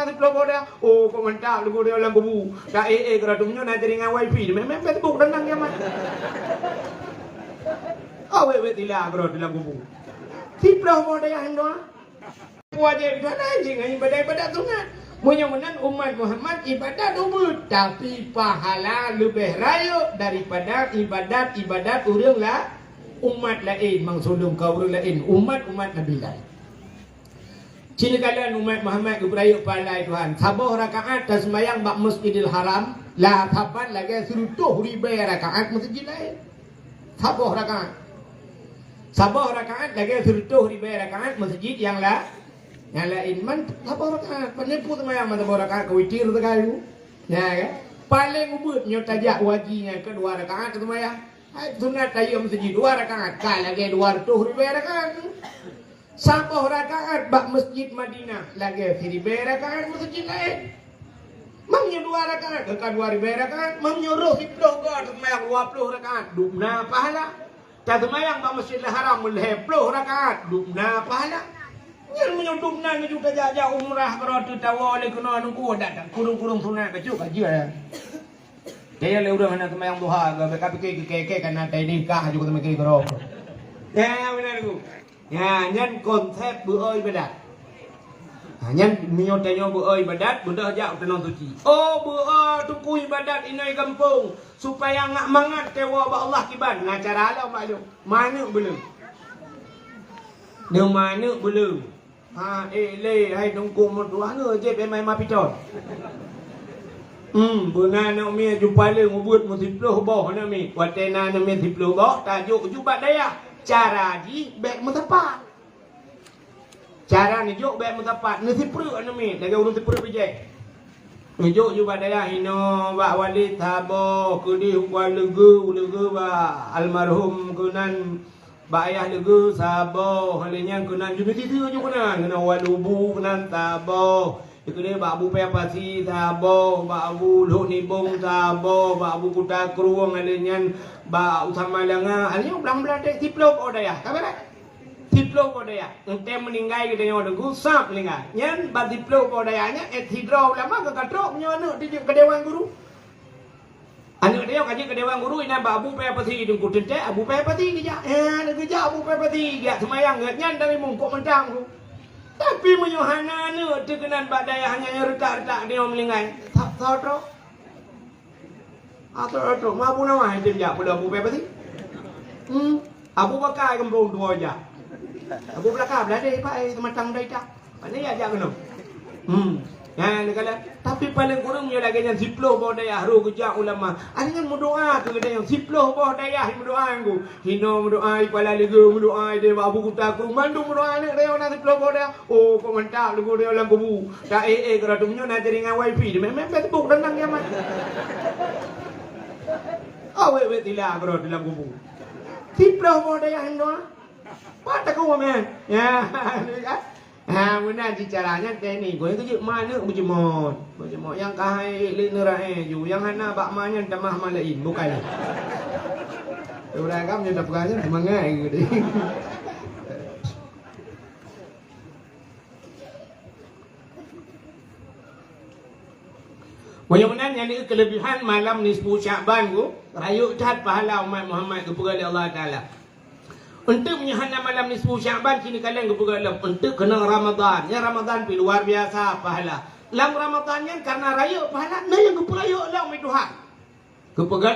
nanti pelopor dia. Oh, kok mantap lagu dia orang kubu. Dah keratumnya nak jaringan wifi. Memang Facebook renang dia mah. Awet tilah kerot dalam kubu. Si pelopor dia yang doa. Wajib kan anjing ibadah sunat. Mudah-mudahan umat Muhammad ibadah double, tapi pahala lebih raya daripada ibadat orang lah umat lain, mangsulung kau orang lain, umat Nabi lain. Cina kalian umat Muhammad berayuk palai Tuhan. Sabah rakaat dan sembahyang bak Masjidil Haram, lah taban lagi 100,000 rakaat masjid lain. Sabah rakaat lagi 100,000 rakaat masjid yang lain. Man sabah rakaat penipu sembahyang sabah rakaat ke witir sekali. Ya kan? Paling ubud nyotajak wajinya ke 2 rakaat sembahyang. Sunat tayo masjid 2 rakaat, lagi 200,000 rakaat. 10 rakaat bak masjid Madinah, lagi 1,000 rakaat masjid lain. Mamnya 2 rakaat, dekat 2,000 rakaat. Mamnya roh 10 ke semayang 20 rakaat, dubna pahala. Tak semayang bak Masjidil Haram 10 rakaat, dubna pahala. Yang menyudupna ni juga jajah umrah kerana tawa oleh kena nunggu datang kurung-kurung sunat kecil aja. Dia le udah mana semayang duha, mereka fikir keke karena tadi nikah juga mereka kerana. Ya benar tu. Ya, nyan konsep beroi badat. Nyan minyotanyo beroi badat, budak jak tenang suci. Oh, beroi tuku ibadat inai kampung supaya ngak mangat tewa ba Allah kiban. Ngacara Allah maklum. Mana belum? Dia mana belum? Le hai tungku mertua ne je pe mai mapiton. Benar nak mi jumpa le ngubut musiploh boh na mi. Watena na mi siploh boh tajuk jubat daya. Cara di baik mutapat. Cara ni jok baik mutapat. Ni sipru anu mi, lagi urus sipru bijak. Ni jok juga daya hino ba walid tabo kudi wa legu ba almarhum kunan ba ayah legu sabo halenya kunan juga titu juga kunan walubu kunan tabo. Itu dia ba abu pepasi tabo, ba abu lo nibong tabo, ba abu kuta kruang halenya ba utama langa alnya belang-belang dek tiplok odaya kabar tiplok odaya ente meninggai kita nyo dengku sap meninggai nyen ba tiplok odayanya hidro lama ke katrok nyo anu di kedewan guru anu dia kaji kedewan guru ina ba abu pepati dengku tente abu pepati geja geja abu pepati geja semayang nyen dari mungkok mentang ku tapi menyohana anu tekenan badaya hanya retak-retak dia meninggai tak tahu atau mabu nama hidup ya pada Abu Bakar tadi. Abu Bakar kampung 2 aja. Abu Bakar berada pak semacam dah tak. Mana ya aja kena. Ya kalau tapi paling kurang dia lagi yang 10 bawah daya ru kerja ulama. Ada yang berdoa tu ada yang 10 bawah daya berdoa aku. Hino berdoa kepala lego berdoa dia Abu Kuta aku mandu berdoa ni dia orang 10 bawah daya. Oh kok mantap lego dia orang kubu. Dah keratumnya nak jaringan wifi memang Facebook renang dia mah. Awet tilah kerot dalam kubu. Tiplah bodoh yang doa. Patah kau men. Ya, benar caranya teknik. Gue itu mana berjemot yang kahai linerai ju, yang hana bak mana tamah malain bukan. Udah kamu dah pegang semangat gitu. Mudah-mudahan yang ini kelebihan malam nisfu Sya'ban ku rayuk jahat pahala umat Muhammad kepada Allah Ta'ala. Untuk menyahana malam nisfu Sya'ban sini kalian kepada untuk kena Ramadan. Ya Ramadan pi luar biasa pahala. Lam Ramadan yang karena rayuk pahala nah yang kepada rayuk lah umat Tuhan. Kepada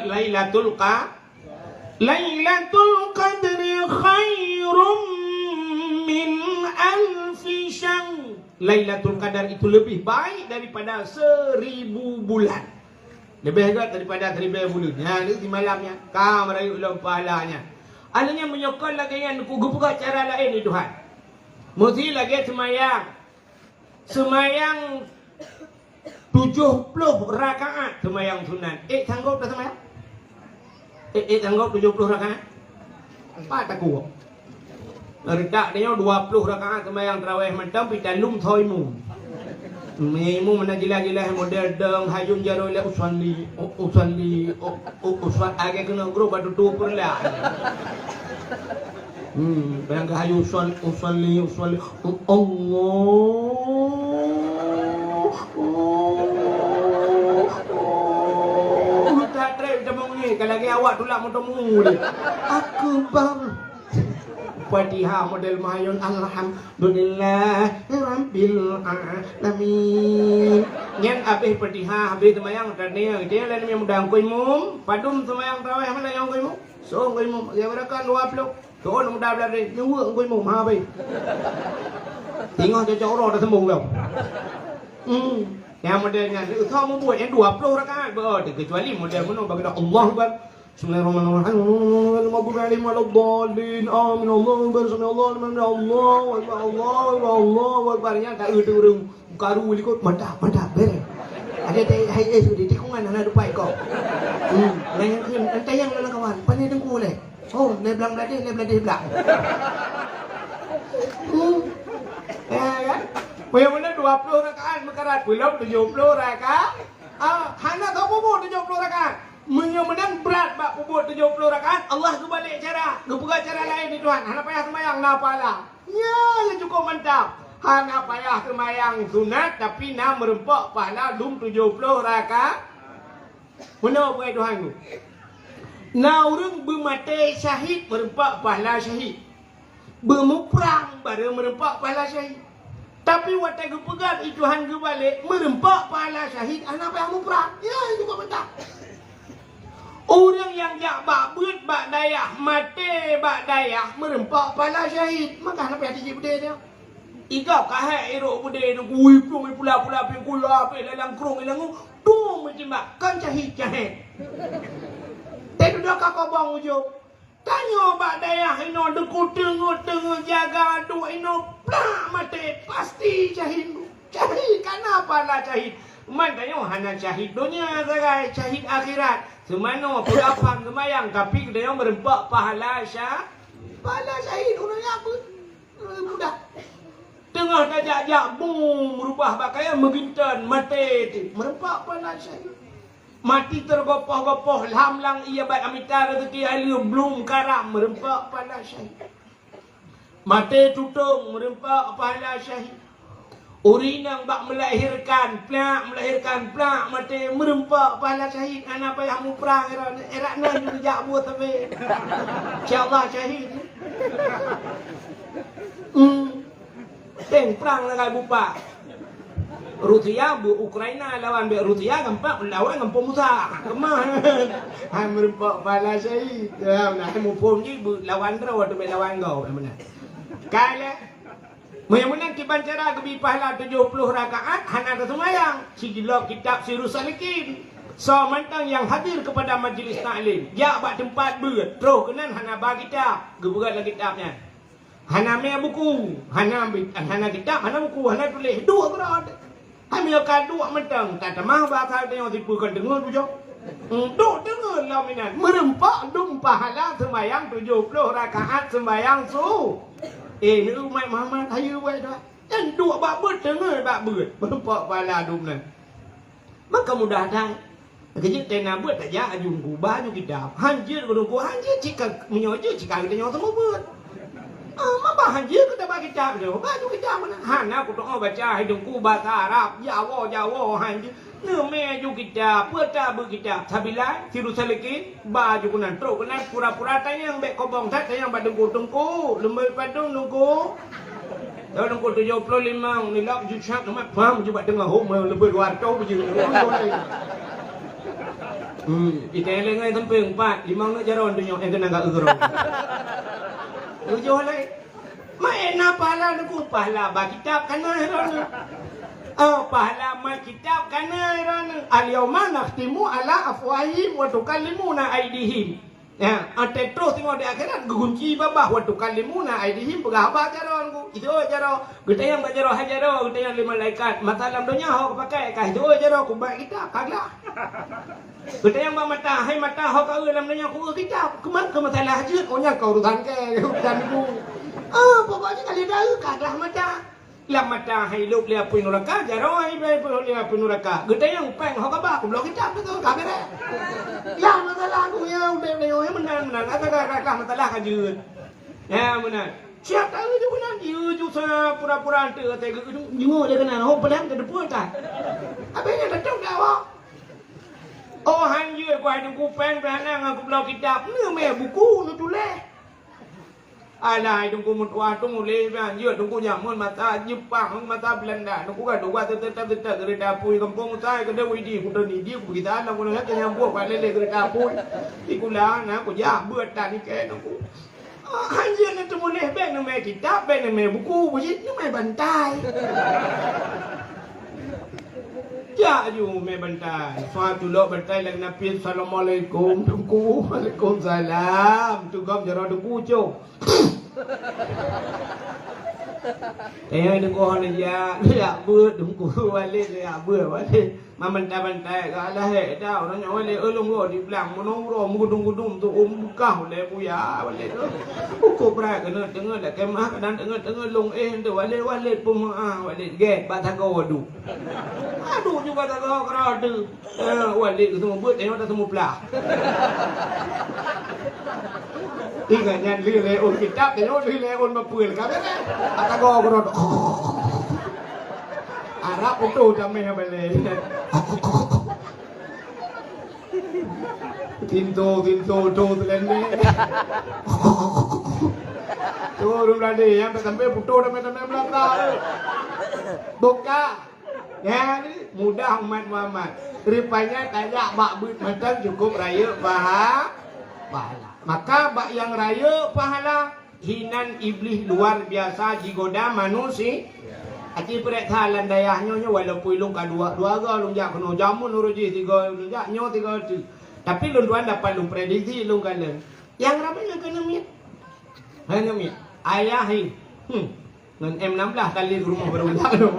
Lailatul Qadri khairum min alfi syahr. Lailatul Qadar itu lebih baik daripada 1000 bulan. Lebih hebat daripada 1000 bulan. Ya, ini di malamnya. Kau merayu ulang pahalanya. Alanya menyokol lagi yang buka cara lain ni Tuhan. Mesti lagi semayang 70 rakaat semayang sunat. Sanggup tak semayang? Sanggup 70 rakaat? Apa tak kuat? Redak dia 20 rakaat sembahyang tarawih matam pitalum thoimu. Meimu mana gila-gila model deng hayun jaro le usalli age kena guru batu tu perla. Bayang ke usalli Allah ni kalau lagi awak tolak motomu dia. Akbar. Fatihah model Mahayun alhamdulillah rabbil alamin. Nyen habis Fatihah habis semayang tadi dia lain yang mudah koi mum padum semayang tarawih mana yang koi mum so koi mum ya berakan 20 tu mudah belar ni nyewa koi mum ha bai tengok cocok orang dah sembuh kau yang modelnya kau mau buat yang 20 rakaat kecuali model mana bagi Allah Akbar. Bismillahirrahmanirrahim. Maghfur alaihim waladdallin. Amin. Allahu akbar. Subhanallah liman Allahu akbar. Allahu akbar. Nya tak urung karu likut mantap bere. Ada hai sudah tikungan anak dupai kau. Lain kan yang lain kawan. Pandai dengku le. Oh, le belang belang. Kan? Mana 20 rakaat mekarat belum 70 rakaat. Hana kau buat 70 rakaat. Menang berat bak kubur 70 rakaat. Allah tu balik cara. Gebuka cara lain ni Tuhan. Hana payah semayang napalah. Ya cukup mantap. Hana payah semayang sunat tapi nak merempak pahala dum 70 rakaat. Mana buat Tuhan tu? Na orang bermati syahid merempak pahala syahid. Bermuprang baru merempak pahala syahid. Tapi waktu gepegat Tuhan ke balik merempak pahala syahid. Hana payah muprang. Ya cukup mantap. Orang yang jak bak beut bak dayah mati bak dayah merempak pala syahid maka apa yang dijib dia ikau kahai erok bude tu kui pula pingkula pe dalam krung ilang tu macam kan syahid tak dah kau bang ujo tanya bak dayah ino deku tengok jaga tu ino plak mati pasti syahid kenapa lah syahid maknanya hanya syahid dunia sagai syahid akhirat semana pulapang semayang tapi dia merempak pahala syahid orang apa budak tengah tajak boom merubah pakaian mengintan mati merempak pahala syahid mati tergopoh-gopoh lamlang ia baik amita rezeki alim belum karam merempak pahala syahid mati tutung merempak pahala syahid. Urin yang bak melahirkan plak mati merempak pahala syahid anak payah muprang erak nan juga buat sampai insyaallah syahid teng perang dengan bupa Rusia bu Ukraina lawan be Rusia gampak lawan dengan pemuda kemana hai merempak pahala syahid nah mu pom ni lawan terus tu lawan kau mana kala menang kiban cara kebi pahala 70 rakaat hana ada semayang sigilok kitab Sirus Salikin so mantang yang hadir kepada majlis taklim ya bak tempat beut terus kenan hana bagi kitab geberat lagi kitabnya hana me buku hana kitab hana buku hana tulis dua berat hamil ka dua mentang tak mah bakal tengok tipu kan dengar tu jok duk dengar lah minan merempak dum pahala semayang 70 rakaat semayang su ni umat Muhammad hayu buat dah. Dan dua bak beut dengar bak beut. Berempak pala dum nan. Maka mudah dah. Kerja tena beut tak ja ajung ku baju kita. Hanjir ku ku hanjir jika menyojo jika kita nyawa semua beut. Mapa hanjir kita bagi kita dia. Baju kita mana? Hana ku doa baca hidung ku bahasa Arab. Jawa hanjir. Neme ju kita, peta bu kita. Sabila Sirus Salikin baju ku nan tro ku nan pura-pura tanya yang bek kobong tat yang badengku lembar padung nunggu. Dah nunggu 75 ni lak ju syak mak faham ju bak tengah hom lebih 200 je. Kita lengai sampai 4 5 nak jaron tunjuk yang kena gak gerong. Ujo lai. Mai na pahala nunggu pahala bagi kitab kana heron. Pahala mal kitab kana irana al-yawma nakhtimu ala afwahihim wa tukallimuna aydihim. Ya, ate terus tengok di akhirat gunci babah wa tukallimuna aydihim berapa jaron ku. Itu jaro, kita yang bajaro hajaro, kita yang lima malaikat. Mata dalam dunia hok pakai kah itu jaro ku baik kitab kagak. Kita yang mata hai mata hok kau dalam dunia ku kitab. Keman ke masalah hajat onya kau urusan ke urusan ku. Pokoknya kali dah kagak mata. Lam mata hai luk lia pun neraka jaro hai bai pun lia pun neraka gede yang peng hok apa ku blok kitab tu kagak dah ya masalah ku ya udah yo menang kagak masalah kajut ya menang siap tahu tu menang you ju sa pura-pura ante kata jungo dia kena hok pelan ke depan tak abang dah tahu dah awak Oh hanya ku ada ku pen berana aku belau kitab ni me buku nu tulis. Alai tunggu mutua tunggu le ban ye tunggu nyamun mata Jepang mata Belanda tunggu kan dua tetap kereta pui kampung saya kada widi ku ni dia ku kita nak ku nak nyambung balik kereta pui. Ikulah na ku ya buat tadi ke tunggu. Hanya ni tunggu le ben me kitab ben me buku bujit ni me bantai. Ya you me bantai. Suatu lo bantai lang Nabi Assalamualaikum tunggu. Waalaikumsalam. Tunggu jaro tunggu cok. Tengok tunggu ni ya bữa tunggu balik ya bữa balik. Mà bantai kalau he dah orang yang balik elong lo di belakang menunggu mengudung tu kau le buya balik tu. Ukur berat kena tengok dah kemah dan tengok long tu balik pemaah balik get batang kau adu. Aduh juga tak kau kerada. Balik tu semua buat tengok dah semua pelah. Tinggal nyan leon kitab tengok leon mapul kan. Atau kau kerada. Arab itu jamnya balik. Tinto telende. Turun lagi yang sampai putu sampai belakang. Buka. Ya, mudah umat Muhammad. Rupanya kayak bak buit macam cukup raya pahala. Maka bak yang raya pahala hinan iblis luar biasa digoda manusia. Aci perek thalan dayahnya walaupun lung dua ga lung jak kena jamun uruji tiga lung jak nyo tiga tu. Tapi lung tuan dapat lung prediksi lung kala. Yang ramai kena mit. Hanya mit. Ayah hi. Ngan M16 kali ke rumah berulang tu.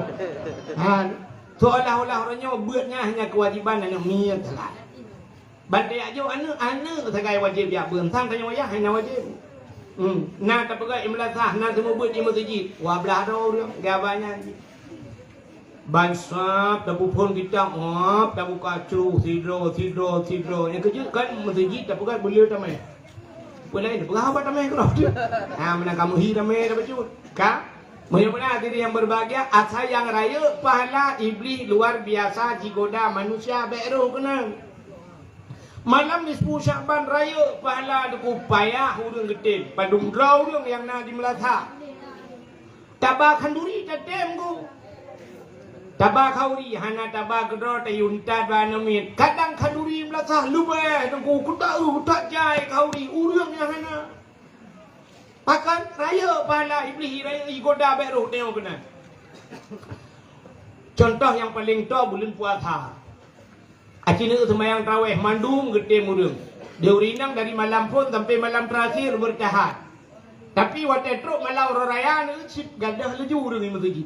Seolah-olah orangnya buatnya hanya kewajiban hanya mit salah. Bandai ajo anu sebagai wajib ya bersang tanya ayah hanya wajib. Nah tapi kan imlatah nah semua buat di masjid wablah dah dia gabanya bansap tabu pun kita ngap tabu kacu tidur yang kerja kan masjid tapi kan boleh tamai boleh itu apa tamai kalau mana kamu hi tamai dah baju kah mudah-mudahan diri yang berbahagia asal yang raya pahala iblis luar biasa digoda manusia beru kena. Malam 10 Syakban raya pahala deku payah urang getin padung draw urang yang na di Melata. Tabak kanduri tatem ku. Tabak kauri hana tabak gedro tayunta banamit. Kadang kanduri Melata lubai deku kutau tak jai kauri urang yang hana. Pakan raya pahala iblis raya igoda beru tengok kena. Contoh yang paling tua bulan puasa. Acina sembahyang tarawih mandung gede murung. Dia urinang dari malam pun sampai malam terakhir bertahan. Tapi waktu truk malam raya ni sip gadah laju urang ni masjid.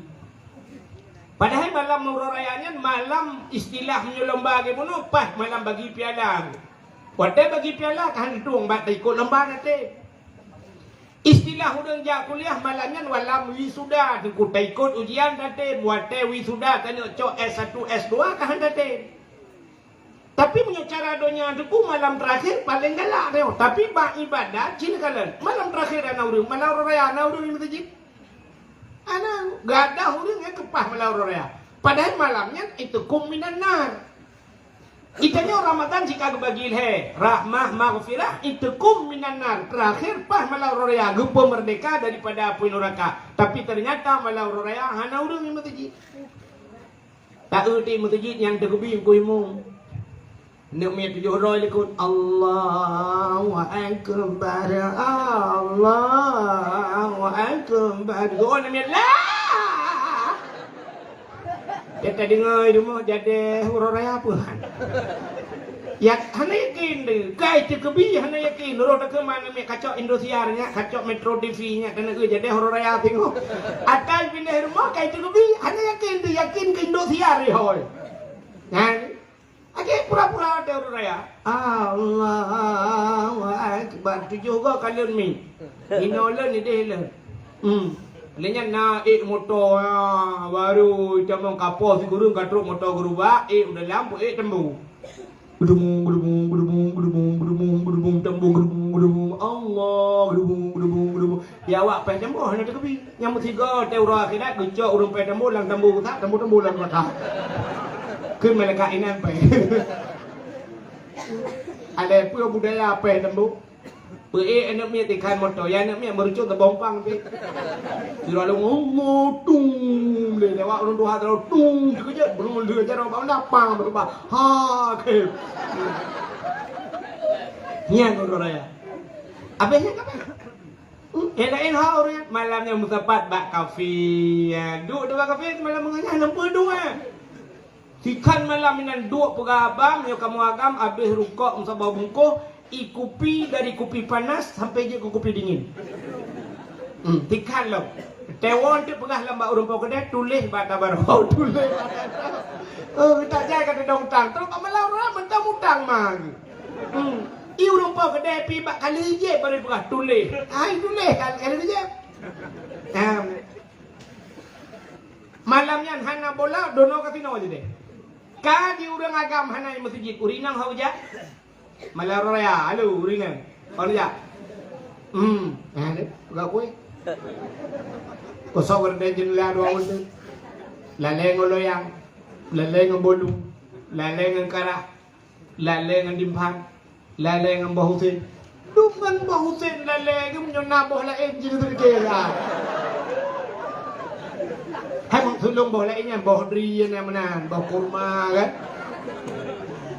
Padahal malam rayanya malam istilahnya lomba ke pun pas malam bagi piala. Waktu bagi piala kan tuang bat ikut lomba nanti. Istilah urang jak kuliah malamnya walam wisuda ikut ujian nanti. Waktu wisuda kan cok S1 S2 kan nanti. Tapi punya cara donya deku malam terakhir paling galak dia. Tapi bak ibadat cina kalian. Malam terakhir ana urang, malam raya ana urang di masjid. Ana gadah urang kepah malam raya. Padahal malamnya itu minan nar. Itanya Ramadan jika bagi rahmah maghfirah itu minan nar. Terakhir pah malam raya gepo merdeka daripada api neraka. Tapi ternyata malam raya ana urang di masjid. Tak erti masjid yang tergebing kuimu. Nak mai 700 lekut Allahu akbar Allahu akbar. Oh nak mai lah. Kita dengar rumah jadi huruf raya apa? Ya hana yakin deh. Kai terkebi hana yakin. Loro tak ke mana mai kacau Indosiar nya, kacau Metro TV nya dan aku jadi huruf raya tengok. Atal pindah rumah kai terkebi hana yakin deh, yakin ke Indosiar ni hoi. Kan? Okey, pura-pura ada orang raya. Allahu akbar. Tu juga kalian mi. Inolan ni deh lah. Lenya naik motor baru jamong kapal si guru katruk motor guru ba udah lampu tembu. Gedung tembu Allah gedung. Ya awak pai tembu hanya tepi. Yang tiga teura akhirat gejok urang pai tembu lang tembu tak tembu lang kata.ขึ้นมาละกะไอ้นั่นไป Ada pun budaya apa yang tembuk? Pue anak mia tikan motor, ya anak mia merujuk ke bompang pi. Kira lu ngomong tung, le lewat orang tua terus tung, kerja belum dia cara apa napang berubah. Ha, ke. Nian orang raya. Apa yang apa? Enain ha orang malamnya musapat bak kafe. Duk dua kafe malam menganyah nampu dua. Tikan malam minan duk pegabam, yo kamu agam habis rukuk musabah bungkuh. Kopi dari kopi panas sampai je ke kopi dingin. Tikan lo. Tewon tu pegah lambak urung pau kedai tulis bata barau tulis. Tak jai kata dong tang. Terus pak malau orang mentang mutang mah. Urung pau kedai pi bak kali je baru pegah tulis. Ai tulis kali je. Malamnya hana bola dono kasino je deh. Kadi urang agam hana masjid urinang hau je. Malah raya, halo, ringan. Orang ya, enggak kue. Kosong berdaya jenulah dua orang. Laleng loyang, laleng bolong, laleng karah, laleng dimpan, laleng bahusin. Duman bahusin laleng menyonak bola engine tu kira. Hai mak sulung bola ini boh dri yang mana, boh kurma kan?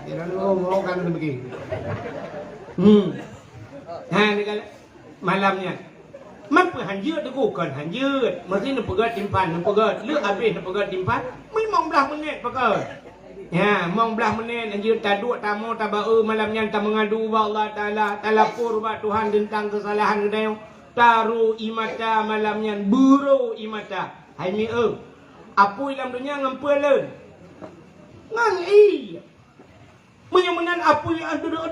Kira lu kan begitu. Ni kalau malamnya, mampu hanjut tu kan hanjut. Mesti nak pegat timpan, nak pegat. Lu habis nak pegat timpan, memang belah menit pegat. Ya, memang belah menit hanjut taduk tamu tabau malamnya tak mengadu ba Allah Taala, talapur ba Tuhan tentang kesalahan kedai. Taru imata malamnya buru imata. Hai mi apui dalam dunia ngampeleun. Ngan Menyamunan apui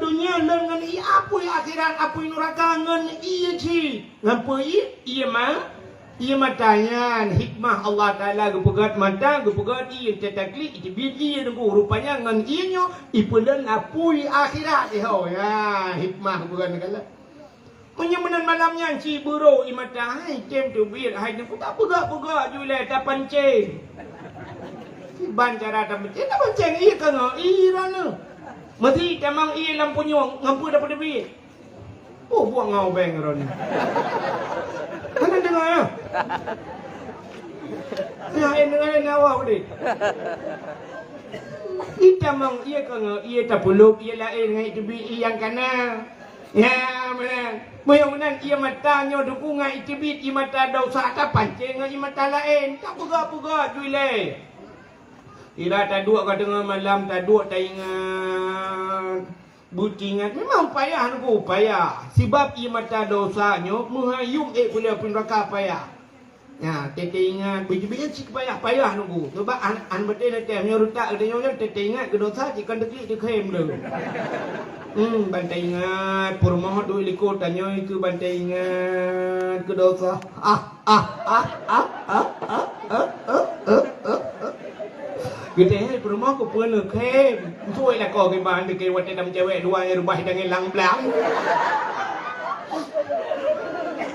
dunia dengan apui akhirat apui neraka ngan ci ngampui iya matanya hikmah Allah Taala gepegat mata gepegat iya tetakli itu biji nunggu rupanya ngan nyo ipundan apui akhirat ya hikmah bukan kala menyamunan malamnya ci buru imata hai kem tu bir hai nang tak pegak jule tak pancing ban cara tak pancing iya kan irana mesti memang ia lampu nyong ngampu dapat lebih. Oh buang ngau beng ron. Mana dengar ya? Ya dengar ngawak deh. Ita mang ia kan ia tak peluk ia lain ngai tebi yang kana. Ya mana? Moyong ia matanya dukungan itibit i mata dosa tak pancing ngai mata lain. Tak pegak juile. Ira tak dua kau dengar malam tak dua tak ingat butingan memang payah nunggu payah sebab ia mata dosanya menghayung boleh pun raka payah ya tete ingat biji-biji cik payah nunggu coba an betul nanti nyorutak ada nyonya tete ingat ke dosa jika dekik dikem dah bantai ingat purmoh duk likut tanya itu bantai ingat ke dosa Kita ni rumah ko pun kem. Suai lah kau ke bahan dekat wadah dalam cewek dua yang rumah dengan lang belang.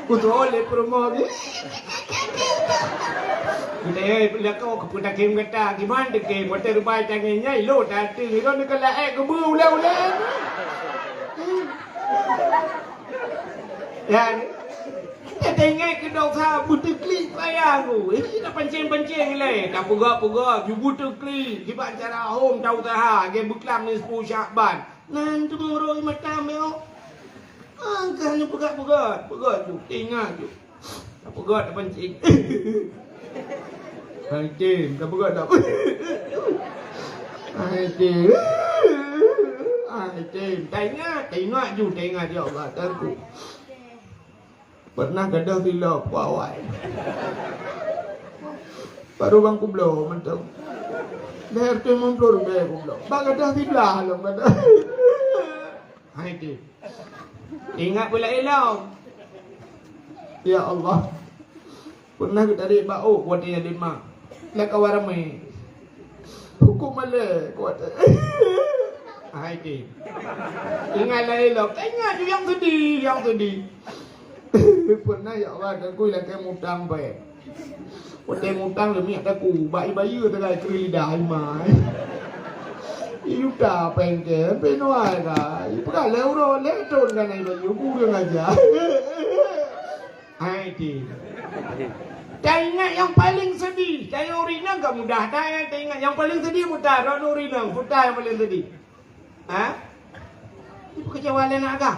Kutu oleh rumah ni. Kita ni lihat kau ke pun kem kata gimana dekat wadah rumah dengan nyai lo tadi ni kau nak laek ke ulah. Ya. Kita ingat ke dosa butuh klik payah tu. Ini tak pancing-pancing ni. Tak pegak-pegak. You butuh klik. Sebab cara home tahu taha. Dia berkelam ni 10 Syakban. Nanti mengurui macam ni. Angkah ni pegak-pegak. Pegak tu. Ingat tu. Tak pegak tak pancing. Pancing. Tak pegak tak. Pancing. Pancing. Tak ingat. Tak ingat tu. Tak ingat ya Allah. Takut. Pernah gadah silap awal. Baru bang kublo mantap. Dah tu memplor dah kublo. Bang gadah silap lah gadah. Hai tu. Ingat pula elau. Ya Allah. Pernah kita tarik bau kuat dia lima. Lah kawan ramai. Hukum malah kuat. Hai tu. Ingatlah elau. Ingat tu yang sedih. Pernah ya Allah dan ku lah kamu utang baik. Kau temu utang lebih ada ku bayi-bayi tu lah keri dah mai. Yuta pengke penuai ka. Ipa leuro leton kan ai baju kurang aja. Hai di. Ingat yang paling sedih. Saya urina enggak mudah. Saya ingat yang paling sedih mudah. Ron urina. Mudah yang paling sedih. Hah? Ibu kecewa nak kah?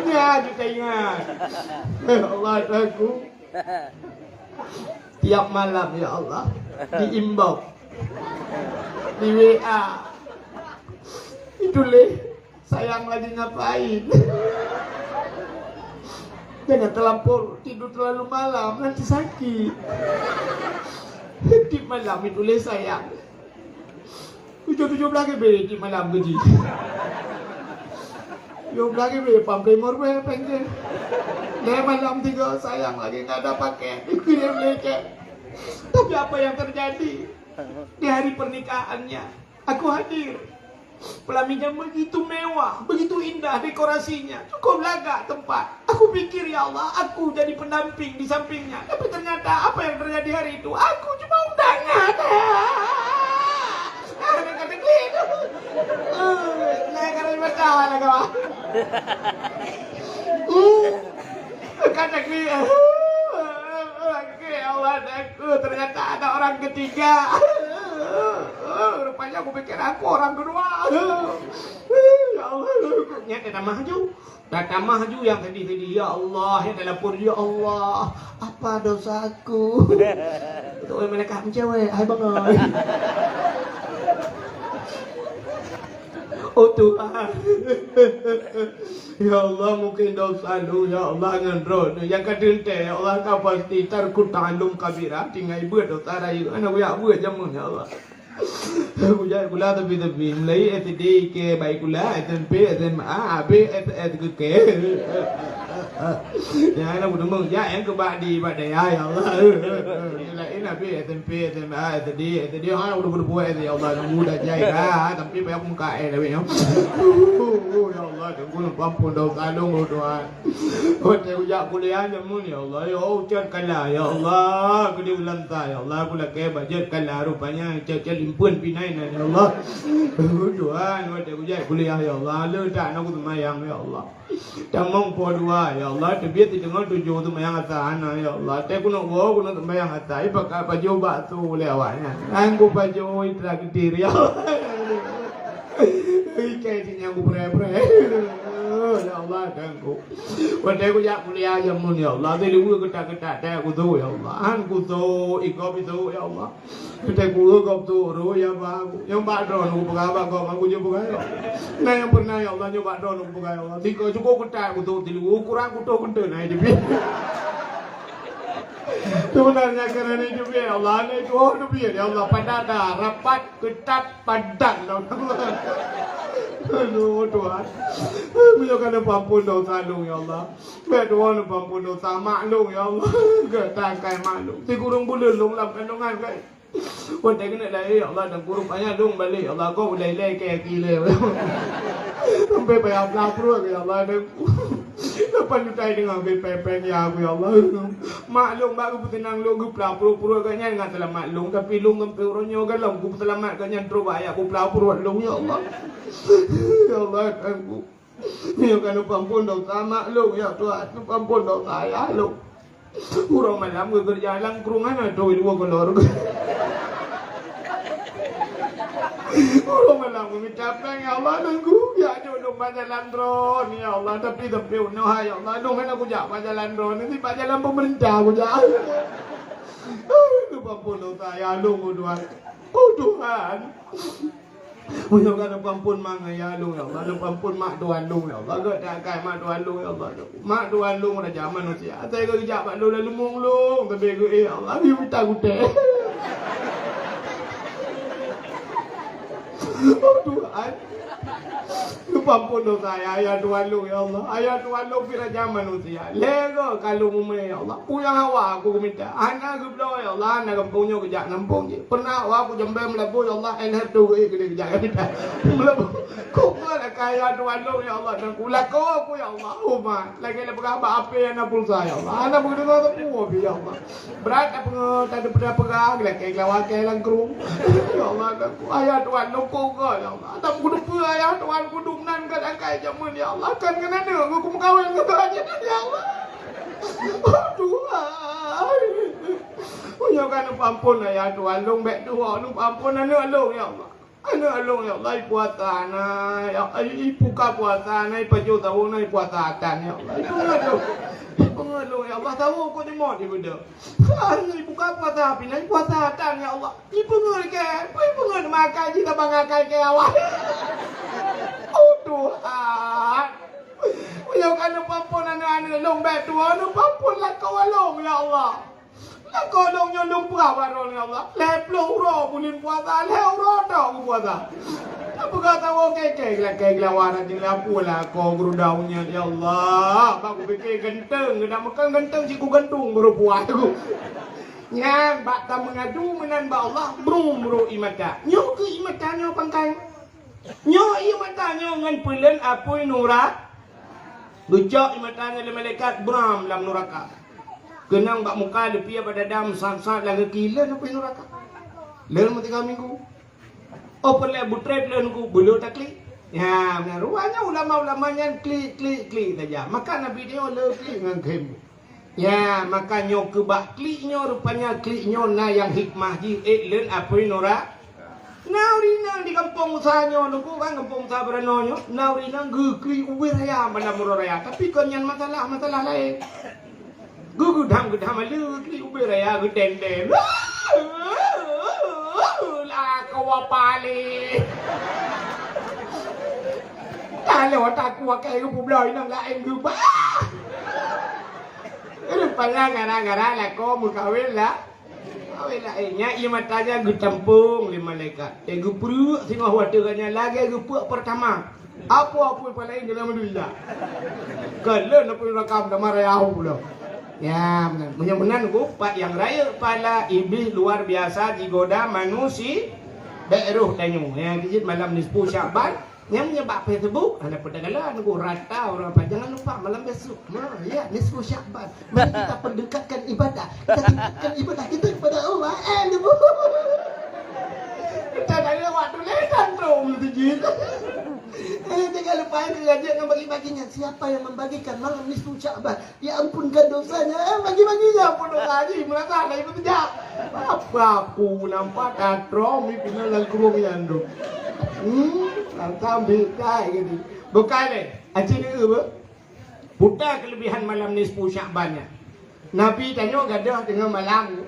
Ya, kita ingat. Allah aku. Tiap malam ya Allah diimbau di WA. Itu sayang lagi ngapain? Jangan terlampau tidur terlalu malam nanti sakit. Di malam itu sayang. 17 lagi di malam gaji. Yo lagi pampremor pengen. Malam 3 sayang lagi nggak ada pakai. Kirim leke. Tapi apa yang terjadi di hari pernikahannya? Aku hadir. Pelaminya begitu mewah, begitu indah dekorasinya. Cukup laga tempat. Aku pikir ya Allah, aku jadi pendamping di sampingnya. Tapi ternyata apa yang terjadi hari itu? Aku cuma undangan. Kata Allah aku ternyata ada orang ketiga. Rupanya aku pikir aku orang kedua. Ya Allah, nyata Data maju yang sedih-sedih. Ya Allah, yang telepon ya Allah, apa dosaku? Itu mereka cewek, hai bangai. Oh Tuhan, ya Allah mungkin dosa lu, ya Allah ngendron. Yang kedua ya Allah kau pasti tarkut ta'alum kabira, tinggal buat dosa rayu. Anak buat jamun ya Allah. Aku jadi kula tapi mulai SD ke baik kula, SMP, SMA, AB, ke. Ya anak udah ya yang kebadi pada ya Allah. Ini tapi SMP, SMA, SD anak udah berbuat ya Allah mudah jaya tapi banyak muka tapi ya. Ya Allah tunggu ampun dosa lu Tuhan. Hotel ujak kuliah jamun ya Allah. Ya ucapkanlah ya Allah aku diulantai ya Allah aku lagi bajetkanlah rupanya cecel impun pinai ya Allah. Tuhan hotel ujak kuliah ya Allah lu tak nak semayang ya Allah. Tamang po dua ya Allah terbiat dengan tujuh tu mayang atas ya Allah. Tapi aku nak bawa aku nak mayang atas. Ipak baju batu lewatnya. Aku baju itra ketir ya Allah. Kayaknya aku pray. Ya Allah aku. Waktu aku jak kuliah jamun ya Allah. Tapi lu ketak-ketak tak aku tu ya Allah. Aku tu ikop itu ya Allah. Kita aku ikop tu ru ya bagu. Yang badron aku pegawai aku juga pegawai. Nah yang pernah ya Allah nyoba badron aku pegawai. Tiga cukup ketak aku tu. Tilu kurang aku tu kentut naik di. Sebenarnya kerana itu ya Allah itu ya Allah pada rapat ketat padat Allah. Aduh Tuhan, menjauhkan ampun dosa lu ya Allah. Berdoa ampun dosa maklum ya Allah. Ketangkai maklum. Si kurung bulan lu lam kandungan kai. Wantai kena lagi ya Allah dan kurung banyak lu balik ya Allah kau boleh lek kile. Sampai bayar pelapur ya Allah dan. Lepas tu saya dengar pepek ya aku ya Allah. Maklum baru tenang lu gue pelapur kanya dengan telah maklum tapi lu ngempe ronyo galau gue selamat kanya terus bayar aku pelapur lu ya Allah. Ya Allah aku. Ya kan ampun dosa maklum ya Tuhan. Ampun dosa ya lu. Urang malam gue kerja lang kerungan tu dua kolor. Urang malam gue minta ya Allah nunggu ya jodoh jalan drone ya Allah tapi uno ya Allah dong kan aku jak jalan drone ini jalan pemerintah aku jak. Ampun dosa ya lu Tuhan. Oh Tuhan. Menyokan ampun manga ya lu ya Allah ampun mak Tuhan lu ya Allah gak tak mak Tuhan lu ya Allah mak Tuhan lu dah zaman manusia saya ke jak mak lu lalu mung tapi gue ya Allah you minta gute. Oh Tuhan Lupa pun dosa ayat Tuhan lu ya Allah. Ayat Tuhan lu piraja manusia. Lego kalau mume ya Allah. Punya hawa aku minta. Anak geblo ya Allah. Anak kampungnya kejak nampung je. Pernah hawa aku jembe melebu ya Allah. Enak tu ke kejak minta. Melebu. Kau lah kaya Tuhan lu ya Allah. Dan kula aku ya Allah. Umat. Lagi lepas apa apa yang nak pulsa ya Allah. Anak begitu tu puas ya Allah. Berat apa tak ada pernah pegang. Lagi kelawat kelang kerung. Ya Allah. Ayat Tuhan lu kau ya Allah. Tak kudu apa ayat Tuhan kudu nan kan akai jamun ya Allah kan kena dengar aku kawin ke aja ya Allah. Tuhan. Punya kan ampun ya Tuhan long bek dua long ampun anu long ya Allah. Anu long ya Allah puasa na ya ibu ka puasa na paju tahu na puasa tan ya Allah. Ibu ngelo ya Allah tahu aku di mod ibu dah. Ibu ka puasa pinai puasa tan ya Allah. Ibu ngel ke, ibu ngel makan jika bangakai ke awak. Oh Tuhan, punya kan pampun anak-anak long bek tua, pampun lah kau long ya Allah. Lah kau long nyolong perawan ya Allah. Leplong roh pulin puasa, lew roh tau puasa. Apa kata orang kek waran jelah pula kau guru daunnya ya Allah. Aku fikir genteng, nak makan genteng ciku gantung baru puas aku. Nyang bak tak mengadu menan ba Allah, bro imata. Nyo ke imata nyo pangkai. Nyo imata nyo ngan pulen apoi nura. Gujok imata nyo le malaikat bram lam nuraka. Kenang bak muka lepi pada dam sang-sang lagi kila apoi nuraka. Lel mati 3 minggu. Oh perle butret len ku bulu takli. Ya, benar ruanya ulama-ulamanya klik saja. Maka Nabi dia le klik ngan kem. Ya, makanya ke bak kliknya rupanya kliknya na yang hikmah ji len apoi nura. Naurina di kampung usahanya nuku kan kampung usaha beranonyo. Naurina klik uwe raya mana muro raya. Tapi konyan masalah lain. Gedam alu klik uwe raya gedenden. Lah kau pali. Kalau tak kuat kayak gue belai nang lain gue bah. Rupanya gara-gara lah kau mau kawin lah. Kawin lah nya ia matanya gue campung lima malaikat. Gue perlu tengok waternya lagi gue pertama. Apa paling dalam dunia. Kalau nak perlu rakam nama raya pula. Ya benar. Benar-benar gue pak yang raya pala iblis luar biasa digoda manusia. Beruh tanyo. Yang dijit malam nisfu Syaban. Yang menyebab Facebook ada perdagangan aku rata orang apa jangan lupa malam besok ya nisfu Syaban mari kita pendekatkan ibadah kita kepada Allah kita dari waktu lekan rom dijit jangan lupa kerja yang bagi-baginya siapa yang membagikan malam nisfu Syaban ya ampunkan dosanya bagi-baginya pun dosa haji merasa ada itu tidak apa aku nampak katrom ini pinalang kurung yang dong Lantam beda gitu. Bukan ni. Acik ni apa? Buta kelebihan malam nisfu Syabannya. Nabi tanya gadah dengan malam.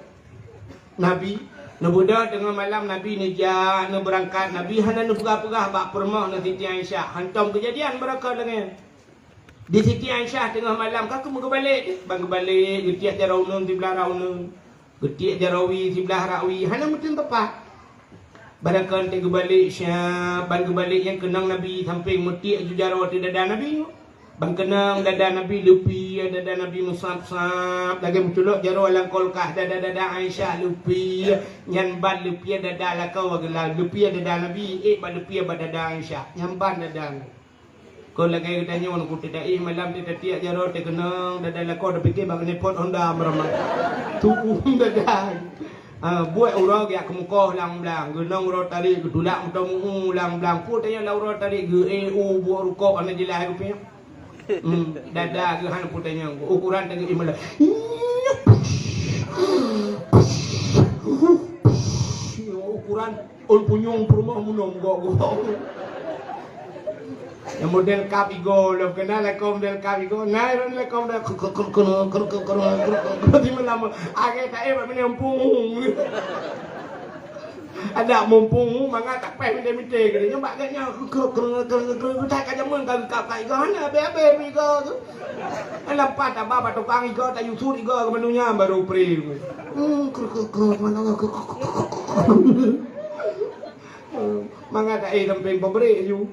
Nabi Nabuda dengan malam Nabi ni jah nak berangkat. Nabi hana nak perah-perah bak permah nak Siti Aisyah. Hantam kejadian mereka dengan di Siti Aisyah tengah malam kau mau balik. Bang balik getiak jaraunun di belah raunun. Getiak jarawi di belah rawi. Hana mungkin tepat. Barakan tengok balik syah, bang balik yang kenang Nabi samping mutiak jujara di dada Nabi. Bang kenang dada Nabi lupi, dada Nabi musab-sab. Lagi muculok jaro alang kolkah dada Aisyah lupi. Nyan lupi dada lakau agak lupi dada Nabi. Bang lupi dada Aisyah. Nyan dada. Kau lagi tanya orang ku tidak malam tidak tiak jaro kenang dada lakau dah fikir bang ni pot Honda meramah. Tuh dada. Buat orang yang kemukoh lang-lang genang orang tarik gedulak mutamu lang-lang pun tanya lah orang tarik ge buat rukuk ana jelas aku punya dada ge han pun tanya ukuran tengok imala ukuran ul punyung rumah munong gok yang model kap igo lo kenal lekom model kap igo nai ron lekom dah di malam agak tak meni mumpung ada mumpung manga tak peh mende mite gede nyoba agaknya tak ka jamun ka kap ka igo na be igo tu lampat apa tukang igo tak yusur igo ke menunya baru pri manga tak samping pemberi you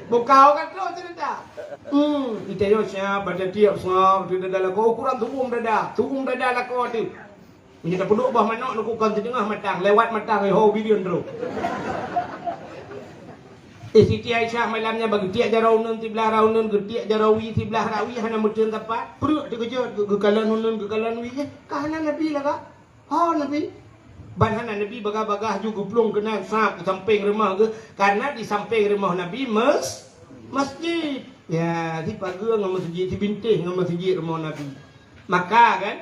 Bukau kan tu cerita. Kita yo siapa pada tiap sengau di dalam kau ukuran tuung dada lah kau tu. Ini dah penduk bah manok nak kukan tengah matang lewat matang ho bilion terus. Siti Aisyah malamnya bagi tiak jarau nun tiblah raunun ke tiak jarawi tiblah rawi hana mutun tepat perut terkejut ke kalan nun ke kalan wi kahana nabi lah kak. Oh nabi. Banhana nabi bagah-bagah juga pelung kena sap samping rumah ke karena di samping rumah nabi masjid. Ya, di pagar dengan masjid di bintih dengan masjid rumah nabi. Maka kan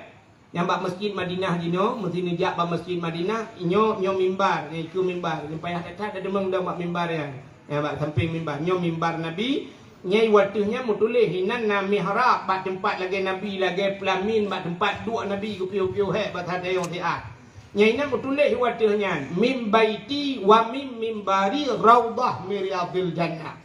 yang bak masjid Madinah dino mesti nejak bak masjid Madinah nyo mimbar ke mimbar payah tak ada demang dah bak mimbar ya. Ya bak samping mimbar nyo mimbar nabi nyai watuhnya mutulih hinan na mihrab bak tempat lagi nabi lagi pelamin bak tempat dua nabi ku piu-piu he bak ada yang tiat nyai na mutulih watuhnya mim baiti wa mim mimbari raudah miriyadil jannah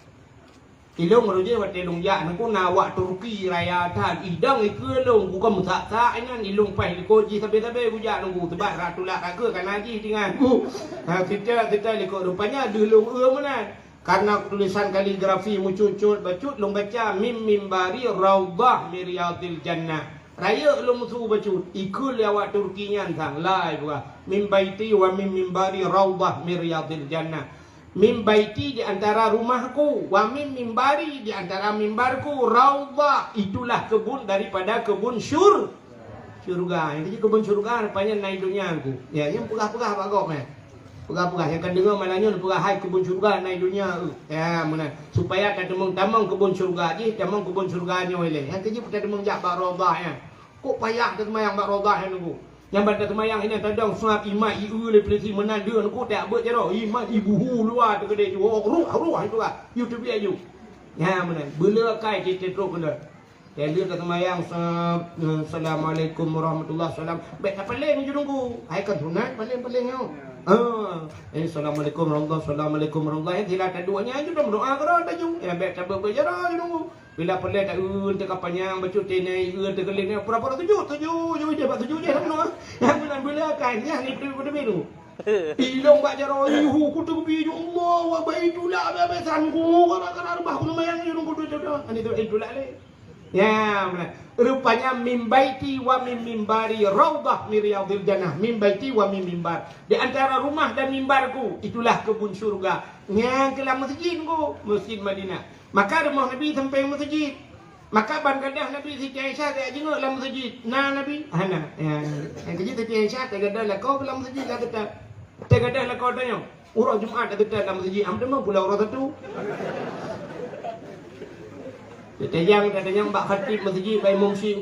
ilung ruje wat ilung ya nangku nawak Turki raya tan idang ikeu long ku ka musa inan ilung pai liko ji sabe-sabe ku ja nunggu tebat ratulak kaga kan haji dengan ha kita liko rupanya delung menan karena tulisan kaligrafi mucucut bacut long baca mim mimbari raudah miriyadil jannah raya long musu bacut ikul lewat Turkinya tang lai gua mim baiti wa mim mimbari raudah miriyadil jannah mim baiti di antara rumahku wa mim mimbari di antara mimbarku raudah itulah kebun daripada kebun syurga yang jadi kebun syurga rupanya naik duniaku ya yang pegah-pegah Pak Gop pegah-pegah yang kan dengar malahnya pegah hai kebun syurga naik dunia ya mana supaya tak temung-tamung kebun syurga je tamung kebun syurganya oleh yang kerja tak temung jak bak raudah ya kok payah tak semayang bak raudah yang nunggu yang pada semayang ini tadang suap imat iu le pelisi menanda nunggu tak ber jero imat ibu hu luar tu gede ju ruh itu lah YouTube dia ju ya mana bela kai kita terus kena dia kata semayang assalamualaikum warahmatullahi wabarakatuh baik tak paling ju nunggu hai kan sunat paling yo assalamualaikum warahmatullahi tidak ada duanya ju doa karo ju ya baik tak ber jero ju nunggu bila pelai tak tak kapanyang bacut tenai terkeling pura-pura tujuh je bak tujuh je semua yang bulan kan yang ni perlu biru ilong bak jaro yuhu kutu bi Allah wa baitulah babesan ku kana rumah ku mayang ju nunggu tu ani tu itulah le ya rupanya mim baiti wa mim mimbari raudah miriyadil jannah mim baiti wa mim mimbar di antara rumah dan mimbarku itulah kebun surga yang kelam masjid ku masjid Madinah maka rumah Nabi sampai masjid maka ban gadah Nabi Siti Aisyah tak jenguk dalam masjid nah Nabi hana ya yang kerja Siti Aisyah tak gadah lah kau dalam masjid lah tetap tak gadah lah kau tanya urang Jumaat tak tetap dalam masjid am demang pula urang satu Tetayang bak khatib masjid bai mumsi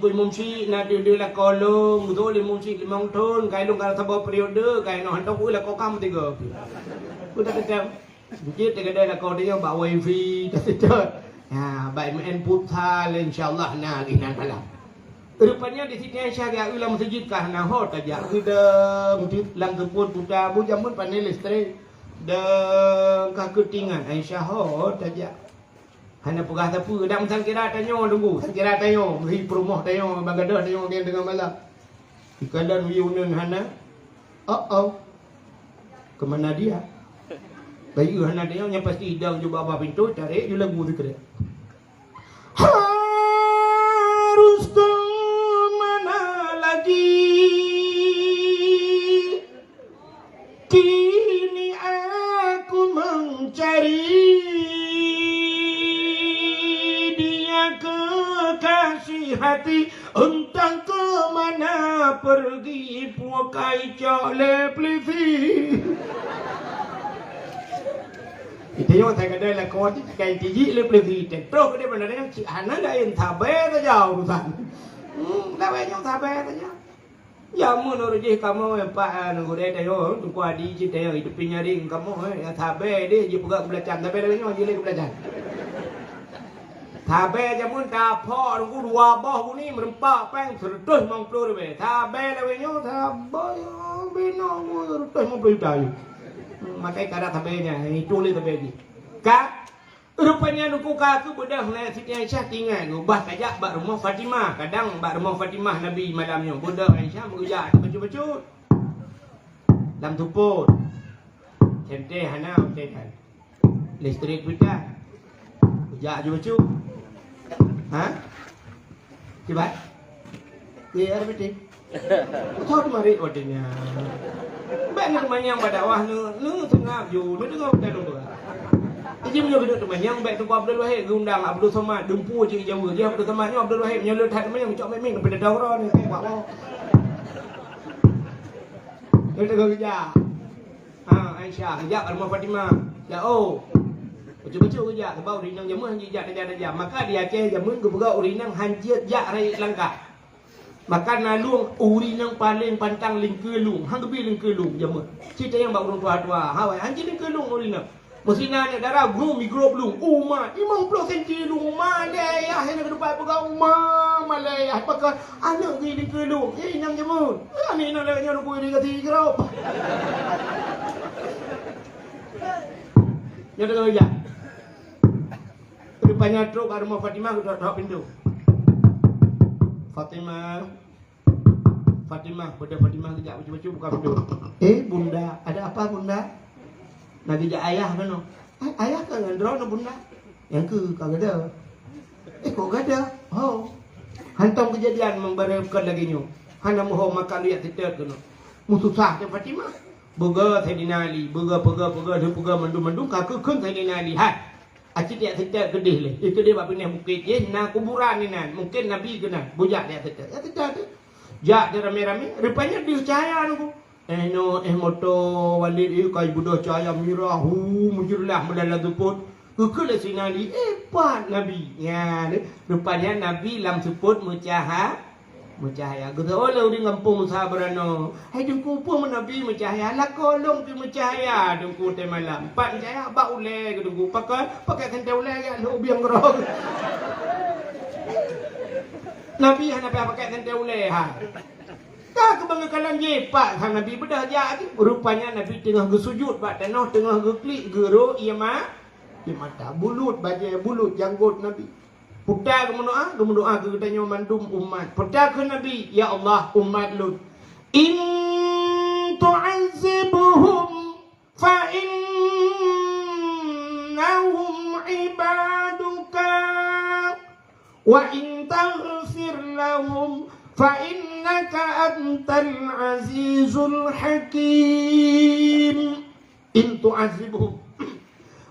na dia lah kolong betul le mumsi 5 tahun kai long kalau sabar periode kai no hantar ku lah kau kam 3 ku tak tetap Mungkin ada kau dia bak wifi tak ya baik main putar insyaallah nah linan malam rupanya di sini Aisyah dia ulang masjid kah nah hot aja udah masjid lam tempun putar bu jamun panel listrik dan kah ketingan Aisyah hot aja hanya pegah tapu dak sang kira tanyo tunggu kira tanyo hi promoh tanyo bagadah tanyo dia dengan malam ikadan wiunun hana ke mana dia bayi hana dia yang pasti hidang juga bawah pintu tarik dia lagu tu kira harus ke mana lagi kini aku mencari dia kekasih hati entah ke mana pergi puakai cale plevi itu yang saya kata lah kau tu kain tinggi lebih tinggi. Terus dia benar dengan cik Hana dah yang tabar tu jauh urusan. Dah banyak tabar tu jauh. Ya menurut je kamu yang pak nunggu dia tayo tu kuat di je tayo hidup penyaring kamu yang tabar dia je pegang belacan tabar dia banyak je lagi belacan. Tabar jamun tapok nunggu dua bawah ni merempak peng terus mangplo dia. Tabar dia banyak tabar bina terus mangplo tayo. Makai kada tabenya ini tulis tabenya ka rupanya nuku ka aku bedah lah Siti Aisyah tinggal ubah tajak bak rumah Fatimah kadang bak rumah Fatimah Nabi malamnya bedah Aisyah mengujak baju-baju dalam tuput cente hana tekan listrik kita Dạ chú chú. Hả? Chị bác? Iya ada betul. Thôi mà đi ở trên nhà. Bạn nak manyang pada wah nu tengah ju, nu tengah pada lu. Jadi punya gedut manyang baik tu Abdul Wahid gundang Abdul Somad dempu je jauh dia Abdul Somad ni Abdul Wahid menyelut hat manyang cok memang pada daurah ni kayak bawa. Ni tengah kerja. Aisyah kerja kat rumah Fatimah. Ya oh. Betul-betul kerja sebab urinang jamu hanji jak dah. Maka di Aceh jamu ke pegau urinang hanji jak rai langkah. Maka nalung urinang paling pantang lingkelung, hang gebi lingkelung jamu. Cerita yang bak orang tua-tua, hawai hanji lingkelung urinang. Mesina ni darah grum mikrop lung. Uma 50 cm lung Malaya hang ke depan pegau Malaya pakai anak gi lingkelung. Nang jamu. Ani nak lagi nak kuih dengan tigrau. Ya dah kerja. Rupanya truk kat rumah Fatimah aku tak pintu. Fatimah, pada Fatimah kejap cuba buka pintu. Bunda, ada apa bunda? Nak kejap ayah kan? Ayah kan ngandrau nak bunda? Yang ke kagak ada. Kok gak ada? Oh, hantam kejadian membarengkan lagi nyu. Hana mohon makan lihat titik kan? Mususah ke Fatimah? Burger Saidina Ali, burger mendung kakak kun Saidina Ali. Acik dia setia kedih le. Itu dia buat pindah bukit je na kuburan ni nan. Mungkin Nabi kena bujak dia setia. Ya setia tu. Jak dia rame-rame, rupanya dia cahaya tu. Moto Walid kai budak cahaya mirah mujurlah melala tuput. Kekele sinali pat Nabi. Ya, rupanya Nabi lam suput mucahaya. Kata Allah di ngampung sabarano. Hai dengku pun Nabi mencahaya. Lah kolong tu mencahaya dengku teh malam. Pak mencahaya bak ule ke dengku pakai kental ule ke lu biang gerong. Nabi hana pakai kental ule Tak kebanggakan je pak sang Nabi bedah ja tu. Rupanya Nabi tengah gesujud bak tanah tengah geklik gero ia mata bulut baju bulut janggut Nabi. Putar berdoa ke katanya mandum umat. Putar ke Nabi, ya Allah umat Lut. In tu'azzibuhum fa innahum ibaduka wa in taghfir lahum fa innaka antal azizul hakim. In tu'azzibuhum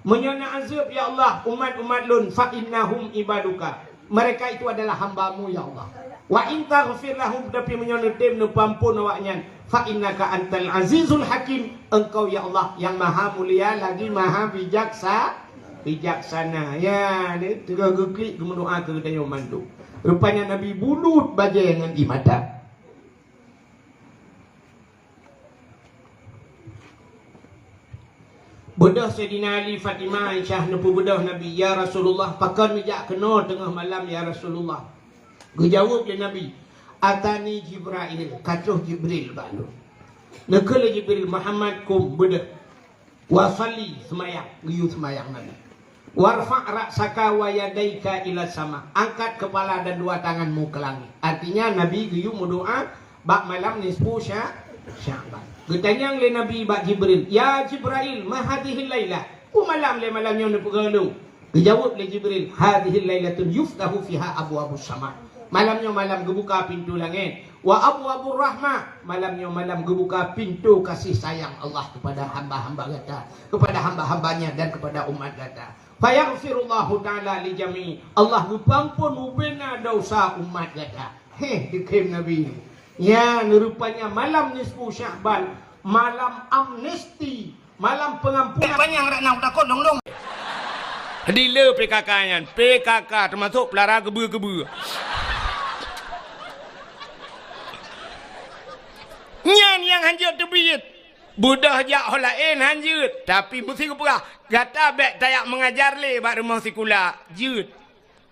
menyana azab ya Allah umat-umat Lun fa innahum ibaduka. Mereka itu adalah hamba-Mu ya Allah. Wa in taghfir lahum tapi menyana tim nu pampun awaknya fa innaka antal azizul hakim. Engkau ya Allah yang maha mulia lagi maha bijaksana. Ya, dia tengah geklik berdoa ke tanya mandu. Rupanya Nabi bulut baja dengan imata. Bedah Sayyidina Ali Fatimah Aisyah nepu bedah Nabi ya Rasulullah pakan mijak kena tengah malam ya Rasulullah. Gejawab dia Nabi atani Jibril katuh Jibril balu. Nekele Jibril Muhammad kum bedah wa salli semayang liu semayang Nabi. Warfa' ra'saka wa yadaika ila sama. Angkat kepala dan dua tanganmu ke langit. Artinya Nabi giyu berdoa bak malam nisfu Sya'ban. Getanyang le Nabi bak Jibril, ya Jibril, ma hadhihi lailah? Ku malam le malamnya ni pegalu. Dijawab le Jibril, hadhihi lailatun yuftahu fiha abwabus sama. Malamnya malam gebuka pintu langit. Wa abwabur rahmah, malamnya malam gebuka pintu kasih sayang Allah kepada hamba-hamba kata, kepada hamba-hambanya dan kepada umat kata. Fayaghfirullahu ta'ala li jami. Allah ngampun ubena dosa umat kata. Dikim Nabi. Ya, rupanya malam nisfu Sya'ban, malam amnesti, malam pengampunan. Banyak rak nak takut dong. Dila PKK-nya, PKK termasuk pelara gebu-gebu. Nyan yang hanjut terbiyit. Budah jak holain hanjut, tapi mesti keperah. Kata bek tayak mengajar le bak rumah sekolah, jut.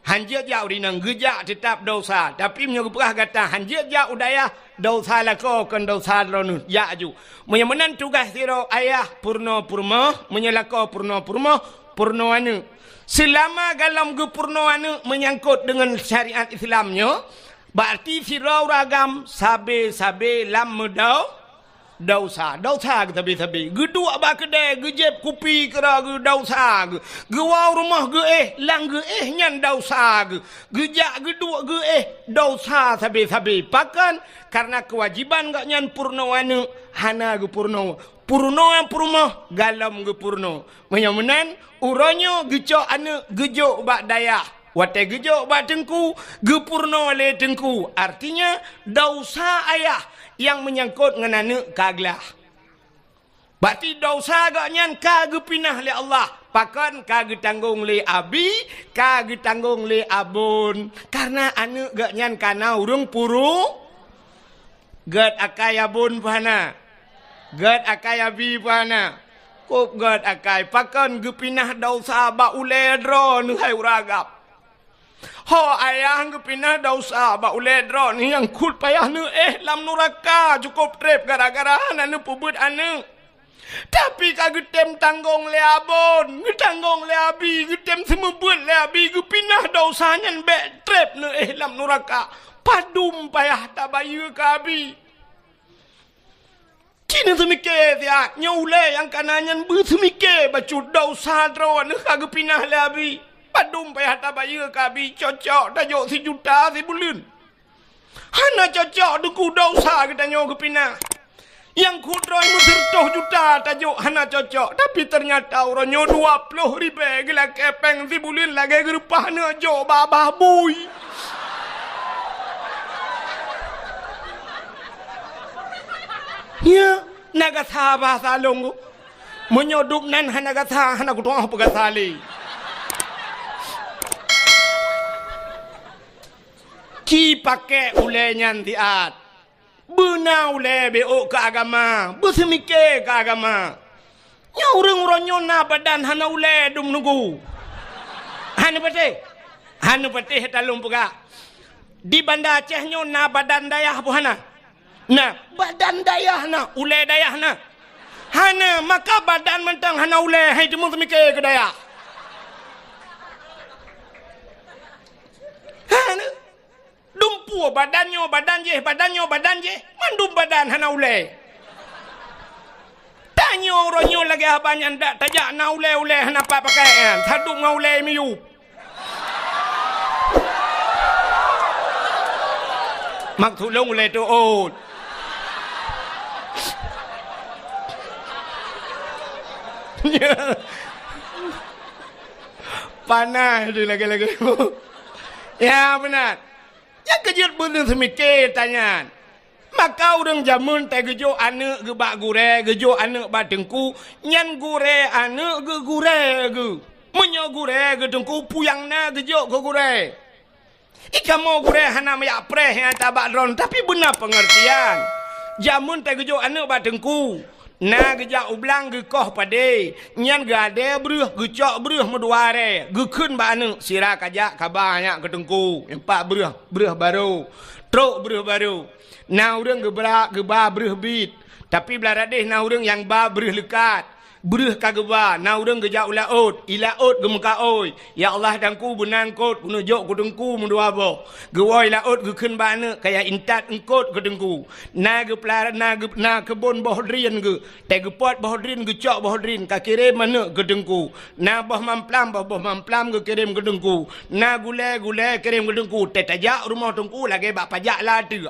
Hanjut jak urinang gejak tetap dosa. Tapi menyuruh perah kata hanjut jak udaya dosa lako kan dosa lonut. Ya ju. Menyamanan tugas siro ayah purno-purmo. Menyelako purno-purmo. Purno-anu. Selama dalam ke purno-anu menyangkut dengan syariat Islamnya. Berarti siro ragam sabe-sabe lam medau. Dosa ke tabi-tabi. Gedua ba kedai, gejep kupi kera ge dosa ge. Gewau rumah ge lang ge nyan dosa ge. Gejak gedua ge dosa tabi-tabi. Pakan karena kewajiban gak nyan purno anu hana ge purno. Purno yang purno galam ge purno. Menyamenan uronyo gecok anu gejok bak daya. Wate gejok bak tengku, gepurno le tengku. Artinya dosa ayah yang menyangkut dengan anak kaglah. Berarti dosa agaknya kagak pinah le Allah. Pakan kagak tanggung le abi, kagak tanggung le abun. Karena anak agaknya kana urung puru. Gad akai abun pahana. Gad akai abi pahana. Kop gad akai. Pakan gepinah dosa ba ule dro nuhai uragap. Ho ayah ngepinah dosa ba uledro ni yang kut payah nu lam nuraka cukup trip gara-gara anu pubut anu. Tapi kagak tem tanggung le abon, ngetanggung le abi, ngetem semebut le abi, ngepinah dosa nyan be trip nu lam nuraka. Padum payah tabayu ka abi. Kini semike dia nyaule yang kananyan bu semike bacu dosa dro nu kagak pinah le abi. Padum payah tabaya kabi cocok tajuk si juta si bulan. Hana cocok duku dosa kita nyo kepina. Yang kudroi musir juta tajuk hana cocok. Tapi ternyata orangnya 20 ribu gila kepeng si bulan lagi gerupah na jo babah bui. Ya, naga sabah salongo. Menyoduk nan hana gasa hana kutuang apa gasali. Ki pakai ulenyan tiat. Bena ule beo ke agama. Bersemike ke agama. Nya orang-orangnya na badan hana ule dum nunggu. Hana pate. Hana pate talung puga. Di Banda Acehnya na badan dayah apa hana? Nah, badan dayah na. Ule dayah na. Hana maka badan mentang hana ule. Hai temu semike ke dayah. Hana. Dumpu badannya badan je mandum badan hana ule. Tanya orangnya lagi abanyan dak tajak na ule hana apa pakai taduk ngaule miyu. Mak tulung ule tu ot. Panah tu lagi. Ya benar. Yang kejut bener semike tanya. Maka orang jamun teh gejo ane ge bak gure, gejo ane bak tengku, nyan gure ane ge gure ge. Menyo gure ge tengku puyangna gejo ge gure. Ika mau gure hana mayak preh yang tabak ron tapi benar pengertian. Jamun teh gejo ane bak tengku. Na gejak ublang ge koh pade, nyan gade bruh gecok bruh meduare, ge keun ba anu sira kajak kabanya ke tengku, empat bruh baru. Truk bruh baru. Na urang ge ba bruh bit, tapi belarade na urang yang ba bruh lekat. Bruh kageba, na urang gejak ulaut, ilaut ge muka oi. Ya Allah dangku benangkot kunujok ku tengku mendua bo. Ge woi laut ge keun ba anu kaya intat engkot ke tengku. Na ge pelara na kebun bohdrin ge. Te ge pot bohdrin ge cok bohdrin ka kirim mana ke tengku. Na boh mamplam ge kirim ke tengku. Na gule kirim ke tengku. Te tajak rumah tengku lagi bak pajak lah tu.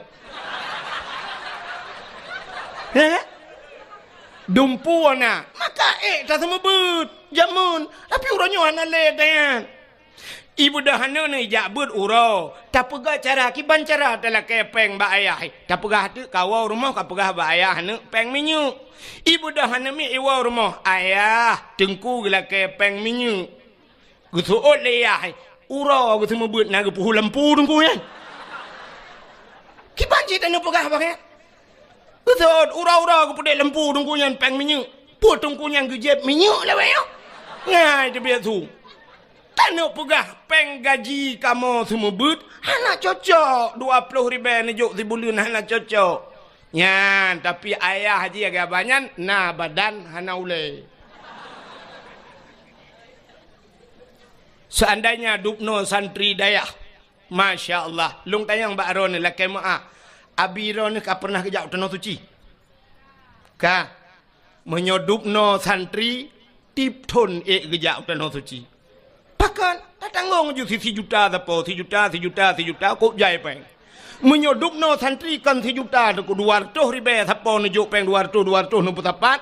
Dumpu na maka tak semua but jamun tapi urangnya hana le dayan ibu dah hana ni jak but uro tak pegah cara kiban cara telah kepeng ba ayah tak pegah tu kawau rumah ka pegah ba ayah hana peng minyu ibu dah hana mi iwau rumah ayah tengku gila kepeng minyu gusuot le ayah uro gu semua but na gu puhu lampu tengku ya kiban cita nu pegah ba ke betul, ura-ura aku pedek lempu tungkunya peng minyak. Put tungkunya gejep minyak lah weh. Ngai dia tu. Tak nak pegah peng gaji kamu semua but. Hana cocok 20 ribu ni jok si bulan hana cocok. Nyan, tapi ayah haji agak banyak na badan hana ule. Seandainya dupno santri dayah. Masya Allah. Lung tayang Mbak Ron ni lakai maaf. Abi ron ka pernah kejak tanah suci. Kah menyodupno santri tip ton gejak utano suci. Pakan tanggung ju 4 juta tapo 3 juta kok jai peng. Menyodupno santri kan 3 juta ku 200 ribe tapo nujuk peng 200 nu mutapat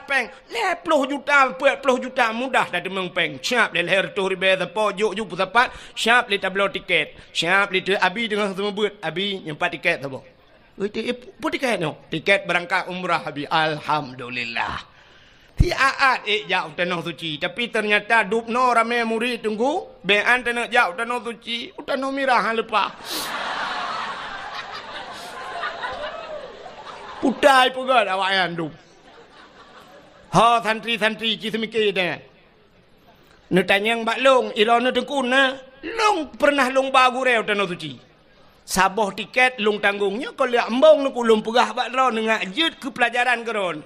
peng 10 juta 40 juta mudah dah demeng peng. Siap le 100 ribe tapo juk mutapat siap le tablo tiket. Siap le abi dengan semua buat abi nyempat tiket tapo. Tiket no. Tiket berangkat umrah habis. Alhamdulillah. Tiaat jauh tanah suci. Tapi ternyata dupno ramai murid tunggu. Bean tanah jauh tanah suci. Tanah mirah lepas. Putai pun awak yang dup. Ha santri-santri cisemikir dah. Netanya yang baklong. Ilona tengkun na. Long pernah long bagu reu tanah suci. Saboh tiket long tanggungnya kalau ambong nak ulung pegah bakro dengan jut ke pelajaran keron.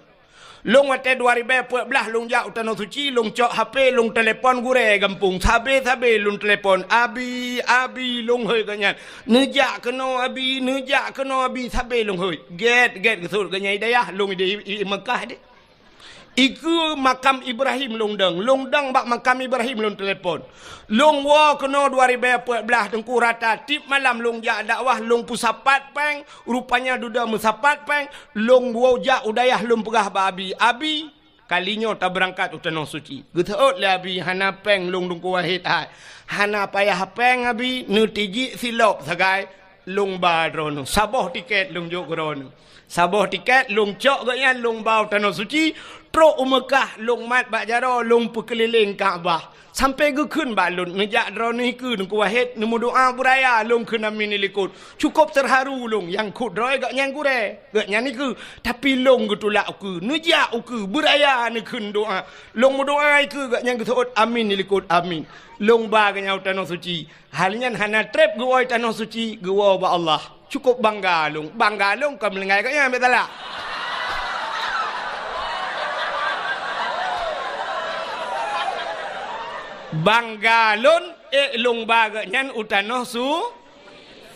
Long wate 2014 long jauh tanah suci long cok HP long telefon gure gampung sabe long telefon abi long hoi ganyan nejak keno abi sabe long hoi get kesur ganyan daya long di Mekah de. Iku makam Ibrahim longdang bak makam Ibrahim long telefon. Long wa kena 2014 tengku rata tip malam long jak dakwah long pusapat peng rupanya duda musapat peng long wa jak udayah long pegah babi abi kalinya tak berangkat utanong suci. Getaut le abi hana peng long dungku wahid ai. Hana payah peng abi nutiji silop sagai long badrono. Saboh tiket long jok grono. Saboh tiket long cok ganyan long bau tanah suci. Truk Mekah long mat bak jaro long perkeliling Kaabah sampai ke kun balun ngejak drone ke nungku wahid nemu doa buraya long kun amin likut cukup terharu long yang kut droi gak nyang gure gak nyani ke tapi long getulak ke ngejak ke buraya ni kun doa long doa ke gak nyang getut amin likut amin long ba ganyau tanah suci halnya hana trip goi tanah suci gua ba Allah cukup bangga long kam lengai gak nyang betala. Banggalon long baga nyan utanoh su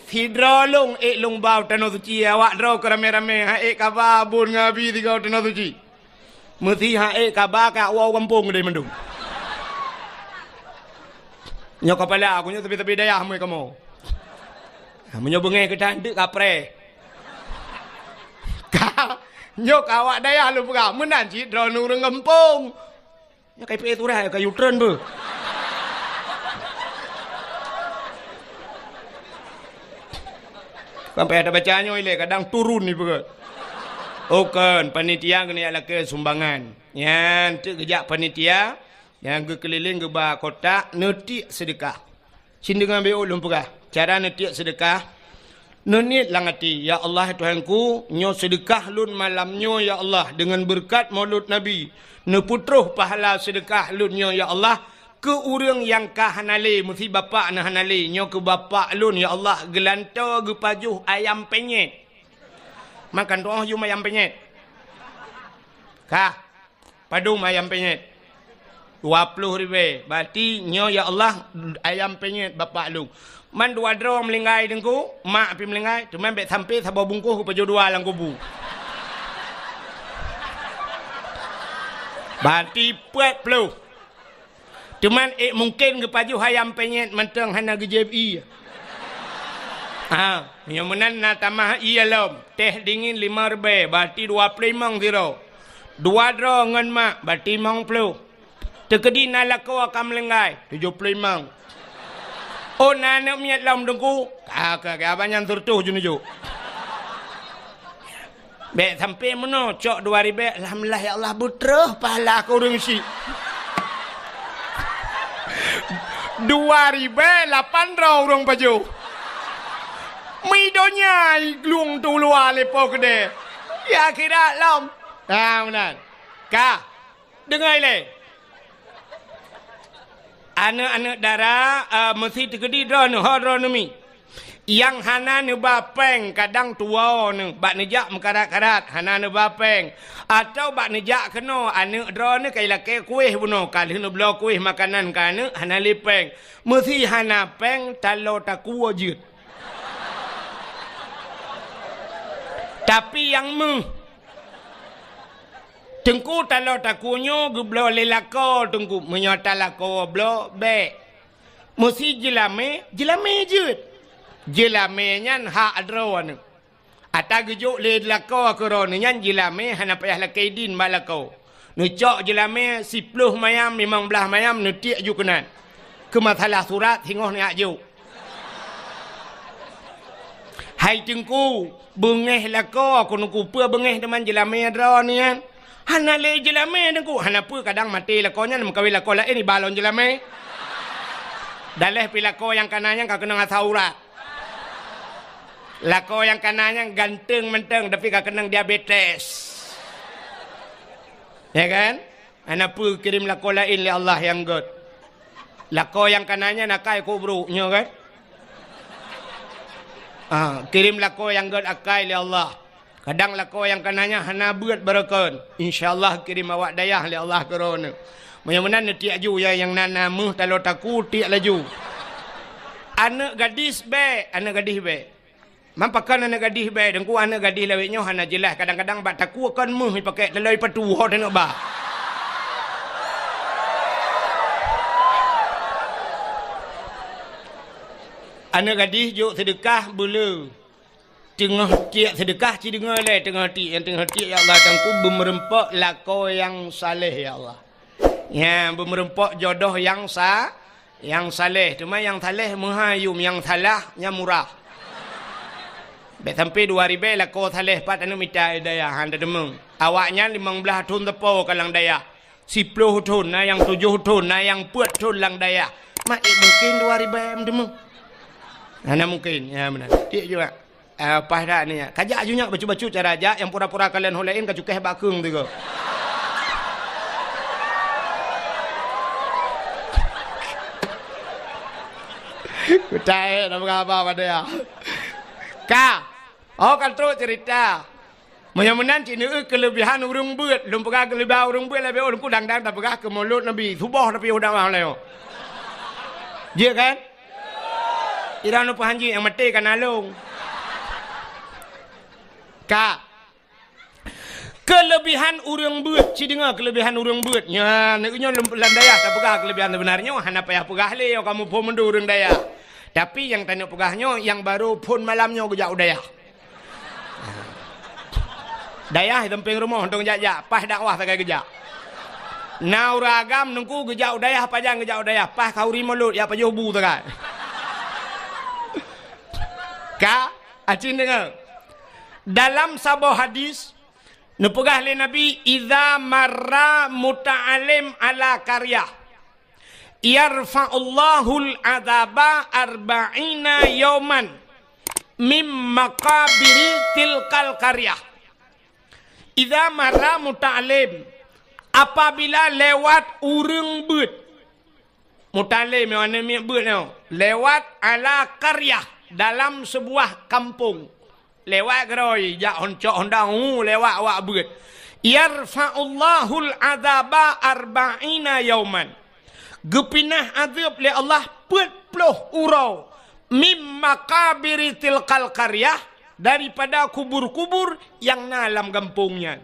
hidrolong long bau utanoh suci awak draw ke rame-rame ha kababun ngabi tiga utanoh suci mesti ha kabaka wow kampung dari mendung nyok kepala aku nyok tepi-tepi dayah mu kamu menyo bengai ke cantik kapre nyok awak dayah lu pegah menan cik draw nurung kampung nyok kai tu dah kayu tren bu. Sampai ada bacanya ile kadang turun ni berat. Okan panitia kena ala ke sumbangan. Yan tu kejak panitia yang ke keliling ke ba kotak netik sedekah. Sin dengan be ulun pegah. Cara netik sedekah nenit langati ya Allah Tuhanku nyo sedekah lun malamnyo ya Allah dengan berkat Maulud Nabi. Ne putruh pahala sedekah lun nyo ya Allah. Ke urang yang ka hanale mesti bapak na hanale nyo ke bapak lun ya Allah gelanto ge pajuh ayam penyet makan doa yum ayam penyet kah padum ayam penyet 20 ribu berarti nyo ya Allah ayam penyet bapak lu man dua dro melingai dengku mak pi melingai cuma bet sampai sabo bungkus ku pajuh dua lang kubu berarti 40 cuman mungkin ke paju hayam penyet mentang hana ke JBI. Yang menan na tamah iya lom. Teh dingin 5 rebe, berarti 25 zero. 2 dro ngan mak, berarti 50. Tekedi na lako akam lengai, 75. Oh nana miat lom dengku. Kakak abanyan turtuh junuju. Bek sampai mana cok 2 ribu. Alhamdulillah ya Allah butrah pahala aku rungsi. 2008 orang paju. Midonya glung tu luar lepo kede. Ya kira lam. Benar. Ka. Dengar le. Anak-anak darah mesti tegedi drone hodronomi. Yang hana ne bapeng kadang tua ne bak nejak mekarat-karat hana ne bapeng atau bak nejak keno anak drone kai lake kuih buno kali ne blo kuih makanan kana hana lipeng mesti hana peng talo taku wajud tapi yang Tengku talo takunyo gublo lelako tengku menyota lako blo be. Mesti jelame je. Jelame nyan ha adron. Ata gejuk le lako akoron nyan jelame hana payah lakaidin malako. Nucok jelame 10 mayam 15 mayam nutik ju kenan. Kemasalah surat hingoh ni aju. Hai tengku bengeh lako aku nungku pua bengeh teman jelame adron ni kan. Hana le jelame tengku hana pua kadang mati lakonya nak kawin lako lain ni balon jelame. Daleh pi lako yang kanannya kau kena ngasurat. Lako yang kanannya ganteng menteng tapi kau kena diabetes. Ya kan? Hana pua kirim lako lain li Allah yang good. Lako yang kanannya nakai kubruknya kan? Kirim lako yang god akai li Allah. Kadang lako yang kananya hana buat berakan. InsyaAllah kirim awak dayah li Allah kerana. Mudah-mudahan tiak ju yang nana muh talo taku tiak laju. Anak gadis be, anak gadis be. Mampakan anak gadis be, dengku anak gadis lawiknya hana jelas. Kadang-kadang bak taku akan muh pakai telai patuh dan ba. Anak gadis juk sedekah bulu. Tengah tiak sedekah ci dengar le tengah tiak ya Allah tengku bermerempak lako yang saleh ya Allah. Ya bermerempak jodoh yang saleh. Cuma yang saleh menghayum, yang salahnya murah. Baik sampai 2000 lako saleh pat anu minta daya handa demeng. Awaknya 15 tahun tepo kalang daya. 10 tahun na yang 7 tahun na yang 4 tahun lang daya. Mak mungkin 2000 demeng. Mana mungkin ya benar. Dia juga apa dah ni ya. Kajak ajunya bacu-bacu cara aja yang pura-pura kalian holein ka cukeh bakung tu ko. Kutai nak apa pada ya. Ka. Oh kan terus cerita. Mudah-mudahan cina kelebihan urang beut, lum pegah kelebihan urang beut lebih orang ku dang-dang tak pegah ke mulut Nabi. Subah tapi udah malam. Dia kan? Ira nu pahanji yang mati kan alung. Ka. Kelebihan urang beut, ci dengar kelebihan urang beut. Nya neknya landaya tak pegah kelebihan sebenarnya hana payah pegah le kamu pun mendu urang daya. Tapi yang tanya pegahnya yang baru pun malamnya gejak daya. Daya tempeng rumah untuk jajak pas dakwah tak gejak. Nauragam nungku gejak daya pajang gejak daya pas kau rimulut ya pajuh bu tak. Ka, acin dengar. Dalam sebuah hadis, nepegah oleh Nabi, "Idza marra muta'alim ala qaryah, yarfa'ullahu al-'adzaba 40 yawman mim maqabiri tilkal qaryah." Idza marra muta'alim, apabila lewat urang beut. Muta'alim mana mi beut no? Lewat ala qaryah. Dalam sebuah kampung lewat geroi jak honcok hondang lewat awak beut yarfa'ullahul adzaba 40 yauman gepinah azab li Allah 40 urau mim makabiri tilkal qaryah daripada kubur-kubur yang dalam kampungnya.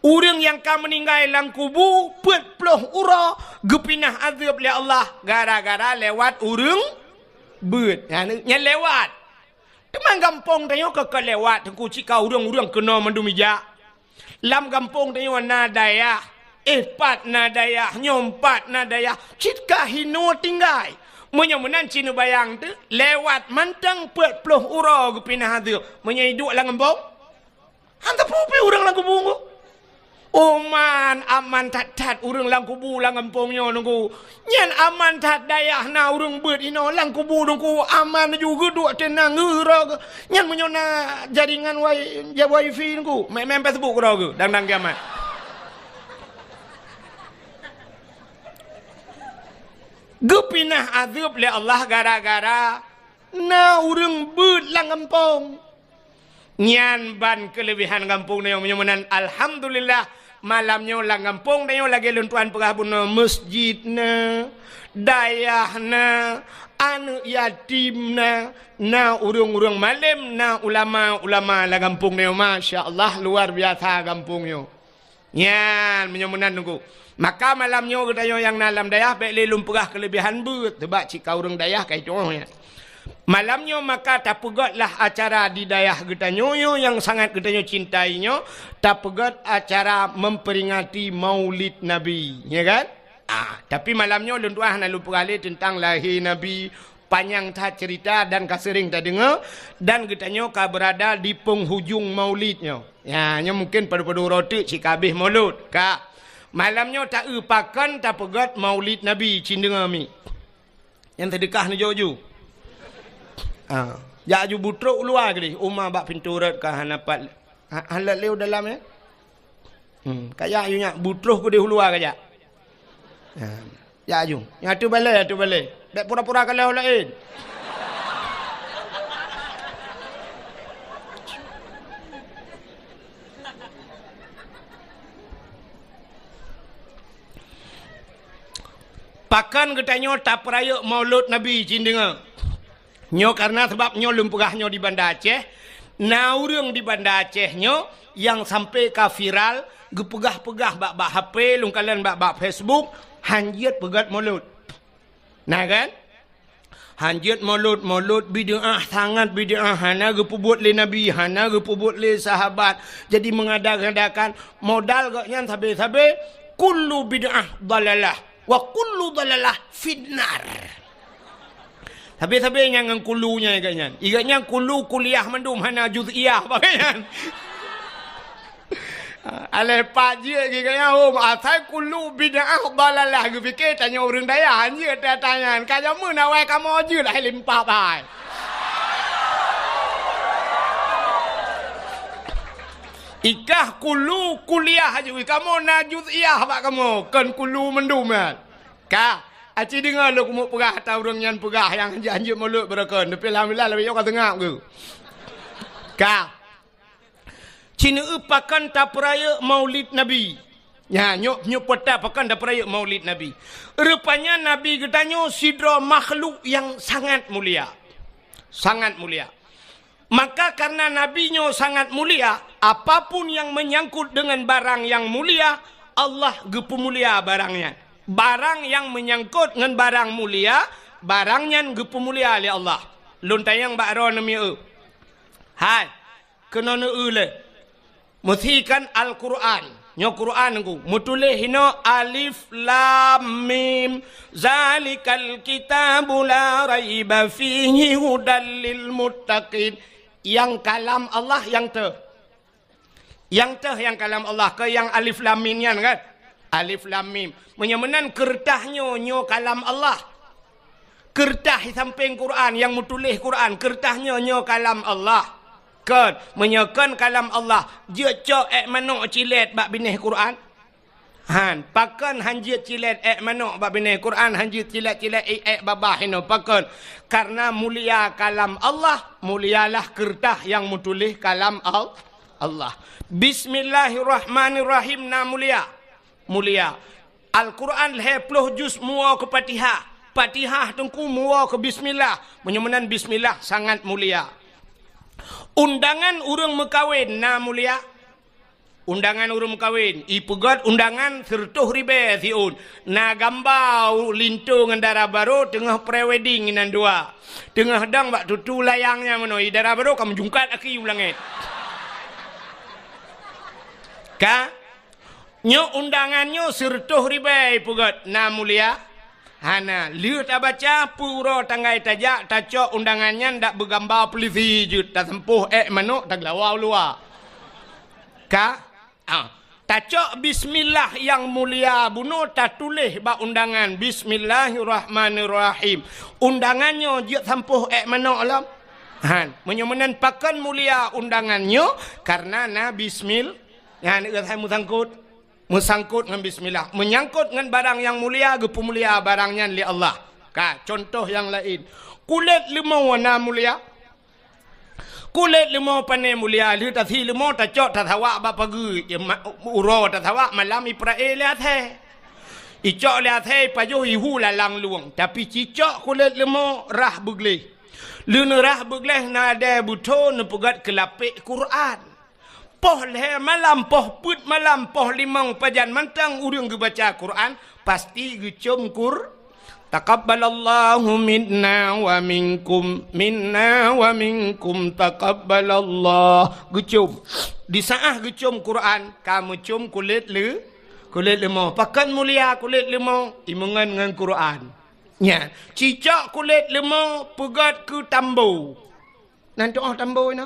Orang yang ka meninggal dalam kubur 40 urau gepinah azab li Allah gara-gara lewat urang beut nya lewat teman kampung tanya ke lewat tengku cika urang-urang kena mendumija lam kampung tanya nadaya pat nadaya nyompat nadaya cika hino tinggai menyemenan cina bayang tu lewat mantang 40 urang gepinah tu menyai duk lang kampung hanta pupi urang lang kampung. Oman aman tat urang lang kubu lang kampungnya nunggu. Nyan aman tat dayah na urang beut ino lang kubu nunggu aman juga duk tenang ngeura. Nyan menyona jaringan wifi nunggu. Main Facebook kau ke dang kiamat. Gepinah azab le Allah gara-gara na urang beut lang kampung. Nyan ban kelebihan kampung ni yang menyemenan alhamdulillah malamnya lang kampung ni lagi luntuan perabun masjid na dayah na anu yatim na urang-urang malam na ulama-ulama lang kampung ni masya-Allah luar biasa kampung ni. Nyan menyomunan nunggu. Maka malamnya gedayo yang nalam dayah baik lelum perah kelebihan but sebab cik orang dayah kai contohnya. Malamnya maka tak pegatlah acara di dayah gedanyo yang sangat gedanyo cintainya, tak pegat acara memperingati Maulid Nabi, ya kan? Tapi malamnya lentuah nak lupa kali tentang lahir Nabi, panjang tak cerita dan kasering tak dengar, dan gedanyo ka berada di penghujung Maulidnya. Ya, mungkin pada roti cik habis Maulud, kak. Malamnya tak upakan tak pegat Maulid Nabi cindenga mi. Yang terdekah ni jauh-jauh. Ya ju butruk luar ke ni. Umar bak pintu red ka hanapat. Halat leu dalam ya. Kayak you nya butruk ke di luar ke ja. Ya ju. Yang tu balai. Dak pura-pura kalau lain. Pakan katanya tak peraya Maulud Nabi cindenga. Nyo karena sebab nyo lumpurahnya di Banda Aceh. Naurung di Banda Aceh nyo yang sampai ka viral gepegah-pegah bak HP, lungkalan bak Facebook, hanjit pegat Maulud. Nah kan? Hanjit Maulud bid'ah sangat bid'ah. Hana gepubuat le Nabi, hana gepubuat le sahabat. Jadi mengadakan modal gaknya sabe-sabe kullu bid'ah dalalah. Wa kullu dalalah finnar. Habis-habis yang kulunya igaknya. Igaknya kulu kuliah mendum hana juz'iyah bagaian. Aleh paji igaknya asal kulu bid'ah dalalah ge fikir tanya orang daya hanya tanya kaya mun awai kamu je lah limpah bai. Ikah kulu kuliah aja kamu na juz'iyah bak kamu kan kulu mendum kan. Ka aci dengar lu kumuk perah atau orang yang perah yang janji mulut berakon tapi alhamdulillah lebih kau tengah ke. Ka Cina upakan tak peraya Maulid Nabi. Ya nyok peta pakan tak peraya Maulid Nabi. Rupanya Nabi katanya sidra makhluk yang sangat mulia. Sangat mulia. Maka karena nabinya sangat mulia, apapun yang menyangkut dengan barang yang mulia, Allah gepemulia barangnya. Barang yang menyangkut dengan barang mulia, barangnya gepemulia oleh Allah. Luntayang bakro nami hai, kena le. Musikan Al-Quran. Nyo Quran ku mutulih hino alif lam mim zalikal kitabu la raiba fihi hudal lil muttaqin. Yang kalam Allah yang yang kalam Allah ke yang alif lam mim kan alif lam mim menyemenan kertahnya nyo kalam Allah kertah samping Quran yang mutulih Quran kertahnya nyo kalam Allah kan menyekan kalam Allah je cok manok cilet bak binih Quran han pakan hanjit cilet manok bak binih Quran hanjit cilet-cilet babah hino pakan karena mulia kalam Allah mulialah kertah yang mutulih kalam Allah. Bismillahirrahmanirrahim na mulia Al-Quran 20 juz muwa ke Fatihah tengku muwa ke bismillah menyemenan bismillah sangat mulia. Undangan urang mekawin na mulia. Undangan urang mekawin ipegat undangan sertuh ribe siun na gambau lintu ngendara baru tengah prewedding inan dua tengah dang bak tutu layangnya mano idara baru kamu jungkat aki ulangit ka nyo undangannya sertuh ribe ipegat na mulia hana liu tak baca puro tanggai tajak tacok undangannya ndak bergambar polisi jut tak sempuh mano tak lawau luar ka tacok bismillah yang mulia bunuh tak tulis bak undangan bismillahirrahmanirrahim undangannya dia sampuh mana alam han menyemenan pakan mulia undangannya karena na bismillah yang saya musangkut dengan bismillah menyangkut dengan barang yang mulia gepu mulia barangnya li Allah ka contoh yang lain kulit limau warna mulia kulit limau panai mulia li tasi limau tacok tatawak ba pagi uro tatawak malam iprae lihat he icok lihat he pajuh ihu lalang luang tapi cicok kulit limau rah begleh luna rah begleh nada buto nepegat kelapik Quran Poh leh malam, poh put malam, poh limang pajan mantang urang ge baca Quran, pasti ge cum Taqabbalallahu minna wa minkum taqabbalallah. Gecum. Di saat gecum Quran, kamu cum kulit lemau. Pakan mulia kulit lemau, imungan dengan Quran. Ya, cicak kulit lemau pegat ke tambo. Nanti tambo ini.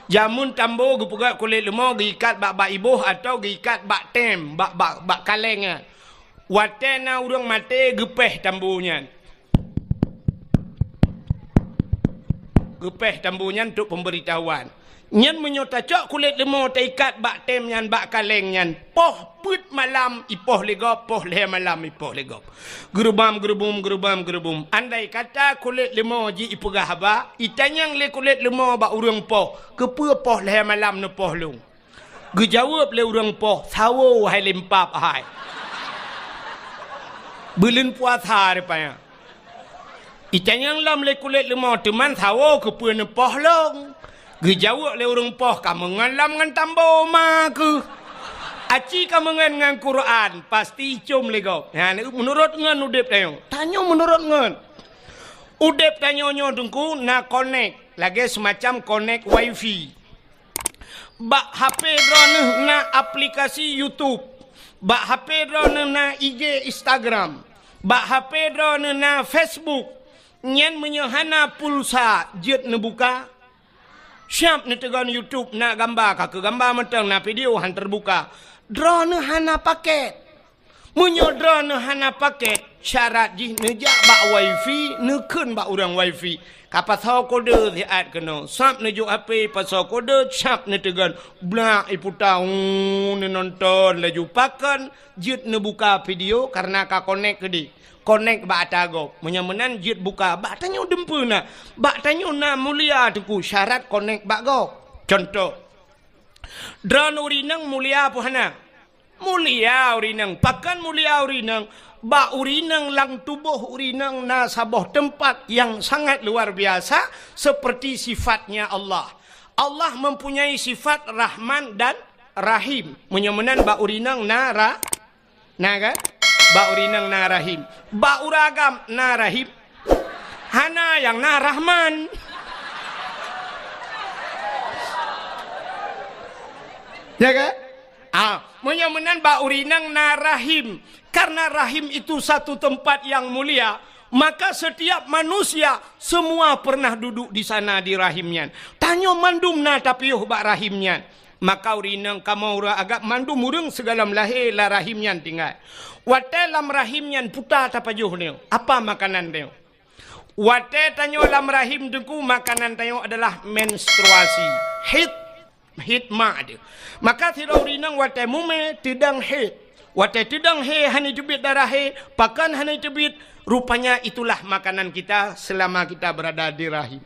Jamun tambo ge pegat kulit lemau giikat bak ibuh atau giikat bak tem, bak kalengnya. Watena urang mate gepeh tambunya. Gepeh tambunya untuk pemberitahuan. Nyan menyota cok kulit lemau taikat bak tem nyan bak kaleng nyan. Poh put malam ipoh legop, poh leh malam ipoh legop. Gerubam. Andai kata kulit lemau ji ipegah ba, itanyang le kulit lemau bak urang poh. Kepa poh leh malam ne poh lung. Gejawab le urang poh, sawo hai lempap hai. Belin puasa rupanya. Itanyang lam le kulit lemau teman sawo kepa ne poh long. Gejawab le urang poh kamu ngalam ngan tambo ma ke. Aci kamu ngan Quran pasti cum legop. Ha menurut ngan udep tayo. Tanyo menurut ngan. Udep tanyonyo dengku na connect lagi semacam connect wifi. Bak HP drone na aplikasi YouTube. Bak HP drone na IG Instagram. Bak HP drone na Facebook. Nyen menyohana pulsa jet ne buka. Siap ni tegan YouTube nak gambar ke gambar mentang na video han terbuka. Drone hana paket. Munyo drone hana paket. Syarat jih nejak bak wifi, nekun bak urang wifi. Kapasal kode siat kena. Sap nejuk HP pasal kode, sap ne tegan. Blak iputa ne nonton laju pakan jet ne buka video karena ka connect ke di. Connect bak atagop. Menyamenan jet buka bak tanyo dempuna. Bak tanyo na mulia tuku syarat connect bak go. Contoh. Drone urinang mulia apa hana? Mulia urinang. Pakan mulia urinang. Bak urinang lang tubuh urinang na sabuh tempat yang sangat luar biasa seperti sifatnya Allah. Allah mempunyai sifat Rahman dan Rahim. Menyamenan bak urinang na kan? Bak urinang na Rahim. Bak uragam na Rahim. Hana yang na Rahman. Ya kan? Menyamenan bak urinang na Rahim. Karena Rahim itu satu tempat yang mulia, maka setiap manusia semua pernah duduk di sana di rahimnya. Tanyo mandum na tapi bak rahimnya. Maka urinang kamu ura agak mandum urang segala lahir la rahimnya tinggal. Wate lam rahimnya puta tapajuh ni. Apa makanan dia? Wate tanyo lam rahim dengku makanan tanyo adalah menstruasi. Hit ma dia. Maka tidak urinang wate mume tidang hit. Wate tidang he hani tebit darah he, pakan hani tebit, rupanya itulah makanan kita selama kita berada di rahim.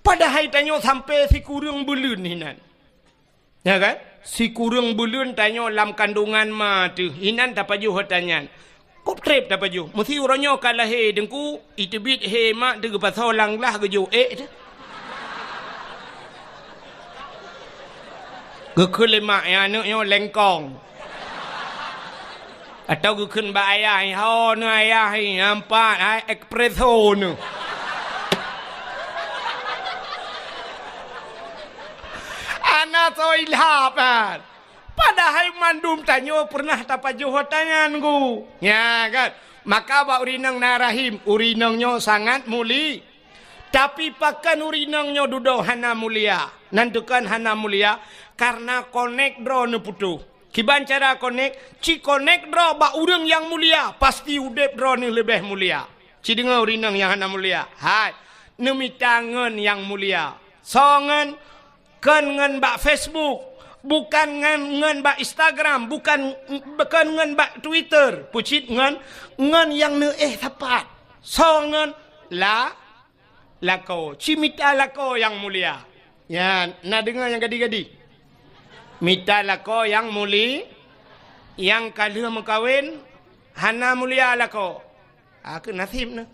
Padahal tanyo sampai si kurang bulan hinan. Ya kan? Si kurang bulan tanyo lam kandungan ma tu. Hinan tak pajuh tanyan. Kop trip tak pajuh. Mesti orangnya kalah he dengku, itebit he mak degu pasal lang lah gejo tu. Gekelemak ya anaknya lengkong. Atau gukun ba ayah ho nu ayah nampak ai espresso nu. Anak so ilhapan. Padahal mandum tanyo pernah tapajuh tangan ku. Ya kan? Maka ba urinang na rahim, urinangnya sangat muli. Tapi pakan urinangnya duduk hana mulia. Nantukan hana mulia karena connect drone putu. Kiban cara connect, ci connect draw ba urang yang mulia, pasti udep draw ni lebih mulia. Ci dengar urinang yang hana mulia. Hai, nemi tangan yang mulia. Songan kan ngan ba Facebook, bukan ngan ba Instagram, bukan ngan ba Twitter, pucit ngan yang tepat. Songan lako, cimita lako yang mulia. Ya, nak dengar yang gadi-gadi. Mita lako yang muli, yang kalah mengkawin, hana mulia lako. Aku nasib na.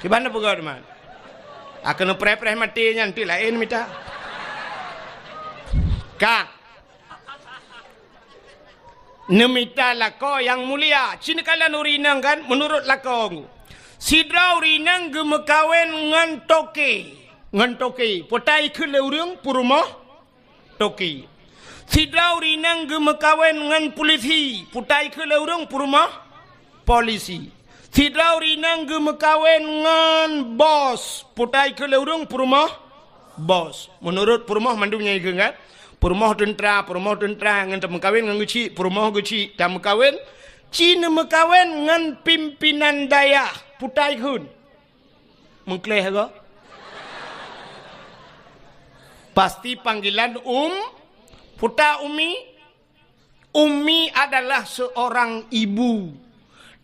Gimana pegawai teman? Akan pre-pre mati nanti lain minta. Kak. Nemita lako yang mulia. Cina kala nurinang kan menurut lako. Sidra urinang gemekawen ngan toke. Ngan toke. Potai ke leurung purumah toke. Sidra urinang gemekawen ngan polisi. Potai ke leurung purumah polisi. Sidra urinang gemekawen ngan bos. Potai ke leurung purumah bos. Menurut purumah mandunya itu kan. Perumah tentera ngan tak mengkawin ngan guci, perumah guci tak mengkawin, Cina mengkawin ngan pimpinan daya putai hun. Mengkleh ke? Pasti panggilan puta Umi adalah seorang ibu.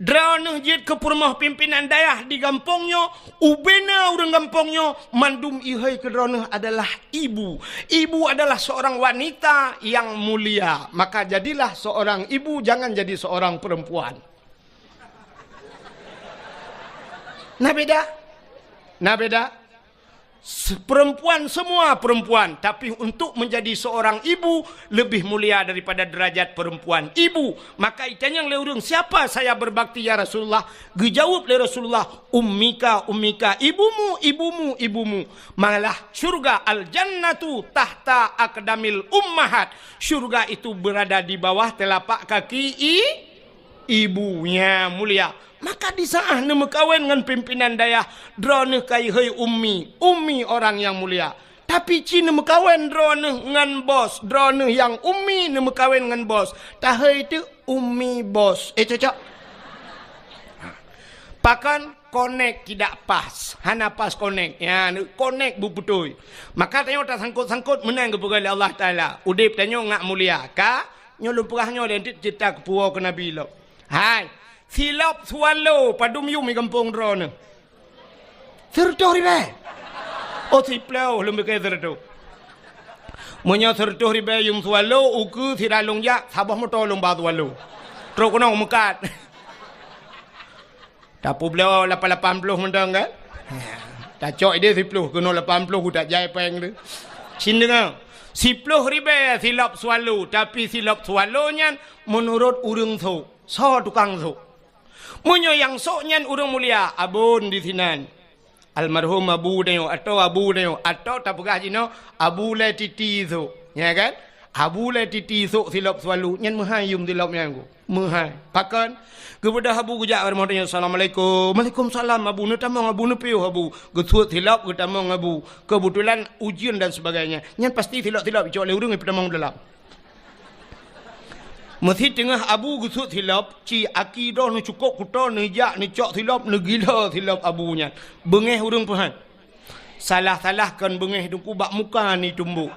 Drone jid ke perumah pimpinan daya di kampungnya, ubena orang kampungnya, mandum ihai ke drone adalah ibu. Ibu adalah seorang wanita yang mulia. Maka jadilah seorang ibu, jangan jadi seorang perempuan. Nah beda. Perempuan semua perempuan, tapi untuk menjadi seorang ibu lebih mulia daripada derajat perempuan ibu. Maka itanya yang leurung, siapa saya berbakti ya Rasulullah? Dijawab oleh Rasulullah, ummika ibumu. Malah syurga al-jannatu tahta aqdamil ummahat. Syurga itu berada di bawah telapak kaki ibunya mulia. Maka di saat nama kawin dengan pimpinan daya, drone kai hei ummi orang yang mulia. Tapi Cina mekawin drone dengan bos, drone yang ummi nama kawin dengan bos. Tahai itu ummi bos. Cocok. Pakan connect tidak pas, hana pas connect. Ya, connect betul. Maka tanya tak sangkut menang kepada Allah Taala. Udip tanya ngak mulia. Ka nyolong perahnya dan cerita kepuau ke Nabi lo. Hai. Silap swallow padum yum di kampung drone. Sertoh ribe. Oh siplau lebih ke sertoh. Munya sertoh ribe yum swallow uku siralong ya sabah motor lomba swallow. Terus kena mekat. Tapu beliau 80 mendang kan? Tak cok dia 10 kena 80 tak jai peng tu. Sin dengar. 10 ribe silap swallow, tapi silap swallownya menurut urang tu. So tukang tu. Munyo yang soknya urang mulia abun di sinan. Almarhum abu dayo atau tak pegah jino abu le titi tu. Ya kan? Abu le titi tu silap swallow nyan mahayum silap yang mahai. Pakan kepada abu gujak warahmatullahi assalamualaikum. Waalaikumsalam abu nu tamang abu nu piu abu. Getuat silap ke tamang abu. Kebetulan ujian dan sebagainya. Nyan pasti silap-silap cok le urang ipedamang dalam. Mesti tengah abu gusut silap, ci akidah ni cukup kuta ni jak ni cok silap ni gila silap abunya. Bengeh urang Tuhan. Salah-salahkan bengeh tu kubak muka ni tumbuk.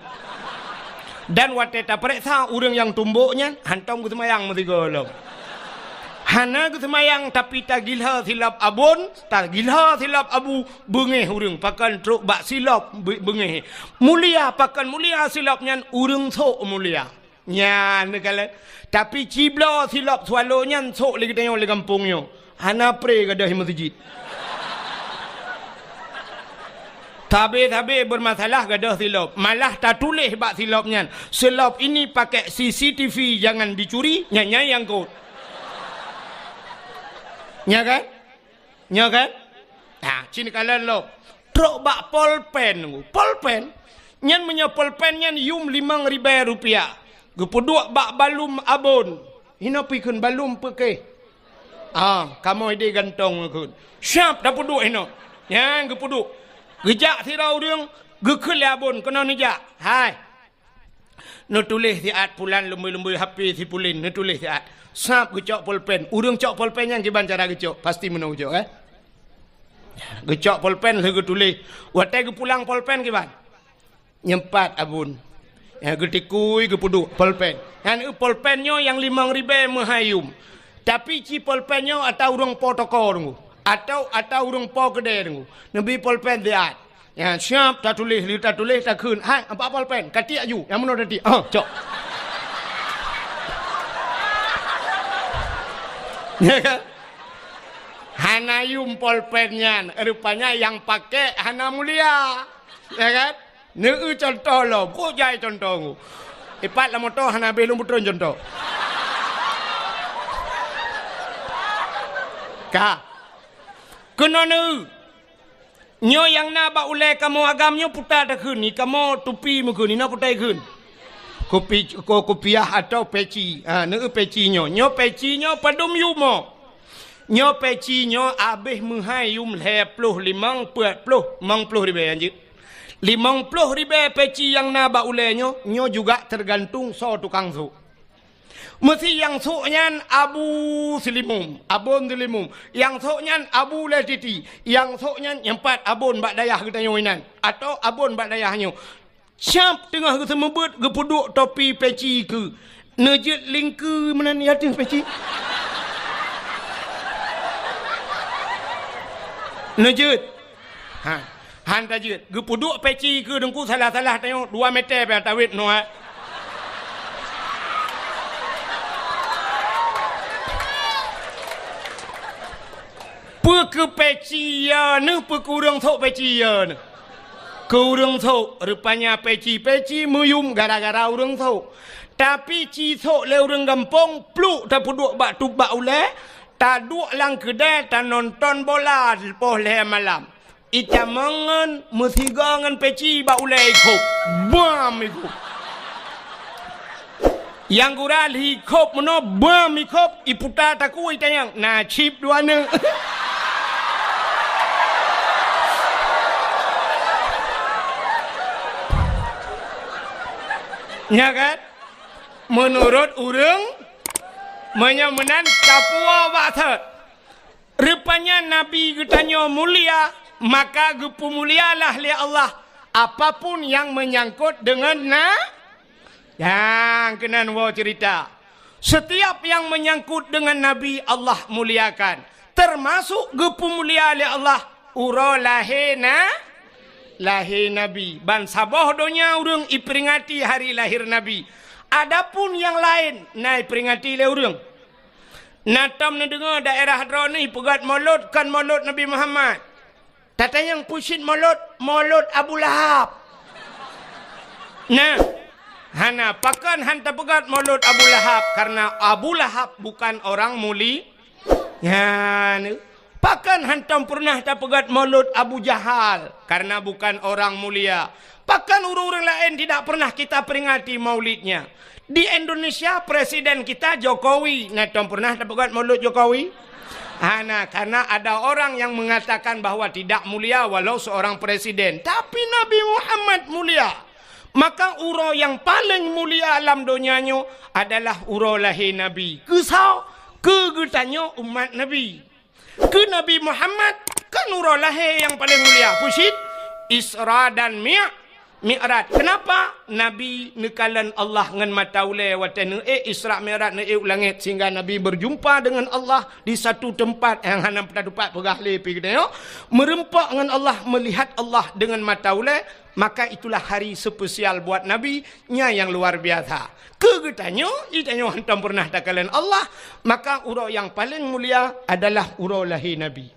Dan waktu tak periksa urang yang tumbuknya, hantam ke semayang mesti golong. Hana ke semayang tapi tak gila silap abun, tak gila silap abu, bengeh urang. Pakan truk bak silap bengeh. Mulia pakan mulia silapnya urang sok mulia. Nyan kala tapi cibla silap swallonya sok lagi tengok le kampungnya hana pre gadah masjid tabe bermasalah gadah silap malah tak tulis bak silapnya silap ini pakai CCTV jangan dicuri nyanya yang kot nya kan nah cini kala lo trok bak polpen nyan punya polpen nyan yum 5.000 rupiah. Gepuduk bak balum abon. Hina pikun balum peke. Kamu ide gantong kun. Siap dah puduk hina. Yang gepuduk. Gejak tirau dia. Gekul abon kena nejak. Hai. No tulis siat pulan lembu-lembu HP si pulin. No tulis siat. Sap gecok pulpen. Urang cok pulpen yang kiban cara gecok. Pasti menang gecok Gecok pulpen lagi tulis. Watai pulang pulpen kiban. Nyempat abon. Ya getikui gepuduk pulpen. Yang pulpennya yang 5.000 mahayum. Tapi ci pulpennya atau urang potoko dengu. Atau urang po gede dengu. Nabi pulpen dia. Ya siap tak tulis tak kun. Hai apa pulpen? Kati aju. Yang mana tadi? Cok. Ya kan? Hana yum polpennya, rupanya yang pakai Hana Mulia, ya kan? Neu contoh lo, kok jai contoh. Ipat lah motor Hana belum betul contoh. Kah? Kena neu. Nyo yang na ba ule kamu agamnya putar dah kun ni, kamu tupi mukun ni na putar kun. Kopiah atau peci, neu peci nyo padum yumo. Nyo peci nyo abih menghai yum lepluh 50 ribu anjir. 50 ribu peci yang naba ulenya nyo juga tergantung so tukang su. Mesti yang suknya Abu Silimum, Abun Silimum. Yang suknya Abu Latiti. Yang suknya empat abun bak dayah kita nyoinan. Atau abun bak dayahnya. Siap tengah ke semebut ke puduk topi peci ke. Nejit lingku mana ni hati peci. Nejut. Han tajut. Ge puduk peci ke dengku salah-salah tengok 2 meter pe tawit no. Pe ke peci ya ne pe kurang thok peci ya ne. Kurang thok rupanya peci muyum gara-gara urang thok. Tapi ci thok le urang gampong pluk ta puduk bak tu bak ule. Ta duk lang kedai ta nonton bola lepas le malam. Ita mangan mesti gangan peci ba ulai kop. Bam ikop. Yang gural hikop meno bam ikop iputa taku ita yang na chip dua ne. Ya kan? Menurut urang menyamenan kapua waktu. Rupanya Nabi getanya mulia, maka gepu mulialah li Allah. Apapun yang menyangkut dengan yang kenan wa cerita. Setiap yang menyangkut dengan Nabi Allah muliakan. Termasuk gepu mulia li Allah. Uro lahir Nabi. Ban sabah donya urang iperingati hari lahir Nabi. Adapun yang lain, naik peringati le urang. Natam na dengar daerah Hadra ni pegat maulud kan maulud Nabi Muhammad. Tata yang pusing maulud Abu Lahab. Nah, hana pakan hanta pegat maulud Abu Lahab karena Abu Lahab bukan orang muli. Ya, pakan hantam pernah tak pegat maulud Abu Jahal karena bukan orang mulia. Pakan orang-orang lain tidak pernah kita peringati maulidnya. Di Indonesia presiden kita Jokowi. Natom pernah dapat maulud Jokowi? Karena ada orang yang mengatakan bahwa tidak mulia walau seorang presiden. Tapi Nabi Muhammad mulia. Maka uro yang paling mulia alam dunianya adalah uro lahir Nabi. Kesau kegetannya umat Nabi. Ke Nabi Muhammad kan uro lahir yang paling mulia. Pusit Isra dan Mi'raj. Kenapa? Nabi nekalan Allah ngan mata ule watan Isra Mi'raj ne langit sehingga Nabi berjumpa dengan Allah di satu tempat yang hanam tempat pegah lepi kita yo. Merempak dengan Allah, melihat Allah dengan mata ule, maka itulah hari spesial buat Nabi nya yang luar biasa. Kegetanyo itanyo hantam pernah takalan Allah, maka uro yang paling mulia adalah uro lahir Nabi.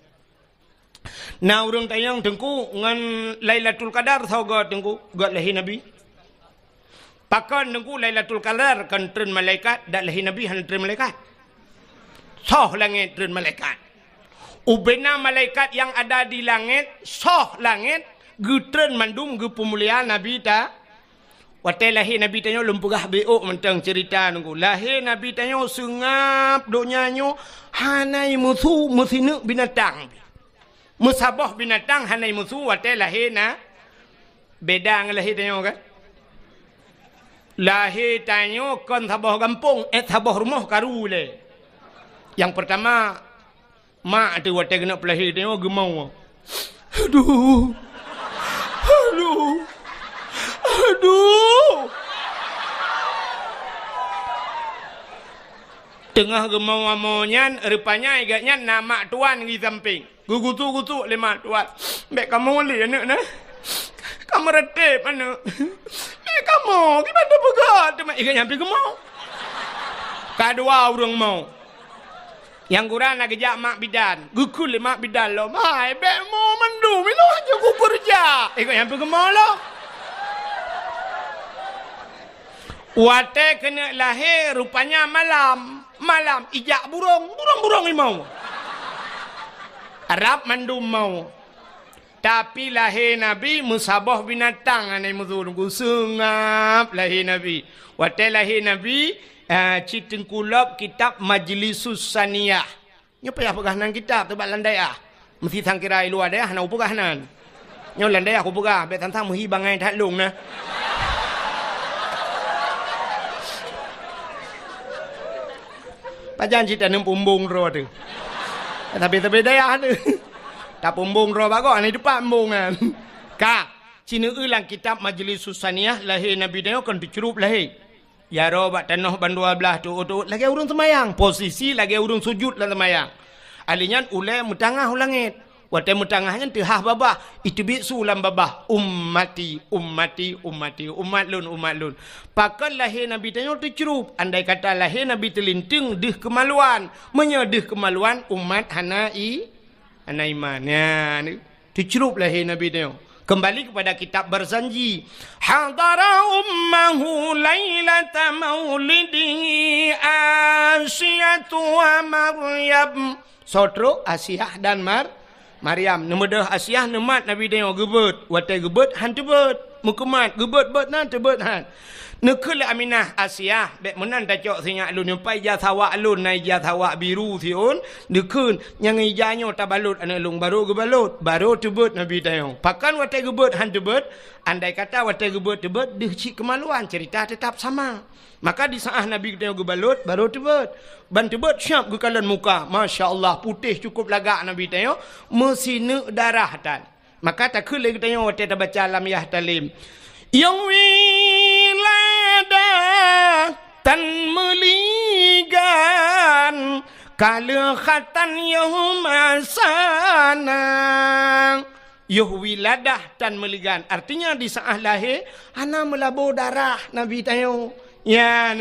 Nah urang tayang tengku ngan Lailatul Qadar tahu gak tengku gak lahir Nabi. Pakan tengku Lailatul Qadar kan tren malaikat dak lahir Nabi han tren malaikat. Soh langit tren malaikat. Ubena malaikat yang ada di langit soh langit getren mandum ge pemuliaan Nabi ta. Watai lahir Nabi tanyo lempugah beok mentang cerita tengku. Lahir Nabi tanyo sengap donyanyo hanai musuh musine binatang. Musabah binatang hanai musuh watai lahir na beda dengan lahir tanyo kan. Lahir tanyo kan sabah kampung sabah rumah karule. Yang pertama mak tu watai kena pelahir tanyo gemau. Aduh. Tengah gemau amonyan rupanya agaknya nama tuan di samping. Gugutu lima tuan. Bek kamu li anak nah. Kamu retep anak. Bek kamu gimana begat? Cuma agaknya sampai gemau. Kedua orang mau. Yang kurang nak kejak mak bidan. Gukul mak bidan lo. Mai bek mo mandu milo aja gukur ja. Ikut yang pergi lo. Wate kena lahir rupanya malam. Malam ijak burung. Burung-burung mau. Arab mandu mau. Tapi lahir Nabi musabah binatang anai muzur. Sungap lahir Nabi. Wate lahir Nabi Citeng kulab kitab Majlisus Saniyah. Nyo payah pegahanan kitab tebak landai mesti sangkira luar dah nak pegahanan. Nyo landai aku pegah bet tantang muhi bangai tak long nah. Pajan cita nem pumbung ro tu. Tapi daya tu. Tak pumbung ro bago ni depan pumbung kan. Ka, cina ulang kitab Majlisus Saniyah lahir Nabi dia kan dicerup lahir. Ya robat tanah bandua belah tu lagi urung semayang posisi lagi urung sujud dalam semayang alinya ulai mutangah ulangit wate mutangahnya tehah babah itu bisu lam babah ummati umat lun pakal lahir Nabi tanya tu cerup andai kata lahir Nabi terlinting deh kemaluan menyedih kemaluan umat hanai iman ya tu cerup lahir Nabi tanya. Kembali kepada kitab berjanji. Hadara ummahu lailata maulidihi Asyatu wa Maryam. Sotro Asyah dan Maryam. Nemedah Asyah nemat Nabi dia gebet. Watai gebet han tebet. Mukemat gebet bet nan tebet han. Nekul Aminah Asyah bek menan tacok sinyak lun nyampai jasawa lun nai jasawa biru siun nekun yang ijanyo tabalut ana lung baru gebalut baru tebet Nabi tayong pakan watai gebet han tebet andai kata watai gebet tebet deh cik kemaluan cerita tetap sama maka di saat Nabi tayong gebalut baru tebet ban tebet syap gekalan muka masya-Allah putih cukup lagak Nabi tayong mesine darah tan maka tak kule tayong watai baca lam yah talim yang wilada tan meligan kala khatan yahum asana yuh wiladah tan meligan artinya di saat lahir ana melabur darah Nabi tayo ya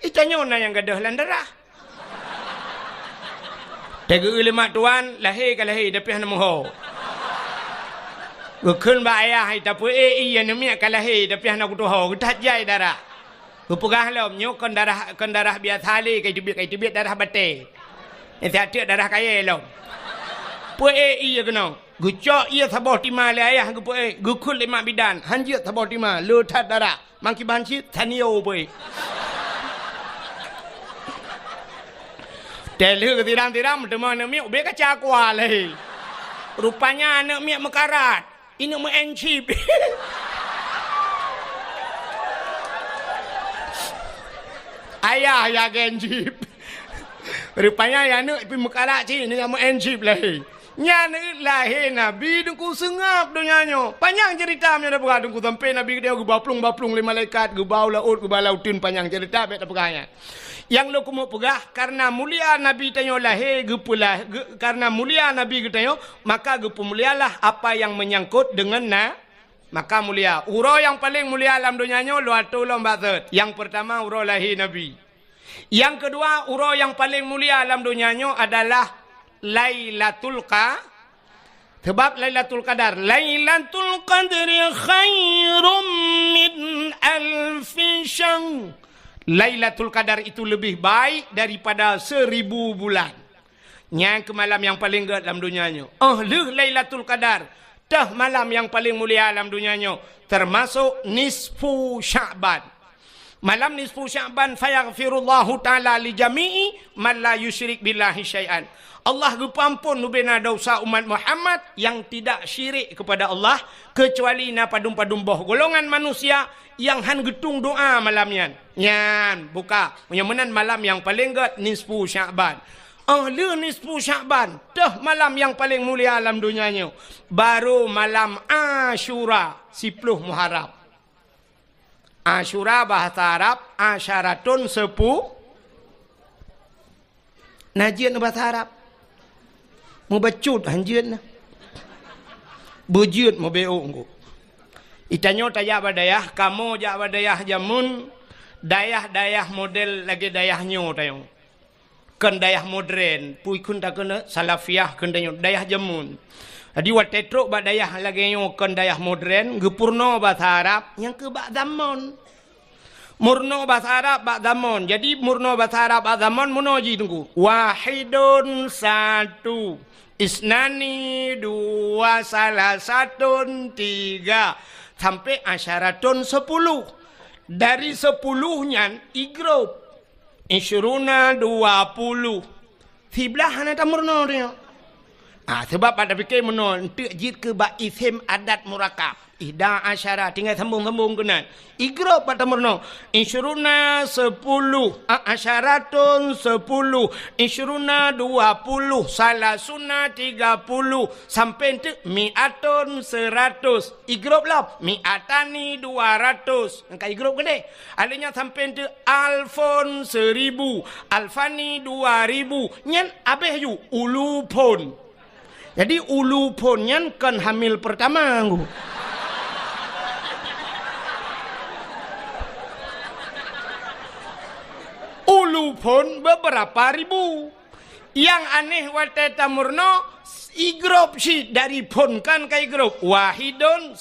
itanyo na yang gadah lan darah tega ulama tuan lahir ke lahir tapi hana moho Gukun ba ayah tapi iya nemiak kalahi tapi hana kutuho kutat jai darah. Gupugah lom nyok kon darah biasa li kai tibit darah bate. Ini hati darah kaya lom. Pue iya kena. Gucok iya sabah tima le ayah gupue gukul lima bidan hanjit sabah tima lutat darah. Mangki banci tanio pue. Telu tiram teman nemiak be kaca kwa le. Rupanya anak miak mekarat. Ini mau encip. Ayah ya encip. Rupanya ya nak pergi mekarat cik ni mau encip lah. Nya ni lahir Nabi dengku sengap dunianya. Panjang cerita nya dah berada dengku sampai Nabi dia baplung-baplung le malaikat gebau laut gebau lautin panjang cerita bet pegahnya. Yang lo kumu pegah karena mulia Nabi tanyo lahir gepulah karena mulia Nabi getanyo maka gepemulialah apa yang menyangkut dengan maka mulia uro yang paling mulia dalam dunianya lo atu lo mbazet yang pertama uro lahir Nabi yang kedua uro yang paling mulia dalam dunianya adalah Lailatul sebab Lailatul Qadar Lailatul Qadri khairum min alfi syahr Lailatul Qadar itu lebih baik daripada 1000 bulan. Yang ke malam yang paling gerat dalam dunianya. Lailatul Qadar. Tah malam yang paling mulia dalam dunianya. Termasuk nisfu Sya'ban. Malam nisfu Sya'ban fayaghfirullahu ta'ala li jami'i man la yusyrik billahi syai'an. Allah gupampun nubena dosa umat Muhammad yang tidak syirik kepada Allah kecuali na padum-padum boh golongan manusia yang han getung doa malamnya. Nyan buka menyamanan malam yang paling gerat nisfu Sya'ban. Nisfu Sya'ban dah malam yang paling mulia dalam dunianya. Baru malam Ashura 10 Muharram. Ashura bahasa Arab asyaratun 10 najian bahasa Arab. Mau bacut hanjian. Bujut mau beong. Itanyo taya badayah, kamu jak badayah jamun, dayah model lagi dayah nyo tayong. kan dayah modern pui kun tak kena salafiah kan dayah jamun jadi watetro ba dayah lagi yo kan dayah modern gepurno bahasa Arab yang ke bak zaman murno bahasa Arab bak zaman jadi murno bahasa Arab bak zaman munoji tunggu wahidun satu isnani dua salah satun tiga sampai asyaratun 10 dari 10-nya igrop Insyuruna 20 Fiblah hana tak murno dia sebab pada fikir murno untuk jid ke bak isim adat murakab Ihda asyara tinggal sambung-sambung kena Igrab pada murno Insyuruna 10 Asyaratun 10 Insyuruna 20 Salasuna 30 Sampai itu mi'atun 100 Igrab lah mi'atani 200 Angka igrab gede Alanya sampai itu alfon 1000 Alfani 2000 Nyan abeh yu ulu pon Jadi ulu pon nyan kan hamil pertama aku Ulu pun beberapa ribu. Yang aneh wateta murno igrop si dari pun kan ke igrop wahidun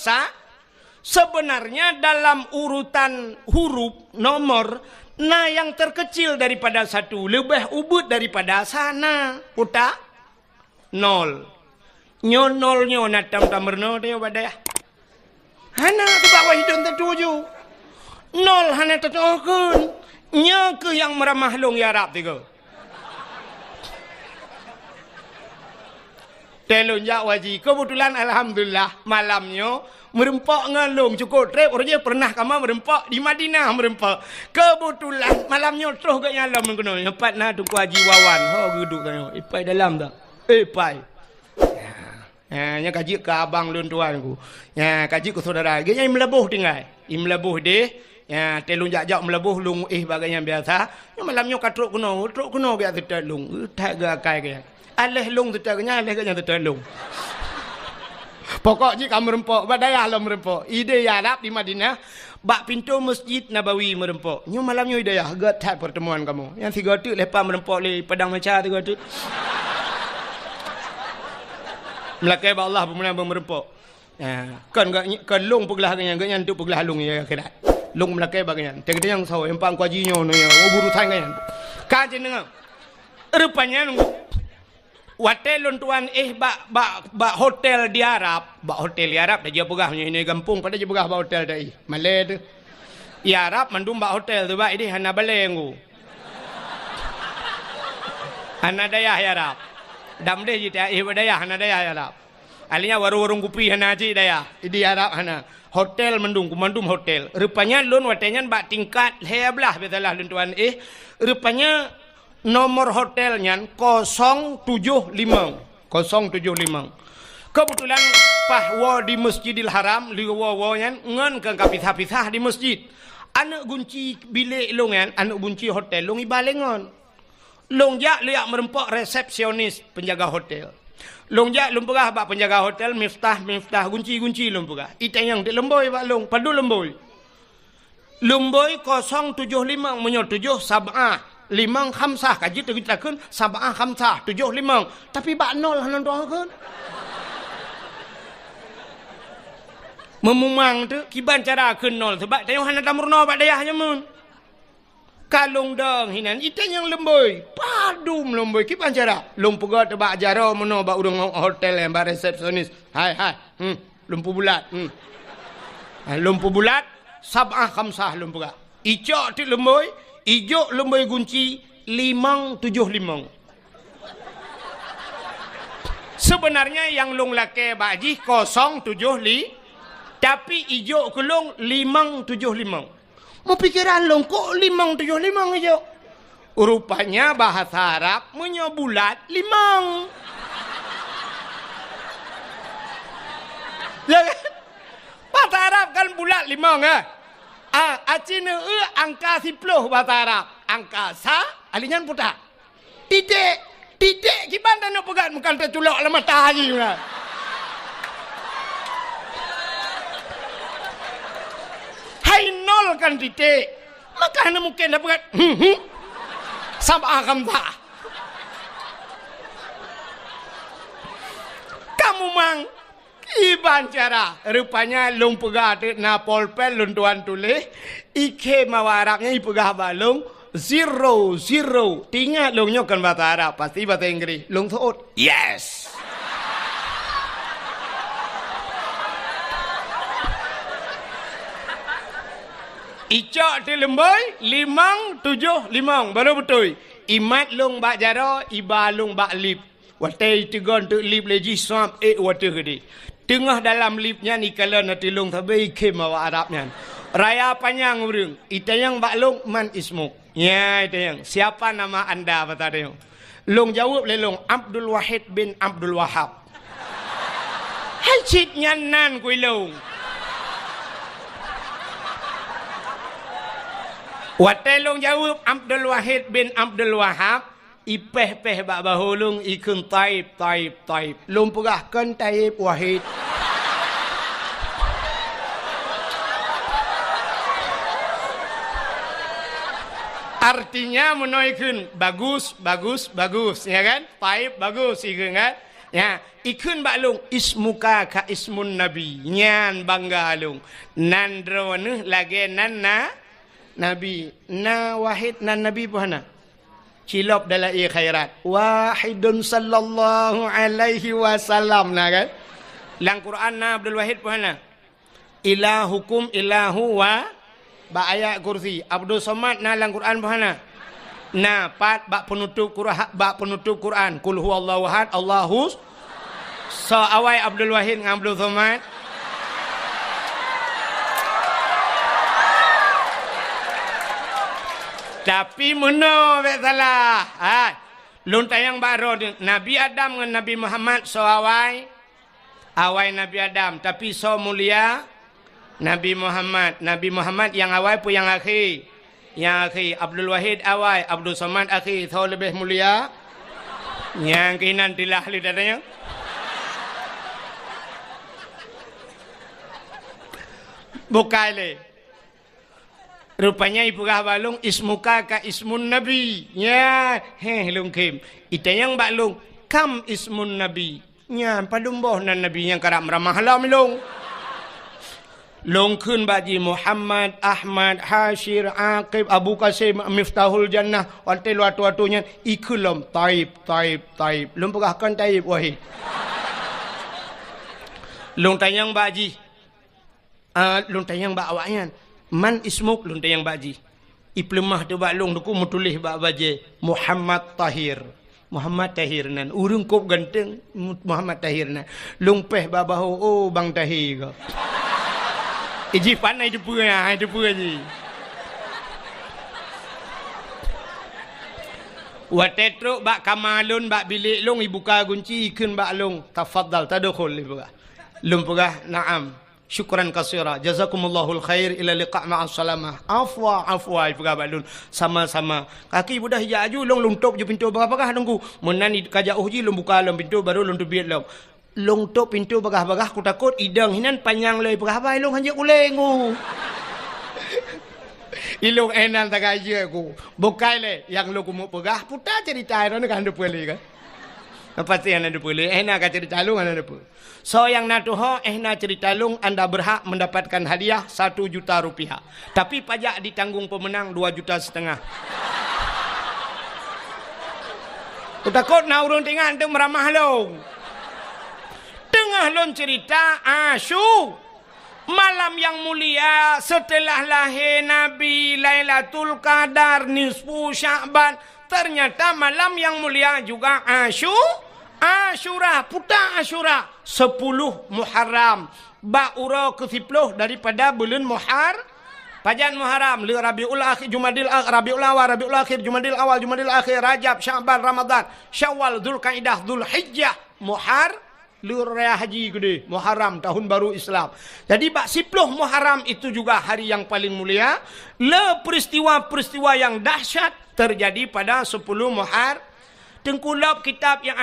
sebenarnya dalam urutan huruf nomor yang terkecil daripada satu lebih ubud daripada sana puta nol nyo natam tamurno dia pada hana sebab wahidun tertuju nol hana tertuju nya ke yang meramah long ya Arab tiga. Telunjak waji. Kebetulan alhamdulillah malamnya merempak ngalung cukup trip orangnya pernah kama merempak di Madinah merempak. Kebetulan malamnya terus gak nyalam mengkono. Lepas na tu waji wawan. Ho duduk tanya. Ipai dalam tak? Ipai. Nya kaji ke abang lun tuan ku. Ya kaji ke saudara. Dia melebuh tinggal. Melebuh deh. Ya telung jak melebuh lung bagainya biasa. Ya malamnya katruk kuno biasa tetap lung. Tak gakai ke. Aleh lung tetap nya aleh ganya tetap lung. Pokok ji kamu rempok, badaya alam merempok. Ide ya Arab di Madinah, bak pintu Masjid Nabawi merempok. Nyu malamnya ide ya gat pertemuan kamu. Yang tiga tu lepas merempok le padang maca tiga tu. Melakai ba Allah pemenang merempok. Ya, kan lung peglah ganya untuk peglah lung ya kira. Lung melakai bagian. Tengok yang sawo yang pang kuajinya no ya. Buru tangan. Kajen dengar. Rupanya nunggu. Hotel tuan bak hotel di Arab. Bak hotel di Arab dah dia pegah ini kampung pada dia pegah bak hotel dah. Malay tu. Di Arab mandum bak hotel tu bak ini hana balenggu. Hana dayah ya Arab. Dam deh jita dayah hana dayah ya Arab. Alinya warung kupi hana aji dayah. Di Arab hana. Hotel mandum hotel. Rupanya lun watenya bak tingkat heblah betalah lun tuan rupanya nomor hotelnya 075. Kebetulan pahwa di Masjidil Haram liwa-wanya ngan ke kapisah-pisah di masjid. Anak kunci bilik lungan, anak kunci hotel lungi balengon. Long jak liak merempok resepsionis penjaga hotel. Long jak lum pegah bak penjaga hotel miftah kunci lum pegah. Itayang di lemboi bak long padu lemboi. Lemboi 075 menyo 7 sab'ah 5 khamsah kaji tu kita kun sab'ah khamsah 7 5 tapi bak nol hanan doa kun. Memumang tu kiban cara kun nol sebab tayong hanan tamurno bak dayahnya mun. Kalung dong hinan itayang lemboi padum lemboi kiban cara lum pegah tu bak jaro meno bak urang hotel yang bak resepsionis hai lumpu bulat lumpu bulat sab'ah khamsah lumpu pegah ijo tu lemboi ijo lemboi kunci 575 sebenarnya yang lung lake baji 075 tapi ijo kelung 575 mau pikiran long kok 575 aja. Rupanya bahasa Arab punya bulat 5. Ya kan? Bahasa Arab kan bulat 5 kan? Acina angka 10 bahasa Arab. Angka sa alinyan putar. Titik gimana nak pegang bukan terculok lah matahari kan? Nol kan titik maka hanya mungkin dapat sab'ah khamsah Kamu mang iban cara. Rupanya long pegah na polpen lun tuan tulis. Ike mawa Arabnya ipegah balung. Zero. Tinggal long nyokan bahasa Arab. Pasti bahasa Inggris. Long thought. Yes. Icak di lembai, 5, 7, 5. Baru betul. Imat long bak jara, iba long bak lip. Watai tegon tu lip leji swap water gede. Tengah dalam lipnya ni kalau nanti long tabai kem awak Arabnya. Raya panjang urang. Itayang bak long man ismuk. Ya itayang. Siapa nama anda kata dia? Long jawab le long Abdul Wahid bin Abdul Wahab. Hai cip nyanan kui long. Watai long jawab Abdul Wahid bin Abdul Wahab. Ipeh-peh bak bahulung ikun taib. Long pegahkan taib Wahid. Artinya menoikun bagus, ya kan? Taib bagus ikun kan? Ya, ikun baklung ismuka ka ismun nabi. Nyan bangga lung. Nandro ne lagi nanna nabi. Na Wahid nan nabi puhana. Cilop dalam khairat. Wahidun sallallahu alaihi wasallam nah kan? Lang Quran na Abdul Wahid puhana. Ilahukum ilahu wa ba ayat kursi. Abdul Somad na lang Quran puhana. Na pat bak penutup Quran. Kul huwallahu ahad, Allahus. So awai Abdul Wahid dengan Abdul Somad. Tapi mana tak salah. Lun tayang baro Nabi Adam dengan Nabi Muhammad so awai Nabi Adam tapi so mulia Nabi Muhammad. Nabi Muhammad yang awal pun yang akhir. Yang akhir Abdul Wahid awal, Abdul Somad akhir. So lebih mulia. Yang kinan tilah lidahnya. Bukai le. Rupanya ibu kah balung ismuka ka ismun nabi. Ya, lung kim. Itayang balung kam ismun nabi. Ya, padumboh nan nabi yang karam ramah halam lung. Long kun baji Muhammad, Ahmad, Hashir, Aqib, Abu Qasim, Miftahul Jannah, waltel watu-watunya ikulum taib. Lung pegahkan taib wahid. Lung tayang baji. Lung tayang ba awaknya. Man ismuk lun tayang baji. Iplemah tu baklung tu ku mutulih bak baje Muhammad Tahir. Muhammad Tahir nan urung kop ganteng Muhammad Tahir nan. Lung peh babaho oh bang Tahir. Iji panai tu punya, tu ji. Watetro bak kamalun bak bilik long ibuka gunci ikun bak long tafaddal tadkhul ibuka. Lung pegah na'am. Syukran kasira. Jazakumallahul khair ila liqa' ma'as salamah. Afwa ibuka balun sama-sama. Kaki budah hijaju long luntup je pintu bagah-bagah nunggu. Menan kajak uji long buka long pintu baru long tubiat long. Long tok pintu bagah-bagah ku takut idang hinan panjang lei bagah bai long hanjak ulengu. Ilong enan tak aja aku. Bukai le yang lo kumu pegah puta cerita ro kan depe le kan. Pasti anda depe le enak ka cerita long anda depe. So yang natuho ehna cerita long anda berhak mendapatkan hadiah 1 juta rupiah. Tapi pajak ditanggung pemenang 2,5 juta. Ku takut na urang tengah tu meramah long. Tengah lon cerita Asyu malam yang mulia setelah lahir Nabi Lailatul Qadar nisfu Sya'ban. Ternyata malam yang mulia juga Asyura puta Asyura 10 Muharram ba'ura ke-10 daripada bulan Pajan Muharram li Rabiul Akhir Jumadil Rabiul Awal Rabiul Akhir Jumadil Awal Jumadil Akhir Rajab Sya'ban Ramadan Syawal Dzulqa'dah Dzulhijjah Raya haji gede Muharram tahun baru Islam. Jadi bak 10 Muharram itu juga hari yang paling mulia. Peristiwa-peristiwa yang dahsyat terjadi pada 10 Muharram. Tengkulap kitab yang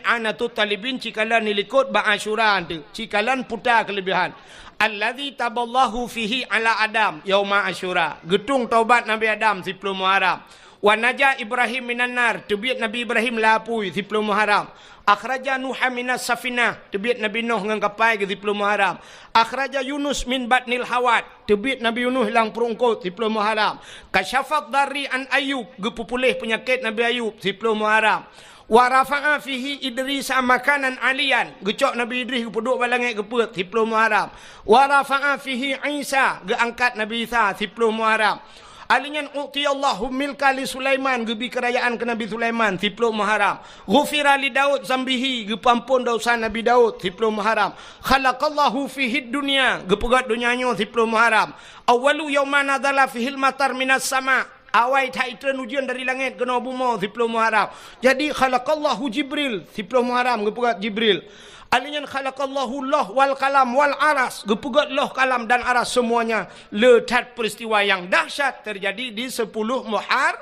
Anatut Talibin cikalan nilikut ba Asyura tu. Cikalan putar kelebihan. Allazi taballahu fihi ala Adam yauma Asyura. Getung taubat Nabi Adam 10 Muharram. Wa naja Ibrahim minan nar, tebiat Nabi Ibrahim lapui 10 Muharram. Akhraja Nuh minas safinah, tebiat Nabi Nuh ngan kapal ke 10 Muharram. Akhraja Yunus min batnil hawat, tebiat Nabi Yunus hilang perungkut 10 Muharram. Kasyafat dari an Ayub, gepupulih penyakit Nabi Ayub 10 Muharram. Wa rafa'a fihi Idris makanan alian, gecok Nabi Idris gepuduk balangit geput 10 Muharram. Wa rafa'a fihi Isa, geangkat Nabi Isa 10 Muharram. Alinyan u'tiyallahu milka li Sulaiman, gebi kerajaan ke Nabi Sulaiman 10 Muharram. Ghufira li Daud zambihi, gepampun dosa Nabi Daud 10 Muharram. Khalaqallahu fihi dunya, gepegat dunianya 10 Muharram. Awalu yawma nadala fihil matar minas sama, awai taitren ujian dari langit kena bumi 10 Muharram. Jadi khalaqallahu Jibril 10 Muharram, gepegat Jibril. Alinyan khalaqallahu loh wal kalam wal aras, gepegat loh kalam dan aras semuanya. Letat peristiwa yang dahsyat terjadi di 10 Muharram.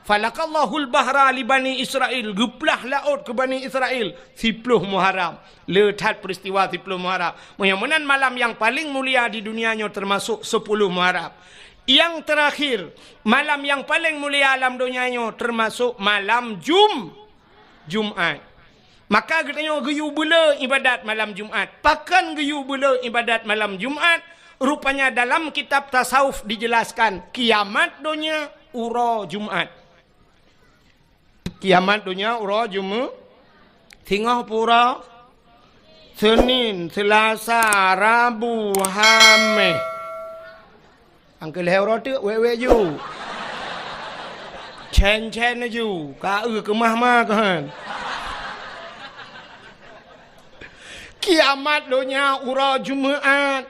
Falaqallahul bahra li Bani Israel, geplah laut ke Bani Israel 10 Muharram. Letat peristiwa 10 Muharram. Mudah-mudahan malam yang paling mulia di dunianya termasuk 10 Muharram. Yang terakhir, malam yang paling mulia alam dunianya termasuk malam Jumat. Maka katanya geyu bela ibadat malam Jumat. Pakan geyu bela ibadat malam Jumat. Rupanya dalam kitab tasawuf dijelaskan kiamat dunia ura Jumat. Kiamat dunia ura Jumat. Tengah pura Senin, Selasa, Rabu, Khamis. Angkel hero tu wewe ju. Chen ju. Ka kemah kan. Kiamat dunia ura Jumaat.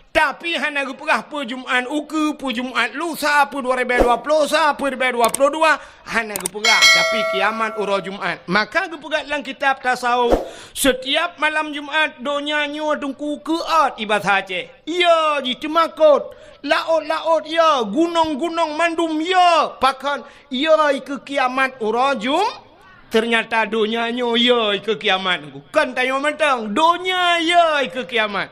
Tapi hana gepegah pu Jumaat uku pu Jumaat lusa pu 2020 sa pu 2022 hana gepegah. Tapi kiamat ura Jumaat. Maka gepegah dalam kitab tasawuf setiap malam Jumaat dunia nyo tungku keat ibadah Aceh. Ya di temakut. Laut-laut ya, gunung-gunung mandum ya. Pakan ya ke kiamat ura Jumaat. Ternyata dunianya ya ke kiamat. Bukan tanya mentang. Dunia ya ke kiamat.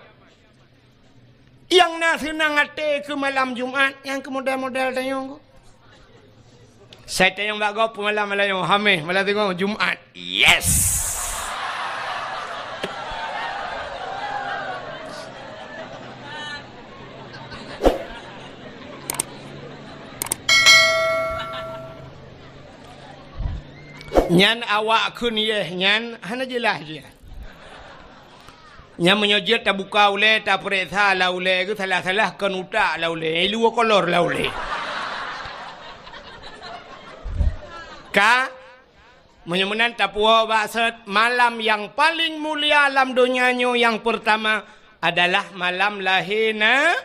Yang nak senang hati ke malam Jumaat. Yang ke model-model tanya. Saya tanya mbak kau malam-malam yang hamil. Malam tengok Jumaat. Yes. Nyan awak kun ye nyan hana jelas je. Nyan menyojit tak buka ule tak periksa la ule ke salah-salah kan utak la ule lu kolor la ule. Ka menyemenan tak puas maksud malam yang paling mulia alam dunianya yang pertama adalah malam lahirna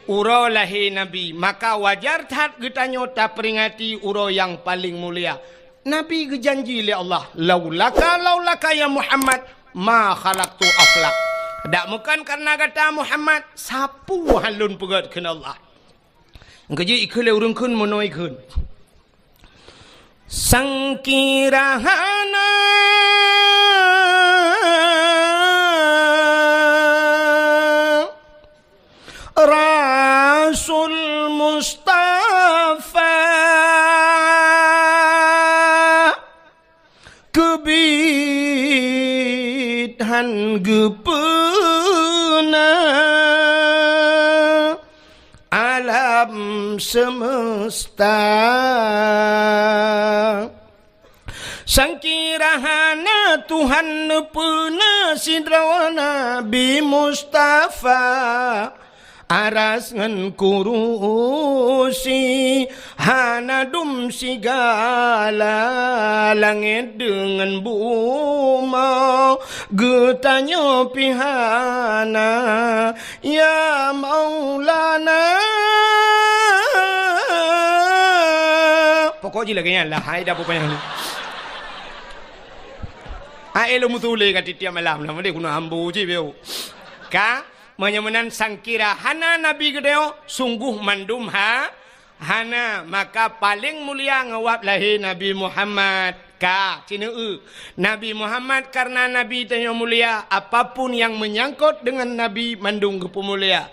ura lahir Nabi. Maka wajar tak getanyo tak peringati ura yang paling mulia. Nabi berjanji oleh Allah, laulaka ya Muhammad ma khalaqtu aflak. Tak bukan karena kata Muhammad sapu halun pegat ke Allah. Engkau ikhle urang kun monoi kun. Sangkirahana Rasul Mustafa kebidhan gepena alam semesta sangkirahana Tuhan nepena sidrawana Nabi Mustafa aras ngan kurusi hanadum sigala langit dengan buma getanya pihana ya Maulana pokok je lagi lah hai dah pokoknya ni ai lo mutule kat tiap malam lah mesti kuna ambu je beo ka menyemenan sangkira hana Nabi gedeo sungguh mandum hana maka paling mulia ngawap lahir Nabi Muhammad ka cina Nabi Muhammad karena Nabi tanya mulia apapun yang menyangkut dengan Nabi mandung ke mulia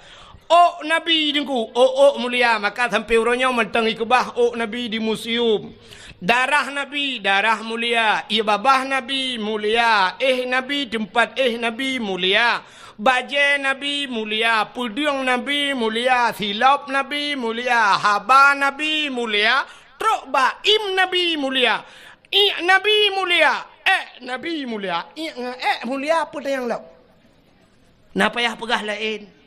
Oh Nabi dengku, oh mulia, maka sampai orangnya mentang ikubah oh Nabi di museum. Darah Nabi, darah mulia. Ibabah Nabi mulia. Nabi tempat Nabi mulia. Baju Nabi mulia. Pudung Nabi mulia. Silap Nabi mulia. Haba Nabi mulia. Trok baim Nabi mulia. Nabi mulia. Nabi mulia. Mulia apa dah yang lauk? Napa payah pegah lain?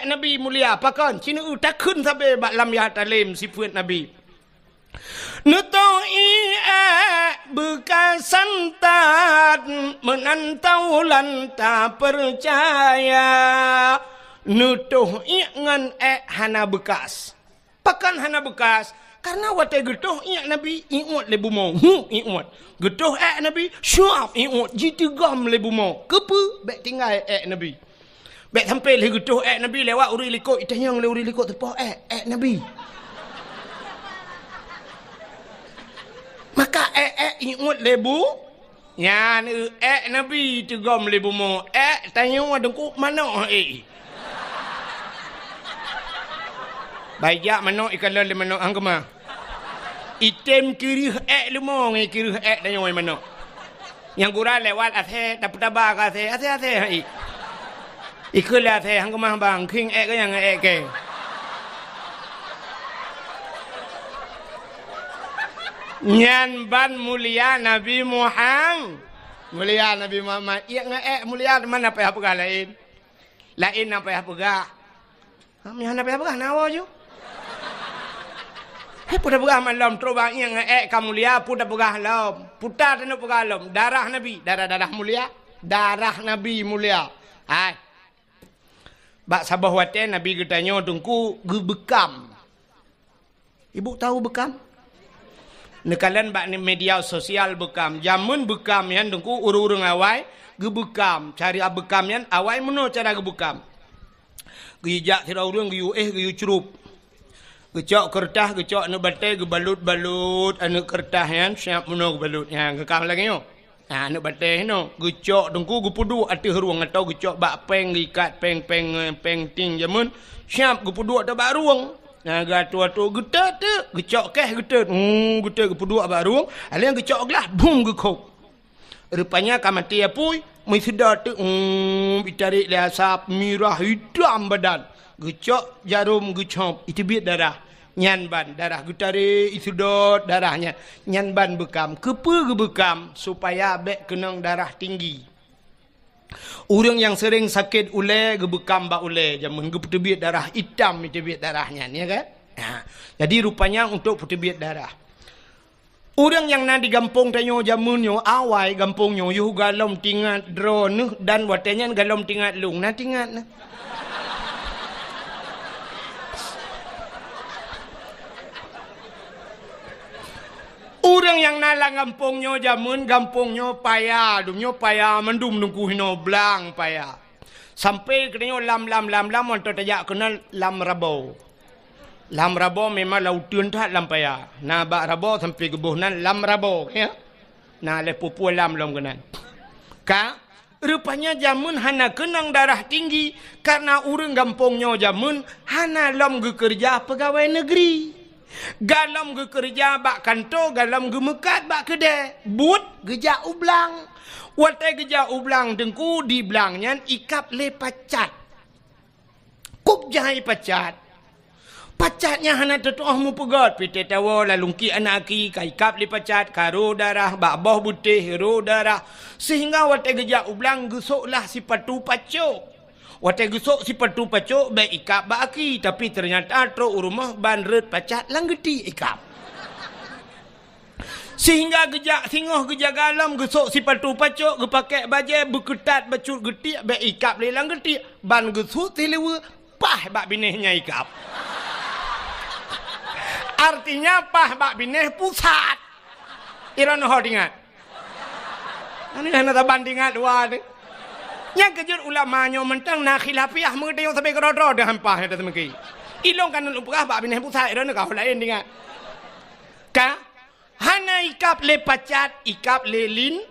Nabi mulia pakan cina tak kun sampai bak lam ya talim sifat Nabi nutoi bekas santat menantau lanta percaya nutuh ngan hana bekas pakan hana bekas karena watai getuh Nabi iut lebu mau iut getuh Nabi syuap iut jitigam lebu mau kepe bek tinggal Nabi. Baik sampai lagi tu Nabi lewat uri likut itanya yang uri likut terpah Nabi. Maka ingat lebu ya Nabi tegam lebu mo tanya ada ku mana baik mana ikan lele mana angkema item kiri lemo ngai kiri tanya mana yang gura lewat athe dapat tabak athe Ikulah saya hang kemah bang king ke yang ke. Nyan ban mulia Nabi Muhammad. Mulia Nabi Muhammad. Iya mulia mana apa pegah lain. Lain apa pegah. Kami hana apa pegah nawa ju. Puda pegah malam terobang yang kamulia puda pegah lam. Puta tanu pegah lam. Darah Nabi, darah mulia. Darah Nabi mulia. Hai. Bak sabah wate Nabi katanya tungku gebekam. Ibu tahu bekam? Nekalan bak media sosial bekam. Jamun bekam yan tungku urung awai gebekam. Cari bekam yan awai meno cara gebekam. Gijak tira urung giyu giyu cerup. Gecok kertas gecok anu batai gebalut-balut anu kertas yan siap meno gebalut. Yang gekam lagi yo. Anu batai no gecok tungku gupudu ati ruang atau gecok bak peng ikat peng ting jamun siap gupudu atau bak ruang gatu getet gecok getet getet gupudu bak ruang alian gecok gelah bum gekok rupanya kamati apui mai sedar tu ditarik le asap mirah hitam badan gecok jarum gecop itu biat darah nyan ban darah gutare isudot darahnya nyan ban bekam kepe gebekam supaya bek kenang darah tinggi orang yang sering sakit ule gebekam bak ule jamun geputebit darah hitam itebit darahnya ya kan jadi rupanya untuk putebit darah orang yang na di kampung tanyo jamunyo awai kampungnya yuh galom tingat drone dan watenya galom tingat lung na tingat na orang yang nalang kampungnya jamun kampungnya payah dumnya payah mendum nunggu hino blang payah sampai kenyo lam untuk tajak kenal lam rabo memang lautun tak lam payah na bak rabo sampai gebuhnan lam rabo ya na le pupu lam kenan ka rupanya jamun hana kenang darah tinggi karena orang kampungnya jamun hana lam kerja pegawai negeri galam ge kerja bak kantor galam ge mekat bak kedai but geja ublang watai geja ublang dengku di blangnya ikap le pacat kup jahai pacatnya hana tetuah mu pegat pite tawa lalungki anaki kai kap le pacat karo darah bak boh butih ro darah sehingga watai geja ublang gesoklah si patu pacok watai gesok si patu pacok baik ikap baki tapi ternyata tro rumah banret pacat langgeti ikap sehingga gejak singoh gejak galam gesok si patu pacok gepakai baju beketat bacut getik baik ikap le langgeti ban gesuk tilewa pah bak binehnya ikap artinya pah bak bineh pusat iran ho ingat ini hanya bandingan dua ni yang kejut ulamanya mentang nak khilafiah mengerti yang sampai kerodro dah hampah ada semegi ilong kan upah bak bineh pusat iran kau lain ingat ka hana ikap le pacat ikap le lin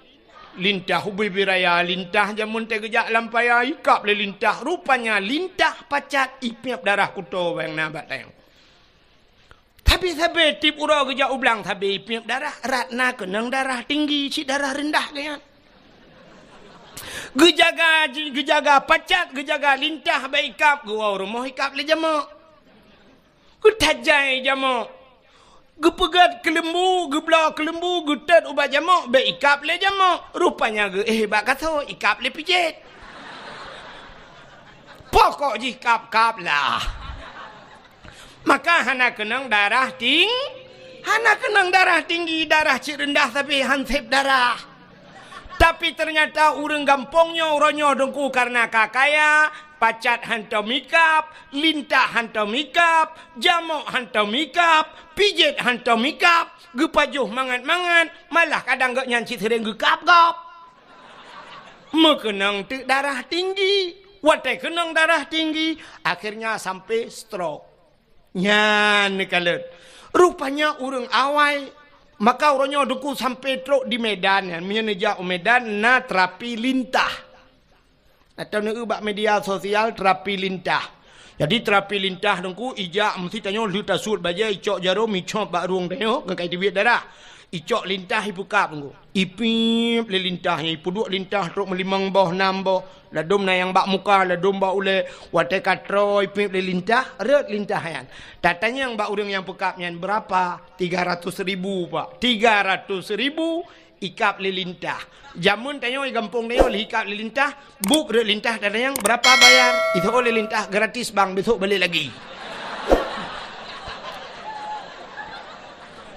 lintah ubi biraya, lintah jamun te gejak lampaya ikap le lintah. Rupanya lintah pacat ipiap darah kuto bang nabat tayang. Tapi tip ura gejak ublang tapi ipiap darah ratna kenang darah tinggi si darah rendah kan. Gejaga pacat, gejaga lintah baik ikap gua rumah ikap le jamak. Kutajai jamak. Gepegat kelembu, gebla kelembu, getat ubat jamak, be ikap le jamak. Rupanya bak kata ikap le pijit. Pokok ji kap lah. Maka hana kenang darah tinggi, darah cik rendah tapi hansip darah. Tapi ternyata urang gampongnya uronyo dengku karena kakaya. Pacat hantam mikap, lintah hantam mikap, jamok hantam mikap, pijit hantam mikap, gepajuh mangan-mangan, malah kadang gak nyanci sering gekap-gap. Mekenang darah tinggi, watai kenang darah tinggi, akhirnya sampai stroke. Nyan kalet. Rupanya urang awai, maka orangnya duku sampai stroke di Medan, menyenejak Medan na terapi lintah. Atau nak ubah media sosial terapi lintah. Jadi terapi lintah dengku ijak mesti tanya lu tasut baja icok jarum icok bak ruang tanya ke kai tibit darah. Icok lintah ibu kap dengku. Ipip le lintahnya ipu duk lintah truk melimang boh enam boh. Ladum na yang bak muka ladum bak ule watai katro ipip le lintah ret lintah yan. Tatanya yang bak urang yang pekapnya berapa? 300.000 pak. 300.000 ikap lilintah. Jamun tanya gampung tanya ikap lilintah, buk lilintah tanya yang berapa bayar? Itu oleh lilintah gratis bang, besok balik lagi.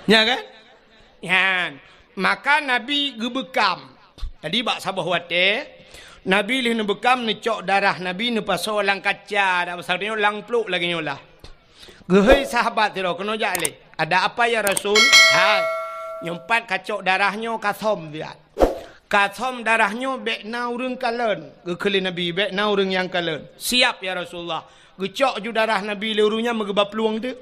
Ya kan? Ya. Maka Nabi gebekam. Tadi bak sabah wate, Nabi lih nebekam necok darah Nabi nepaso lang kaca, dak pasal tanya lang pluk lagi nyolah. Gehei sahabat tiro kena jale. Ada apa ya Rasul? Hai. Nyempat kacok darahnya kasom dia. Kasom darahnya bekna urang kalen. Gekeli Nabi bekna urang yang kalen. Siap ya Rasulullah. Gecok ju darah Nabi lerunya megebab peluang tu.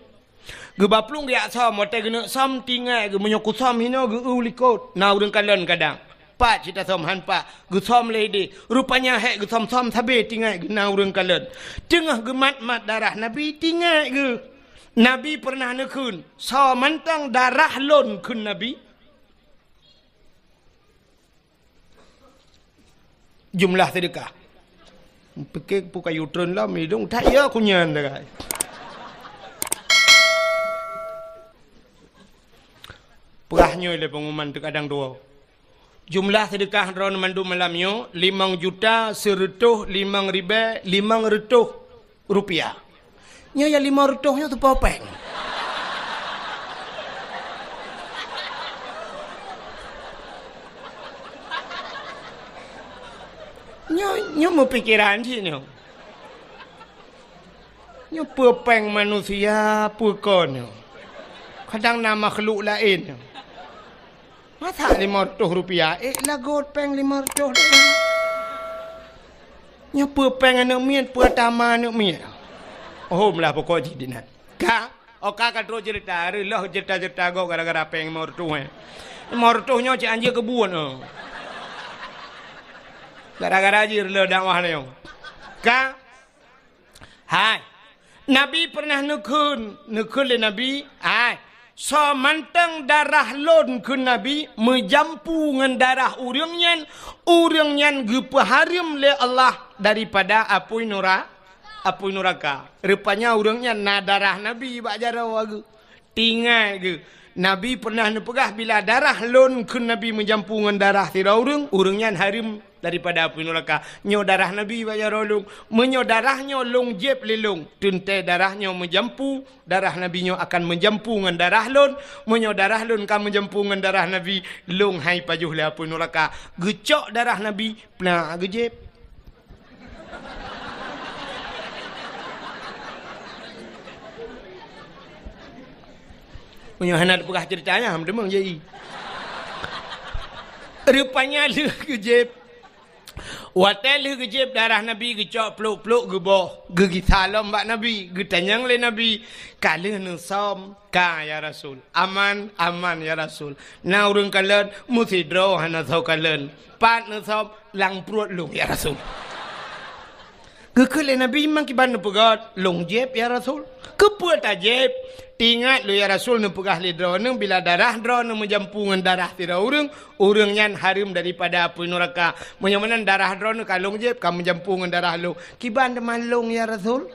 Gebab peluang dia som mote gena som tinggal ge menyokut som hino ge ulikot. Na urang kalen kadang. Pak cita som han pak. Ge som lady. Rupanya hek ge som sabe tinggal ge na urang kalen. Tengah ge mat darah Nabi tinggal ge. Nabi pernah nekun, so mantang darah lon kun Nabi. Jumlah sedekah. Pikir pukai utron lah, midung tak ya kunyan dah. Perahnya le pengumuman tu kadang dua. Jumlah sedekah ron mandu malamnya 5 juta 100 5.000 500 rupiah. Nya ya 500-nya tu popeng. Nya mau pikiran sih nya. Nya popeng manusia pukon. Kadang nama makhluk lain. Masa 500 rupiah? Lagot peng 500 nya popeng anak mian pertama anak mian. Oh melah pokok jidinat. Kak, oka katro cerita, lah cerita go gara-gara peng mortuh. Mortuhnya cik anjir kebun. Gara-gara anjir le dakwah le. Kak, hai. Nabi pernah nekun le Nabi, hai. So mantang darah lon ke Nabi menjampu ngan darah urang nyan gepaharim le Allah daripada apui neraka. Rupanya urangnya na darah Nabi bak jarau agu. Tinggal ke. Nabi pernah nepegah bila darah lon ke Nabi menjampungan darah tira urangnya harim daripada api neraka. Nyo darah Nabi bak jarau lung. Menyo darahnya long jeb lelung. Tuntai darahnya menjampu. Darah Nabi nyo akan menjampungan darah lon. Menyo darah lon kan menjampungan darah Nabi. Long hai pajuh le api neraka. Gecok darah Nabi. Pernah gejeb. Punya anak pegah ceritanya ham demang jadi. Rupanya lu kejep. Watel gejib darah Nabi gecok peluk-peluk geboh. Gegi salam bak Nabi. Getanyang le Nabi. Kala nusam. Ka ya Rasul. Aman, aman ya Rasul. Na urang kalen. Musidro hana thau kalen. Pat nusam. Lang perut lung ya Rasul. Gekele Nabi mang kiban pegat. Lung jeb ya Rasul. Kepuat ajeb. Ingat lu ya Rasul nu pegah lidro nu bila darah dro nu menjampungan darah tira urang nyan harum daripada api neraka menyamanan darah dro nu kalung je kamu jampungan darah lu kiban demalung ya Rasul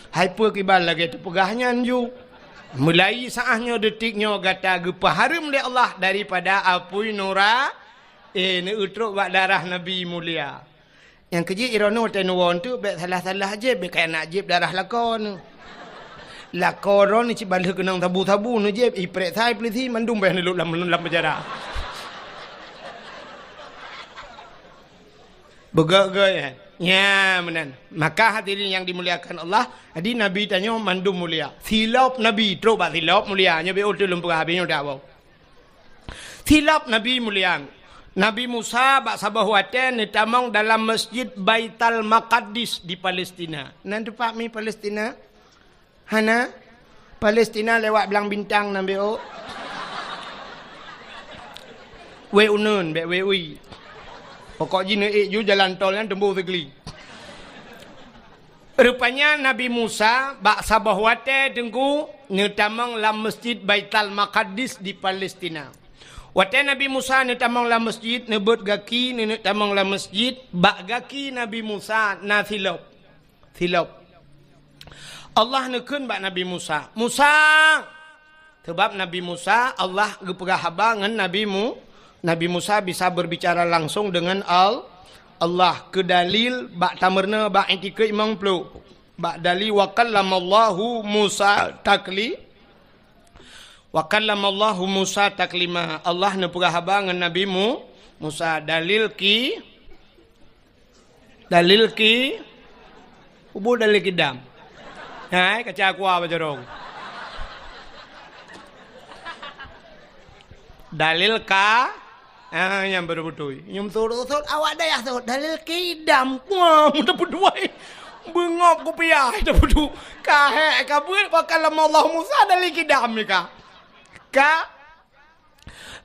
hai pu kiban lagi tu pegahnya anju mulai saahnya detiknya gata gepa harum de Allah daripada api neraka ni utruk bak darah Nabi mulia yang keji irono tenuwon tu bet salah-salah je bet kayak nak jib darah lakon la koron ni cibal kenang tabu-tabu nu je iprek thai peliti mandum beh ni lam penjara begak-gak ya menan maka hadirin yang dimuliakan Allah jadi Nabi tanya mandum mulia silap Nabi terus bak silap mulia nya be utul lumpur habisnya dah bau silap Nabi mulia Nabi Musa bak sabah waten ni tamang dalam masjid Baitul Maqdis di Palestina nan tempat mi Palestina Hana Palestina lewat belang bintang nambe o. We unun be we ui. Pokok jine ju jalan tol yang tembuh segeli. Rupanya Nabi Musa bak sabah wate dengku netamang lam masjid Baitul Maqdis di Palestina. Wate Nabi Musa netamang lam masjid nebut gaki netamang lam masjid bak gaki Nabi Musa na silop. Allah nekun bak Nabi Musa. Musa. Sebab Nabi Musa Allah gepegah haba ngan Nabi Musa bisa berbicara langsung dengan Allah ke dalil bak tamerna bak intika imam pelu. Bak dalil wa kallamallahu Musa taklima. Allah nepegah haba ngan Nabi Musa dalil ki ubu dalil kidam. Hai kaca aku apa jorong. Dalil ka yang betul-betul. Nyum turut awak dah ya dalil kidam. Wah, mudah berduai. Bengop ku piah dah betul. Kahe kabur kalau Allah Musa dalil kidam ni ka.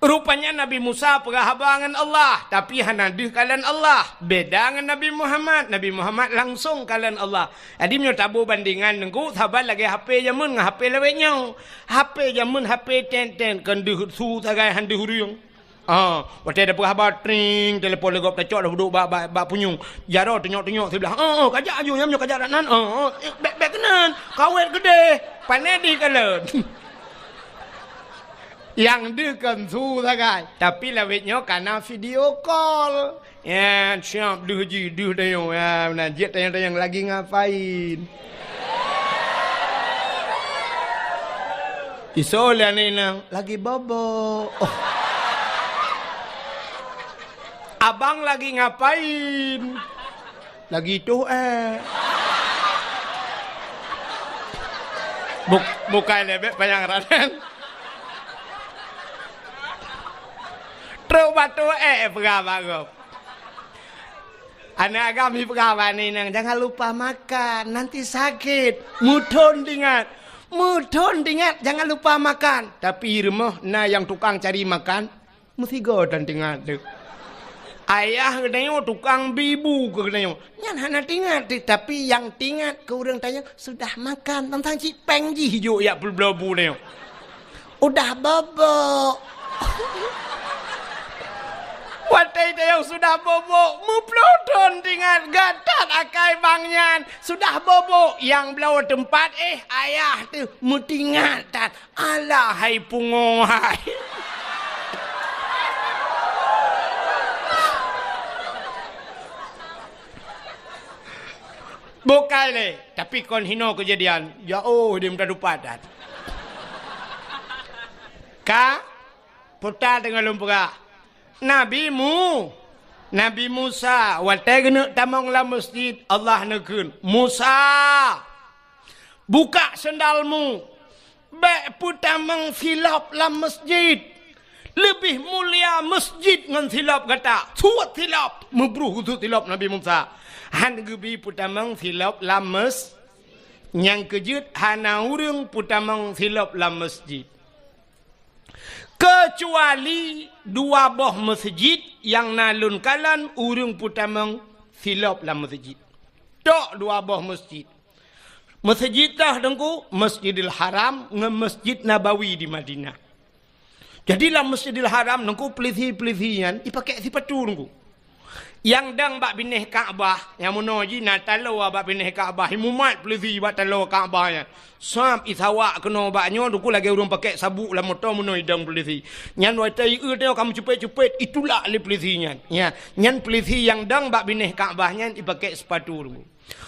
Rupanya Nabi Musa perhabangan Allah. Tapi hanadih kalian Allah. Beda dengan Nabi Muhammad. Nabi Muhammad langsung kalian Allah. Jadi menurut tabu bandingan nengku. Sahabat lagi HP jamun dengan HP lewetnya. HP jamun HP ten-ten. Kenduh su tagai handuh huriung. Waktu ada perhabat tring. Telepon legop tacok dah duduk bak punyung. Jaro tengok-tengok. Saya bilang. Kajak aju. Yang kajak nan. Bek kenan. Kawet gede. Panedi kalian. Yang dekan su sagai tapi lawetnya karena video call ya siap duji dayo ya najit tayang lagi ngapain isola ni nang lagi bobo abang lagi ngapain lagi tuh bukan lebek panyang Terus batu pegawai anak kami pegawai ni nang jangan lupa makan nanti sakit mudon dingat jangan lupa makan tapi rumah na yang tukang cari makan mesti godan dingat tu ayah katanya tukang bibu katanya nyan hana tingat tapi yang tingat ke orang tanya sudah makan tentang cipeng ji hijau ya belum ni udah bobok Watai yang sudah bobok, muplodon dengan gatat akai bangyan. Sudah bobok, yang belau tempat ayah tu mutingatan. Alah hai pungohai. Bukai le, tapi kon hino kejadian. Ya dia minta dupadan. Putar dengan lumpur Nabi Musa watai kena tamang la masjid Allah nekun Musa buka sendalmu bek putamang silap la masjid Lebih mulia masjid ngan silap kata. Suat silap. Membruh tu silap Nabi Musa. Han gebi putamang silap lam masjid. Yang kejut hana urang putamang silap lam masjid. Kecuali dua boh masjid yang nalun kalan urang putamang silap lam masjid. Tok dua boh masjid. Masjid dah dengku Masjidil Haram ngan Masjid Nabawi di Madinah. Jadi dalam Masjidil Haram nengku pelisi-pelisian dipakai sepatu nengku. Yang dang bak bineh Kaabah, yang monoji na talo bak bineh Kaabah, mumat pelisi bak talo Kaabah ya. Sam isawa kena baknya nengku lagi urang pakai sabuk la motor monoi dang pelisi. Nyan wai tai tengok kamu cepet-cepet itulah le pelisinya. Ya, nyan pelisi yang dang bak bineh Kaabahnya dipakai sepatu nengku.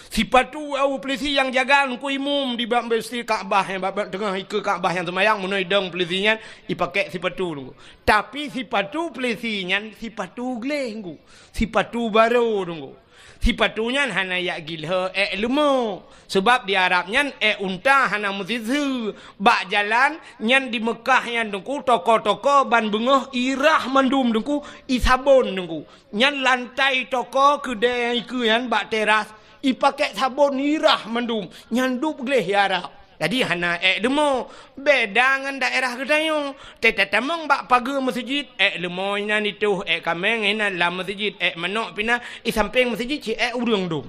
Sepatu au pelisi yang jaga ku imum di bab besi Kaabah yang bab tengah ke Kaabah yang semayang munoi dang pelisinya dipakai sepatu tu. Tapi sepatu pelisinya sepatu gleh tu. Sepatu baru tu. Sepatunya hana ya gilha lemo. Sebab di Arabnya unta hana musizu. Bak jalan nyan di Mekah yang tu toko-toko ban bengah irah mandum tu isabon tu. Nyan lantai toko kedai ke yang bak teras ipakai sabun irah mendum nyandup gleh ya Arab. Jadi hana demo beda dengan daerah kedayo. Tetamang bak pagar masjid lemo ina itu kameng ina lam masjid manok pina samping masjid ci urang dum.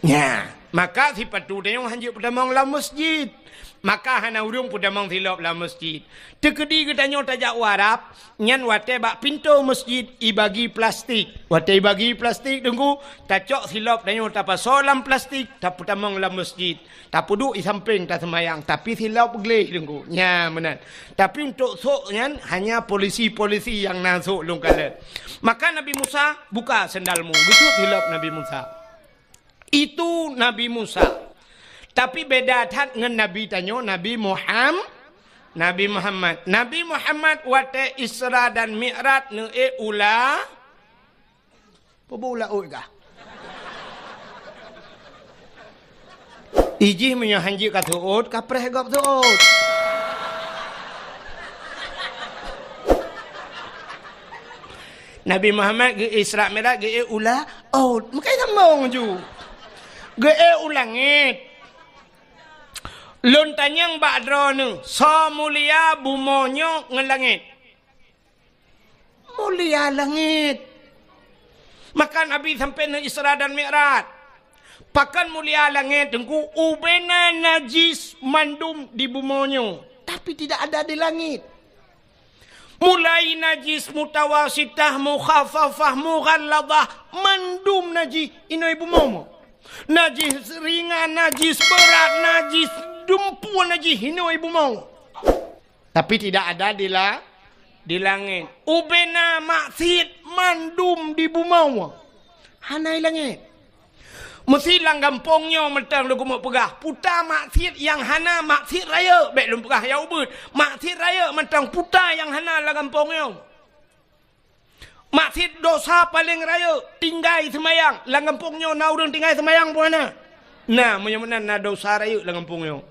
Ya, maka sifat tu yang hanjut pedamang lam masjid. Maka hana urung pedamang silap lam masjid. Tekedi kedanyo tajak warap nyan wate bak pintu masjid ibagi plastik. Wate ibagi plastik tunggu tacok silap danyo tapa solam plastik tak pedamang lam masjid. Tak puduk di samping tak semayang tapi silap gleh tunggu. Nya benar. Tapi untuk sok nyan hanya polisi-polisi yang nasuk lung kala. Maka Nabi Musa buka sendalmu. Betul silap Nabi Musa. Itu Nabi Musa. Tapi beda tak dengan Nabi tanyo Nabi Muhammad. Nabi Muhammad wate Isra dan Mi'raj ne ula. Apa ula uga? Iji punya hanji ka tuut ka preh gop tuut. Nabi Muhammad ge Isra Mi'raj ge ula out. Makai sambung ju. Ge ulangit. Lontanyang bakdro nu so mulia bumonyo ngelangit. Mulia langit. Maka Nabi sampai na Isra dan Mi'raj. Pakan mulia langit tengku ubena najis mandum di bumonyo. Tapi tidak ada di langit. Mulai najis mutawasitah mukhafafah mughalladah mandum najis inoy bumomo. Najis ringan, najis berat, najis dumpuan najis hino ibu mau. Tapi tidak ada di langit. Ubena maksiat mandum di bumau. Hanai langit. Mesti langgampongnya mentang lu mau pegah. Puta maksiat yang hana maksiat raya. Baik lu pegah ya ubud. Maksiat raya mentang puta yang hana langgampongnya. Maksiat dosa paling raya tinggai semayang. Langgampongnya na urang tinggai semayang pun hana. Nah, menyamanan na dosa raya langgampongnya.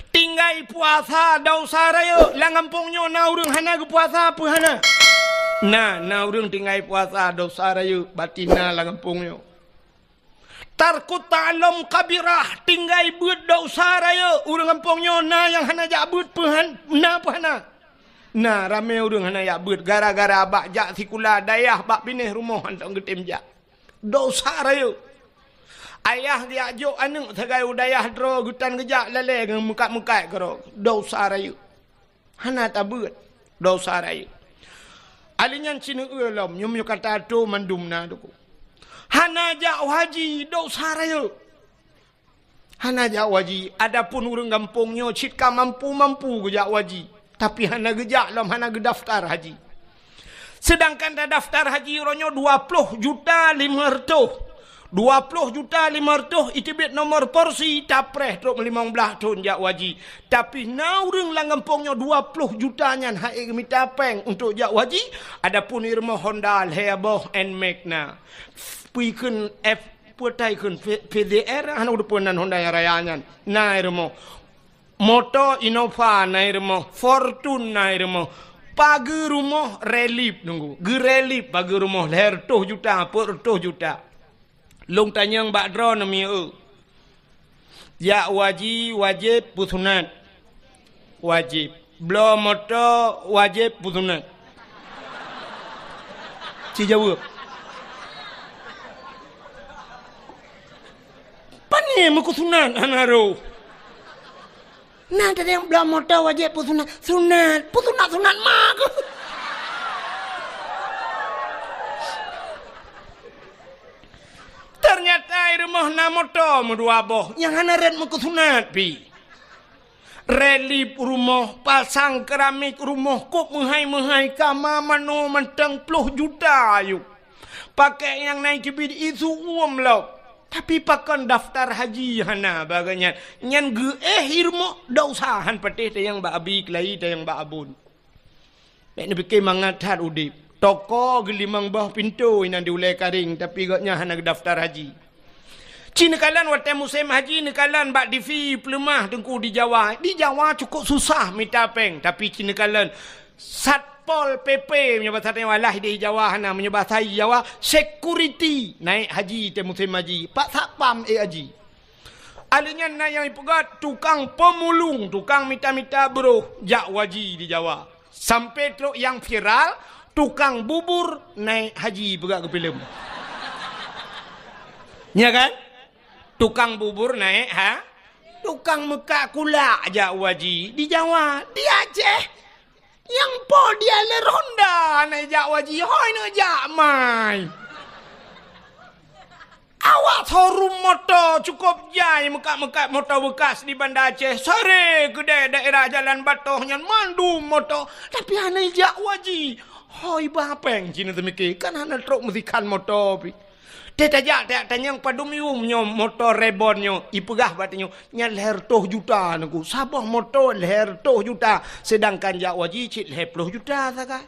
Tinggai puasa dosa raya langampongnya na urang hana ke puasa apa hana. Nah, na urang tinggai puasa dosa raya batina langampongnya. Tarkut ta'lam kabirah tinggai buat dosa raya urang kampongnya na yang hana jak buat pahan na apa hana. Nah, ramai urang hana jak buat gara-gara bak jak sikula dayah bak pineh rumah hantam getem jak. Dosa raya. Ayah dia ajuk anak segai udayah dro gutan kejak lele dengan mukat-mukat kero dosa raya. Hana tabut dosa raya. Alinyan cina ulam nyum kata tu mandumna tu. Hana jak haji dosa raya. Hana jak haji adapun urang kampungnya citka mampu-mampu gejak haji. Tapi hana gejak lam hana gedaftar haji. Sedangkan dah daftar haji ronyo 20 juta 500. 20 juta 500 itu bet nomor porsi tapreh truk 15 tahun jak waji. Tapi naureng langampongnya 20 jutanya haik mitapeng untuk jak waji. Adapun irma Honda Hayaboh and Magna. Puikun F putai kun PDR hana udah punan Honda yang rayanya. Nah irma Motor Innova naik rumah, Fortune naik rumah, pagi rumah relip nunggu, gerelip pagi rumah leher 2 juta, per 2 juta. Long tanyang bakdro nami ya wajib pusunat, wajib. Belum motor wajib pusunat. Si jawab. Pani mukusunat anaro. Nah, ada yang belum motor wajib pusunat, sunat mak. Ternyata rumah na motor dua boh, yang hanaret mukusunat pi. Relip rumah, pasang keramik rumah, kok menghai kama mano mentang 10 juta yuk. Pakai yang naik kebid itu uam lo. Tapi pakai daftar haji hana baganya. Nyan hirmo dausahan patih tayang ba abi kelai tayang ba abun. Nek bikin mangatat udip. Toko gelimang bah pintu inan diulai karing tapi gaknya hana daftar haji. Cina kalan waktu musim haji nekalan bak divi pelemah tengku di Jawa. Di Jawa cukup susah minta peng tapi cina kalan Satpol PP punya bahasa walah di Jawa hana punya bahasa Jawa security naik haji te musim haji pak satpam haji. Alinya na yang ipegat tukang pemulung, tukang mita-mita bro jak waji di Jawa. Sampai truk yang viral tukang bubur naik haji pegak ke film. Ya kan? Tukang bubur naik tukang mekak kula jak waji di Jawa, di Aceh. Yang po dia le ronda naik jak waji hoi na jak mai. Awak showroom motor cukup jai mekak-mekak motor bekas di Banda Aceh. Sore kedai daerah Jalan Batoh nyan mandu motor tapi hana jak waji. Hoi bapeng cina temike kan hana truk musikan motor pi. Tetajak tanyang padum yum nyo motor rebonnya ipegah batnya nya leher 2 juta naku sabah motor leher 2 juta sedangkan jak waji cit leher 10 juta saka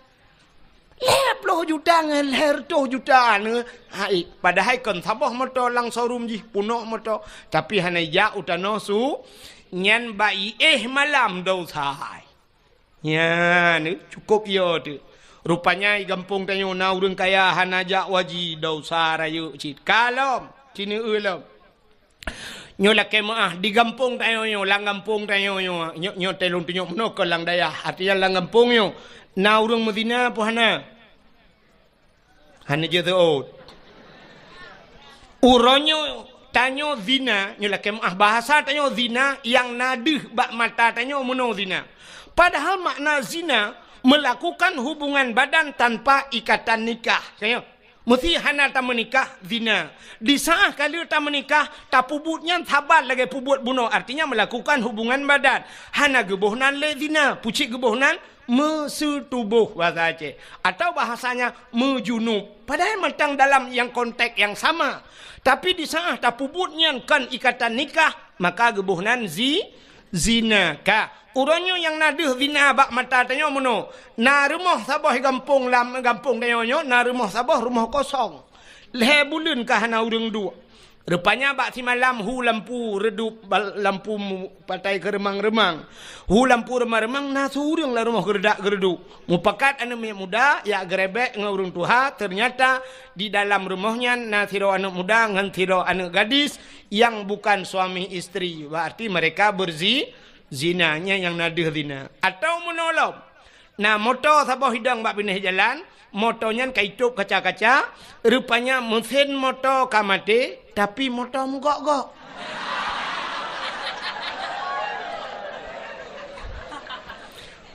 leher 10 juta leher 2 juta ne hai padahal kan sabah motor lang showroom ji puno motor tapi hana jak utano su nyan bai malam dau sai nya ne cukup yo tu. Rupanya di kampung tanyo na urang kaya hanajak waji dosa rayu cit. Kalom cini ulom. Nyo la kemaah di kampung tanyo nyo lang kampung tanyo nyo telung tunyo mno ko lang daya. Artinya lang kampung nyo na urang Medina po hana. Hana je tuot. Uronyo tanyo zina nyo la kemaah bahasa tanyo zina yang nadih bak mata tanyo mno zina. Padahal makna zina melakukan hubungan badan tanpa ikatan nikah. Kaya mesti hana tak menikah zina. Di saat kali tak menikah tak pubutnya sabar lagi pubut bunuh. Artinya melakukan hubungan badan. Hana gebohnan le zina. Pucik gebohnan mesetubuh bahasa Aceh. Atau bahasanya mejunub. Padahal mentang dalam yang konteks yang sama. Tapi di saat tak pubutnya kan ikatan nikah maka gebohnan zina ka. Uranyo yang nadih zina bak mata tanyo mono. Na rumah sabah gampung tanyo na rumah sabah rumah kosong. Lehe bulan ka hana urang dua. Rupanya bak si malam hu lampu redup lampu patai keremang-remang. Hu lampu remang-remang na surang lah rumah geredak-gereduk. Mupakat anak muda ya gerebek dengan urang tuha ternyata di dalam rumahnya na siro anak muda dengan siro anak gadis yang bukan suami istri. Berarti mereka zinanya yang nadih zina. Atau menolong. Nah motor sabah hidang bak pindah jalan. Motornya kaitup kaca-kaca. Rupanya mesin motor kamate. Tapi motor mugok-gok.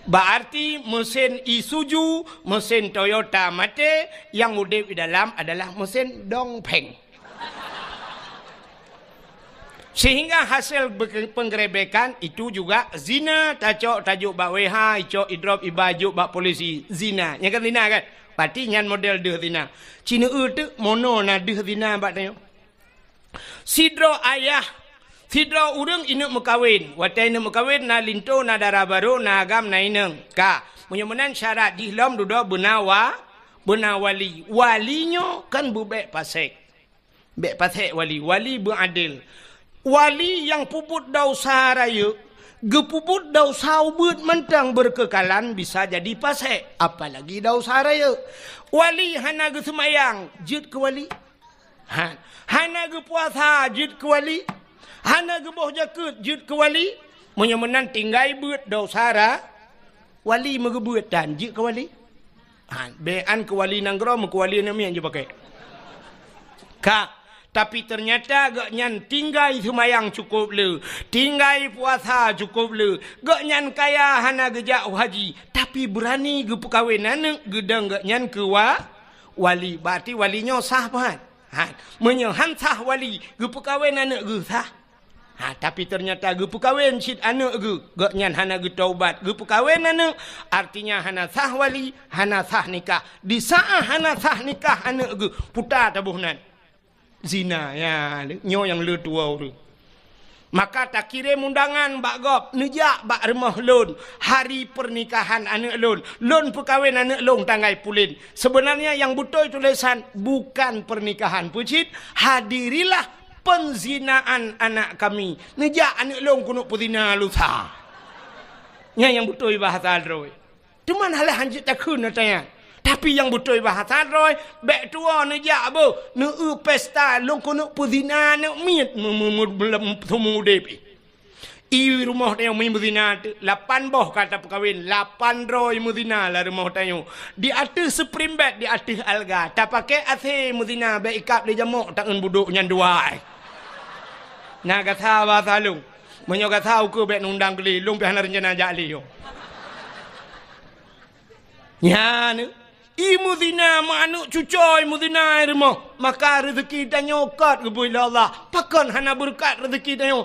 Berarti mesin Isuzu, mesin Toyota mate. Yang udip di dalam adalah mesin dongpeng. Sehingga hasil penggerebekan itu juga zina. Tajuk bak WH, icok idrop ibajuk bak polisi. Zina. Yang kan zina kan? Berarti nyan model deh zina. Cina tu mono na deh zina bak tanya. Sidro ayah. Sidro urang inuk mekawin. Watai inuk mekawin na linto na darah baru na agam na ineng. Ka. Menyemenan syarat dihlam duduk benawali. Walinyo kan bubek pasek. Bek pasek wali. Wali beradil. Wali yang puput dosa raya Gepuput daun saubut mentang berkekalan bisa jadi pasek. Apalagi daun saraya. Wali hana ge semayang, jid ke wali. Hana ge puasa, jid ke wali. Hana ge boh jakut, jid ke wali. Menyemenan tinggai beut daun sara. Wali megebeut dan jid ke wali. Bean ke wali nanggro, ke wali namian je pakai. Kak. Tapi ternyata gak nyan tinggai semayang cukup le. Tinggai puasa cukup le. Gak nyan kaya hana gejak haji. Tapi berani ge perkahwin anak gedang gak nyan ke wali. Berarti walinya sah pan. Menyehan sah wali. Ge perkahwin anak ge sah. Tapi ternyata ge perkahwin sid anak ge. Gak nyan hana ge taubat. Ge perkahwin anak. Artinya hana sah wali. Hana sah nikah. Di saat hana sah nikah anak ge. Putar tabuhnan. Zina ya nyo yang le tua tu. Maka tak kirim undangan bak gop nejak bak rumah lon hari pernikahan anak lon perkahwin anak lon tanggai pulin. Sebenarnya yang betul tulisan bukan pernikahan pucit, hadirilah penzinaan anak kami. Nejak anak lon kuno puzina lusa. Nya yang betul bahasa roy. Cuman halah hanjit takun natanya. Tapi yang betul bahasa roy, bek tua nejak bo, pesta long kono puzina ne miet semua depi. I rumah tanya main puzina 8 boh kata perkahwin, 800 muzina lah rumah tanya. Di atas spring bed, di atas alga, tak pakai AC muzina, bek ikap di jamuk takkan buduk nyan dua. Nah kata bahasa long, menyo kata aku bek nundang keli, long pihana rencana jali yo. Ya ne. Muzina manuk cucoy muzina rumah. Maka rezeki dan nyokat ke bila Allah. Pakan hana berkat rezeki dan nyok.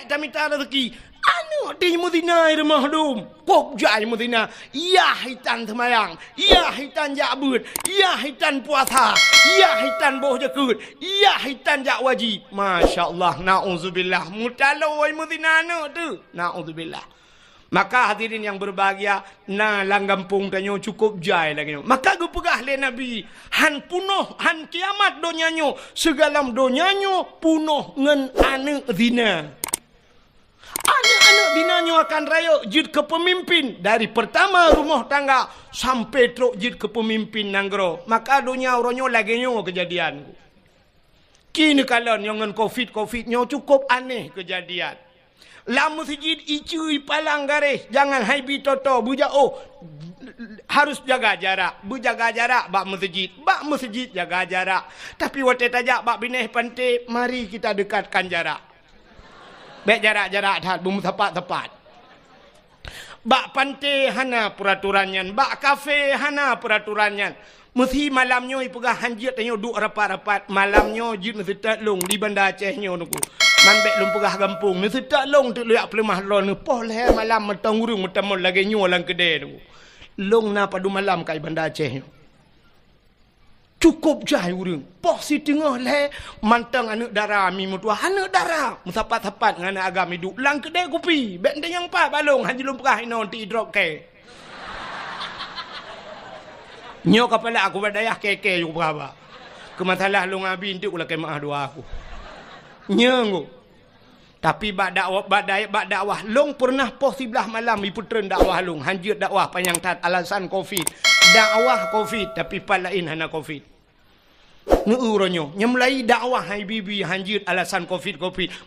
Tak minta rezeki. Anu di muzina rumah dum. Pop jai muzina. Ya hitan semayang. Ya hitan jakbut. Ya hitan puasa. Ya hitan boh jakut. Ya hitan jak wajib. Masya Allah. Na'udzubillah. Mutalawai muzina anu tu. Na'udzubillah. Maka hadirin yang berbahagia, na langgampung tanyo cukup jai lagi. Maka gue pegah le Nabi, han punuh, han kiamat donyanyo, segalam donyanyo punuh ngen anak zina. Anak-anak zinanyo akan raya jid ke pemimpin. Dari pertama rumah tangga, sampai truk jid ke pemimpin nanggro. Maka dunia oronyo lagi nyo kejadian. Kini kalian yang ngen COVID-nyo cukup aneh kejadian. Lama masjid icui palang garis. Jangan haibi toto. Bujak harus jaga jarak. Berjaga jarak bak masjid. Bak masjid jaga jarak. Tapi waktu tajak bak bineh pantai. Mari kita dekatkan jarak. Baik jarak-jarak dah. Tepat. Bak pantai hana peraturannya. Bak kafe hana peraturannya. Mesti malamnya ipegah hanjit tanya duk rapat-rapat. Malamnya jid mesti taklong di bandar Acehnya nuku. Manbek lum pegah gampung ni sedak long tu liak pelemah lon ni poh leh malam metang urung metamol lagi nyu lang kedai tu. Long na padu malam kai bandar Aceh. Cukup jai urung. Poh si tengah leh mantang anak dara mi mutua anak dara. Musapat-sapat ngana agam hidup lang kedai kopi. Bek yang pa balong haji lum pegah ino ti drop ke. Nyo kepala aku badayah keke yu berapa. Kemasalah long abi ndik ulah kemah dua aku. Nyengu. Tapi bak dakwah long pernah poh sebelah malam iputren dakwah long hanjut dakwah panjang tat alasan Covid. Dakwah Covid tapi palain hana Covid. Ngeuronyo nyemlai dakwah hai bibi hanjut alasan Covid.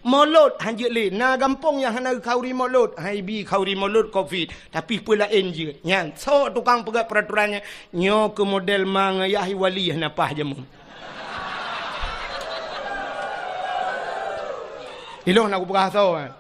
Molot hanjut le na gampong yang hana kauri molot hai bi kauri molot Covid tapi palain je. Nyan so tukang pegat peraturannya nyo ke model mangayahi wali hana pah jamu. Iloh nak berasa kan.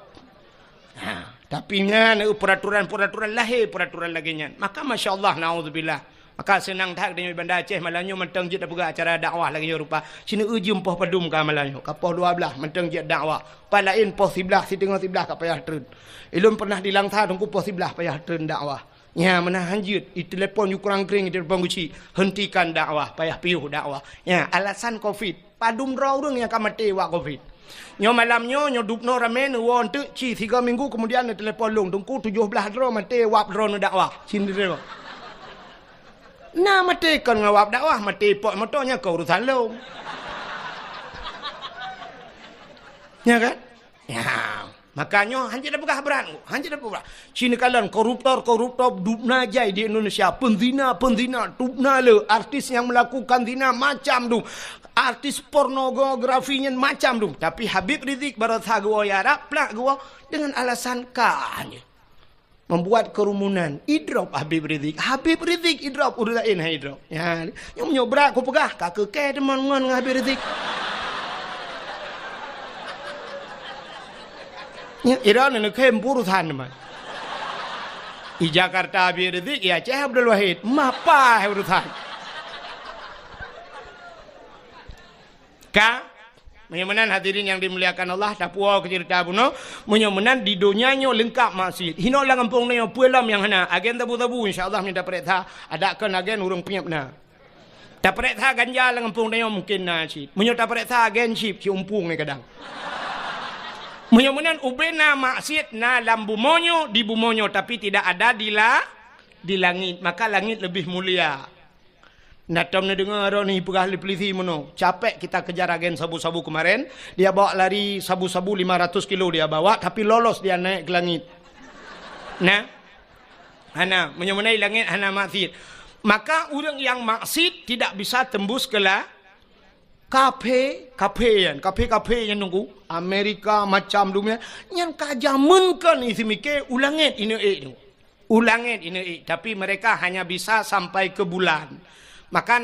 Tapi ngan peraturan lahir peraturan lagi nyan. Maka masya-Allah naudzubillah. Maka senang tak dengan bandar Aceh malamnya mentang je dak buka acara dakwah lagi rupa. Sini ujum poh padum ka malamnya. Ka poh 12 mentang je dakwah. Palain poh 11 si tengah 11 ka payah tren. Ilum pernah dilangsa tunggu poh 11 payah tren dakwah. Nya mana hanjut i telefon yu kurang kering di depan guci. Hentikan dakwah payah piuh dakwah. Ya alasan Covid. Padum raurung yang ka mati wak Covid. Nyo malamnya nyo dupno ramen won tu ci 3 minggu kemudian telefon long tunggu 17 dro mate wap dro dakwah sini dro. Nah mate kan ngawap dakwah mate pok motonya ke urusan long. Ya kan? Ya. Makanya hanya dah pegah berat. Hanya dah pegah. Cina kalan koruptor dubna jai di Indonesia. Penzina dubna le. Artis yang melakukan zina macam tu. Artis pornografinya macam tu. Tapi Habib Rizik berasa gua ya Arab plak gua dengan alasan kahnya. Membuat kerumunan. Idrop Habib Rizik idrop urutain hai idrop. Ya, yang menyobrak aku pegah kakek ke teman dengan Habib Rizik. Ya, Iran ni kem burutan mah. Di Jakarta Habib Rizik ya Aceh Abdul Wahid. Mapa urutan. Ka menyemenan hadirin yang dimuliakan Allah tapua ke cerita buno menyemenan di dunianya lengkap masjid hino lang kampung ni puelam yang hana agen tabu insyaallah ni dapat tha ada kan agen urang penyap na dapat tha ganja lang kampung ni mungkin na si menyo dapat tha agen ship si umpung ni kadang menyemenan ubena masjid na lam bumonyo di bumonyo tapi tidak ada di langit maka langit lebih mulia. Natam ni dengar ni pegah polisi mono. Capek kita kejar agen sabu-sabu kemarin. Dia bawa lari sabu-sabu 500 kilo dia bawa tapi lolos dia naik ke langit. Nah. Hana menyemenai langit hana maksud. Maka orang yang maksud tidak bisa tembus ke lah kafe yang nunggu Amerika macam dunia yang kajamunkan isi mikir ulangit ini tapi mereka hanya bisa sampai ke bulan. Maka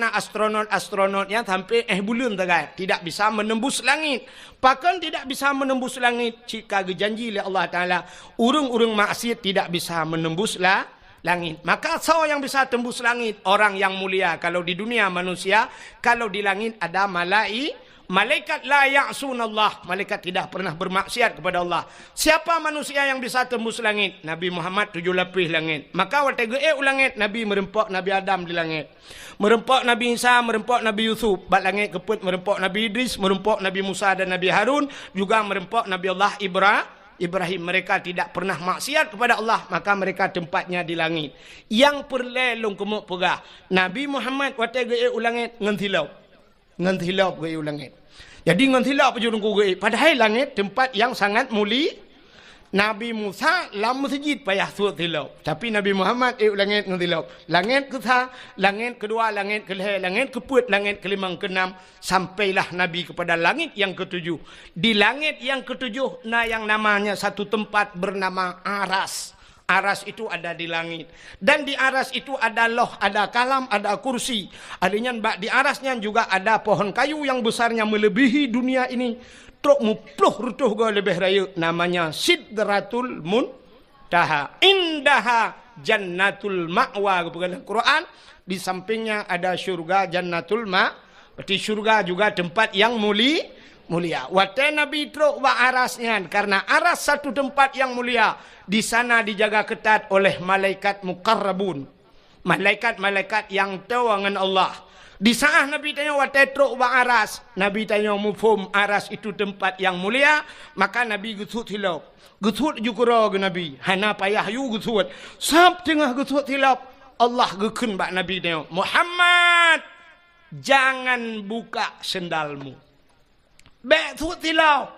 astronotnya sampai bulan tegak tidak bisa menembus langit. Bahkan tidak bisa menembus langit jika janji oleh Allah Taala urung-urung maksiat tidak bisa menembus langit. Maka siapa yang bisa tembus langit? Orang yang mulia. Kalau di dunia manusia, kalau di langit ada malaikat la ya'sunallah. Malaikat tidak pernah bermaksiat kepada Allah. Siapa manusia yang bisa tembus langit? Nabi Muhammad 7 lapis langit. Maka waktu langit Nabi merempak Nabi Adam di langit. Merempak Nabi Isa, merempak Nabi Yusuf. Bat langit keput merempak Nabi Idris, merempak Nabi Musa dan Nabi Harun, juga merempak Nabi Allah Ibrahim. Mereka tidak pernah maksiat kepada Allah, maka mereka tempatnya di langit. Yang perlelong kemuk pegah. Nabi Muhammad waktu langit ngantilap ke langit. Jadi ngantilap pejurung ke padahal langit tempat yang sangat mulia. Nabi Musa lam masjid payah suat tilap. Tapi Nabi Muhammad langit ngantilap. Langit ke-3, langit kedua, langit ke-5, langit ke-4, langit ke-5, ke-6 sampailah Nabi kepada langit yang ke-7. Di langit yang ke-7 yang namanya satu tempat bernama Aras. Aras itu ada di langit. Dan di aras itu ada loh, ada kalam, ada kursi. Adanya di arasnya juga ada pohon kayu yang besarnya melebihi dunia ini. Truk mupluh rutuh go lebih raya. Namanya Sidratul Muntaha. Indaha Jannatul Ma'wa. Kepada Quran. Di sampingnya ada syurga Jannatul Ma. Berarti syurga juga tempat yang mulia. Waktu Nabi truk wa arasnya. Karena aras satu tempat yang mulia. Di sana dijaga ketat oleh malaikat muqarrabun. Malaikat-malaikat yang tawangan Allah. Di saat Nabi tanya waktu truk wa aras. Nabi tanya mufhum aras itu tempat yang mulia. Maka Nabi gusut hilap. Gusut jukura ke Nabi. Hana payah yu gusut. Sab tengah gusut hilap. Allah gekun bak Nabi tanya. Muhammad. Jangan buka sendalmu. Bek sut hilap.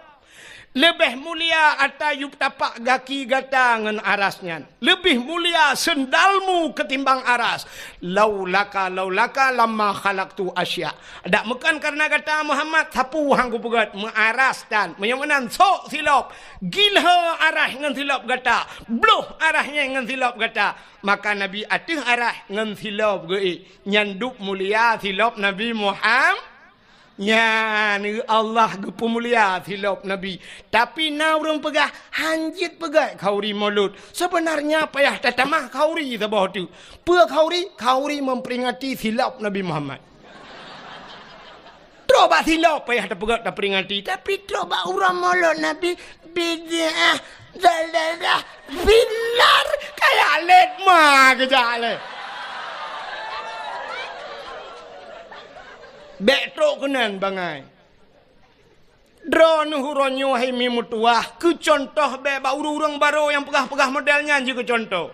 Lebih mulia atas yuk tapak gaki gata ngan arasnya. Lebih mulia sendalmu ketimbang aras. Laulaka lama khalaqtu asya. Ada bukan karena kata Muhammad sapu hang ku pegat mengaras dan menyamanan sok silap. Gilha arah ngan silap gata. Bluh arahnya ngan silap gata. Maka Nabi atih arah ngan silap ge. Nyanduk mulia silap Nabi Muhammad. Ya, ni Allah gepu mulia silap Nabi. Tapi na orang pegah hanjit pegah kauri mulut. Sebenarnya payah tatamah kauri sebab tu. Pe kauri memperingati silap Nabi Muhammad. Coba silap payah pegah tak peringati. Tapi coba orang mulut Nabi bid'ah dalalah binar kayak let mah kejale. Betrok kenan bangai. Drone huronyo hai mimutuah. Ke contoh be ba urang baru yang pegah-pegah modelnya je ke contoh.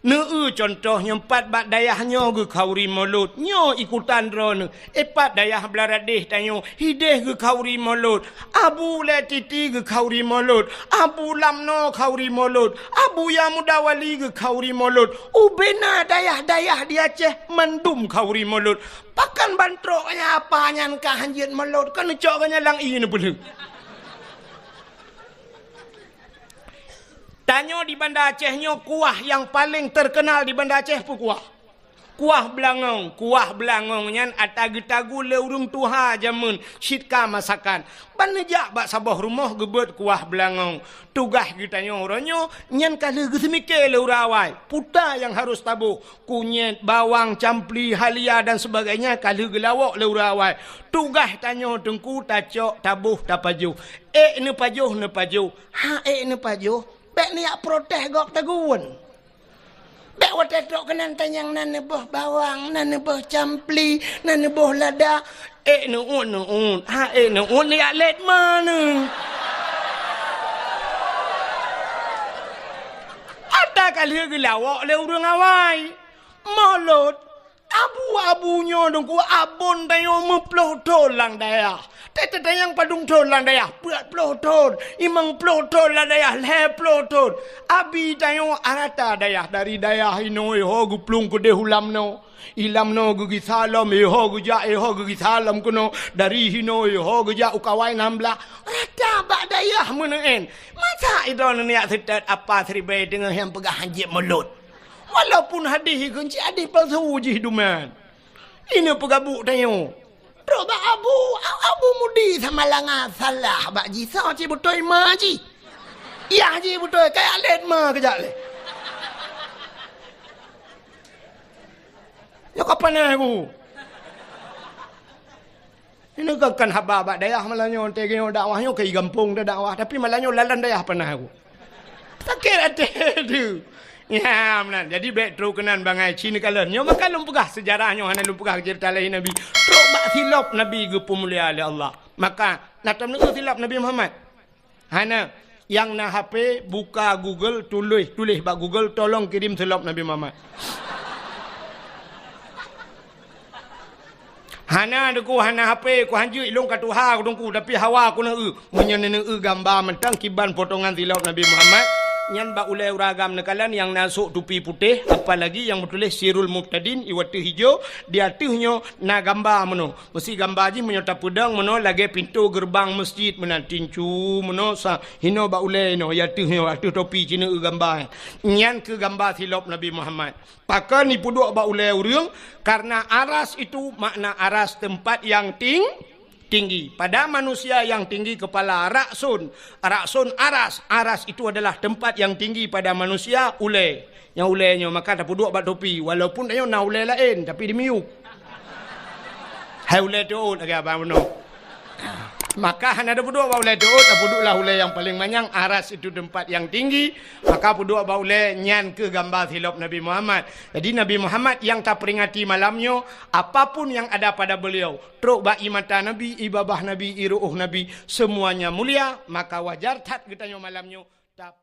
Contohnya 4 bat dayahnya ke kauri mulut. Nyo ikutan drone. 4 dayah belaradih tanyo. Hideh ke kauri mulut. Abu letiti ke kauri mulut. Abu lamno kauri mulut. Abu Yamudawali ke kauri mulut. Ubena dayah-dayah di Aceh mendum kauri mulut. Pakan bantroknya apanya kah hanjit mulut. Kan coknya lang ini boleh. Tanyo di Banda Aceh nyo kuah yang paling terkenal di Banda Aceh pun kuah. Kuah belangong. Kuah belangong nyan atagu-tagu leurung tuha jamun. Sitka masakan. Banejak bak sabah rumah gebet kuah belangong. Tugas kita nyo oranyo. Nyan kala gesemike leurawai. Puta yang harus tabuh. Kunyit, bawang, campli, halia dan sebagainya. Kala gelawak leurawai. Tugas tanyo tengku tacok tabuh tapajuh. Ne pajuh ne pajuh. Ne pajuh. Bek ni yak protes gok taguan. Bek wadah tok kenan tanyang nan nebah bawang, nan nebah campli, nan nebah lada. Ne un. Ni yak let mana? Ada kali gelawak le urang awai. Mulut. Abu-abunya dongku abon tayo meploh tolang daya. Tete yang padung tolang daya. Berat ploh ton. Imang ploh tolang daya. Le ploh ton. Abi tayo arata daya. Dari daya hino iho guplung kude hulam no. Ilam no gugi salam iho guja iho gugi salam kuno. Dari hino iho guja ukawai nambla. Rata bak daya meneen. Masa itu niat setet apa seribai dengan yang pegah hanjit mulut. Walaupun hadis kunci hadis palsu uji hiduman. Ini pegabuk tayo. Terus bak abu mudi sama langa salah bak ji sa ci betul ma ji. Ya ji betul kayak let ma kejak le. Ya kapan aku? Ini kan haba bak dayah malanyo tegenyo dakwahnya ke gampung dah dakwah tapi malanyo lalan dayah pernah aku. Sakit hati tu. Ya, benar. Jadi baik terus kenan bangai Cina kalian. Nyo makan lumpugah sejarahnya hana lumpugah cerita lain Nabi. Terus bak silap Nabi ke pemulia oleh Allah. Maka natam nak silap Nabi Muhammad. Hana yang na HP buka Google tulis bak Google tolong kirim silap Nabi Muhammad. Hana deku hana HP ku hanju ilung ka tuha ku dongku tapi hawa ku na menyen gambar mentang kiban potongan silap Nabi Muhammad. Nyan ba ulai uragam nekalan yang nasuk tupi putih apalagi yang bertulis Sirul Muqtadin iwatu hijau di atasnya na gambar meno mesti gambar ji menyota pedang meno lagi pintu gerbang masjid menan tincu meno sa hino ba ulai no ya atas topi Cina gambar nyan ke gambar silap Nabi Muhammad pakan ni puduk ba ulai urang karena aras itu makna aras tempat yang tinggi. Pada manusia yang tinggi kepala raksun aras itu adalah tempat yang tinggi pada manusia ulai. Yang ulainya maka tak duduk bat topi walaupun ayo na ulai lain tapi dimiuk. Hai ulai tu lagi apa meno. Maka hanya ada duduk ba ulai tu duduklah ulai yang paling manyang aras itu tempat yang tinggi maka duduk ba ulai nyan ke gambar silap Nabi Muhammad. Jadi Nabi Muhammad yang tak peringati malamnya apapun yang ada pada beliau truk ba imata Nabi ibabah Nabi iruh Nabi semuanya mulia maka wajar tat kita malamnya tak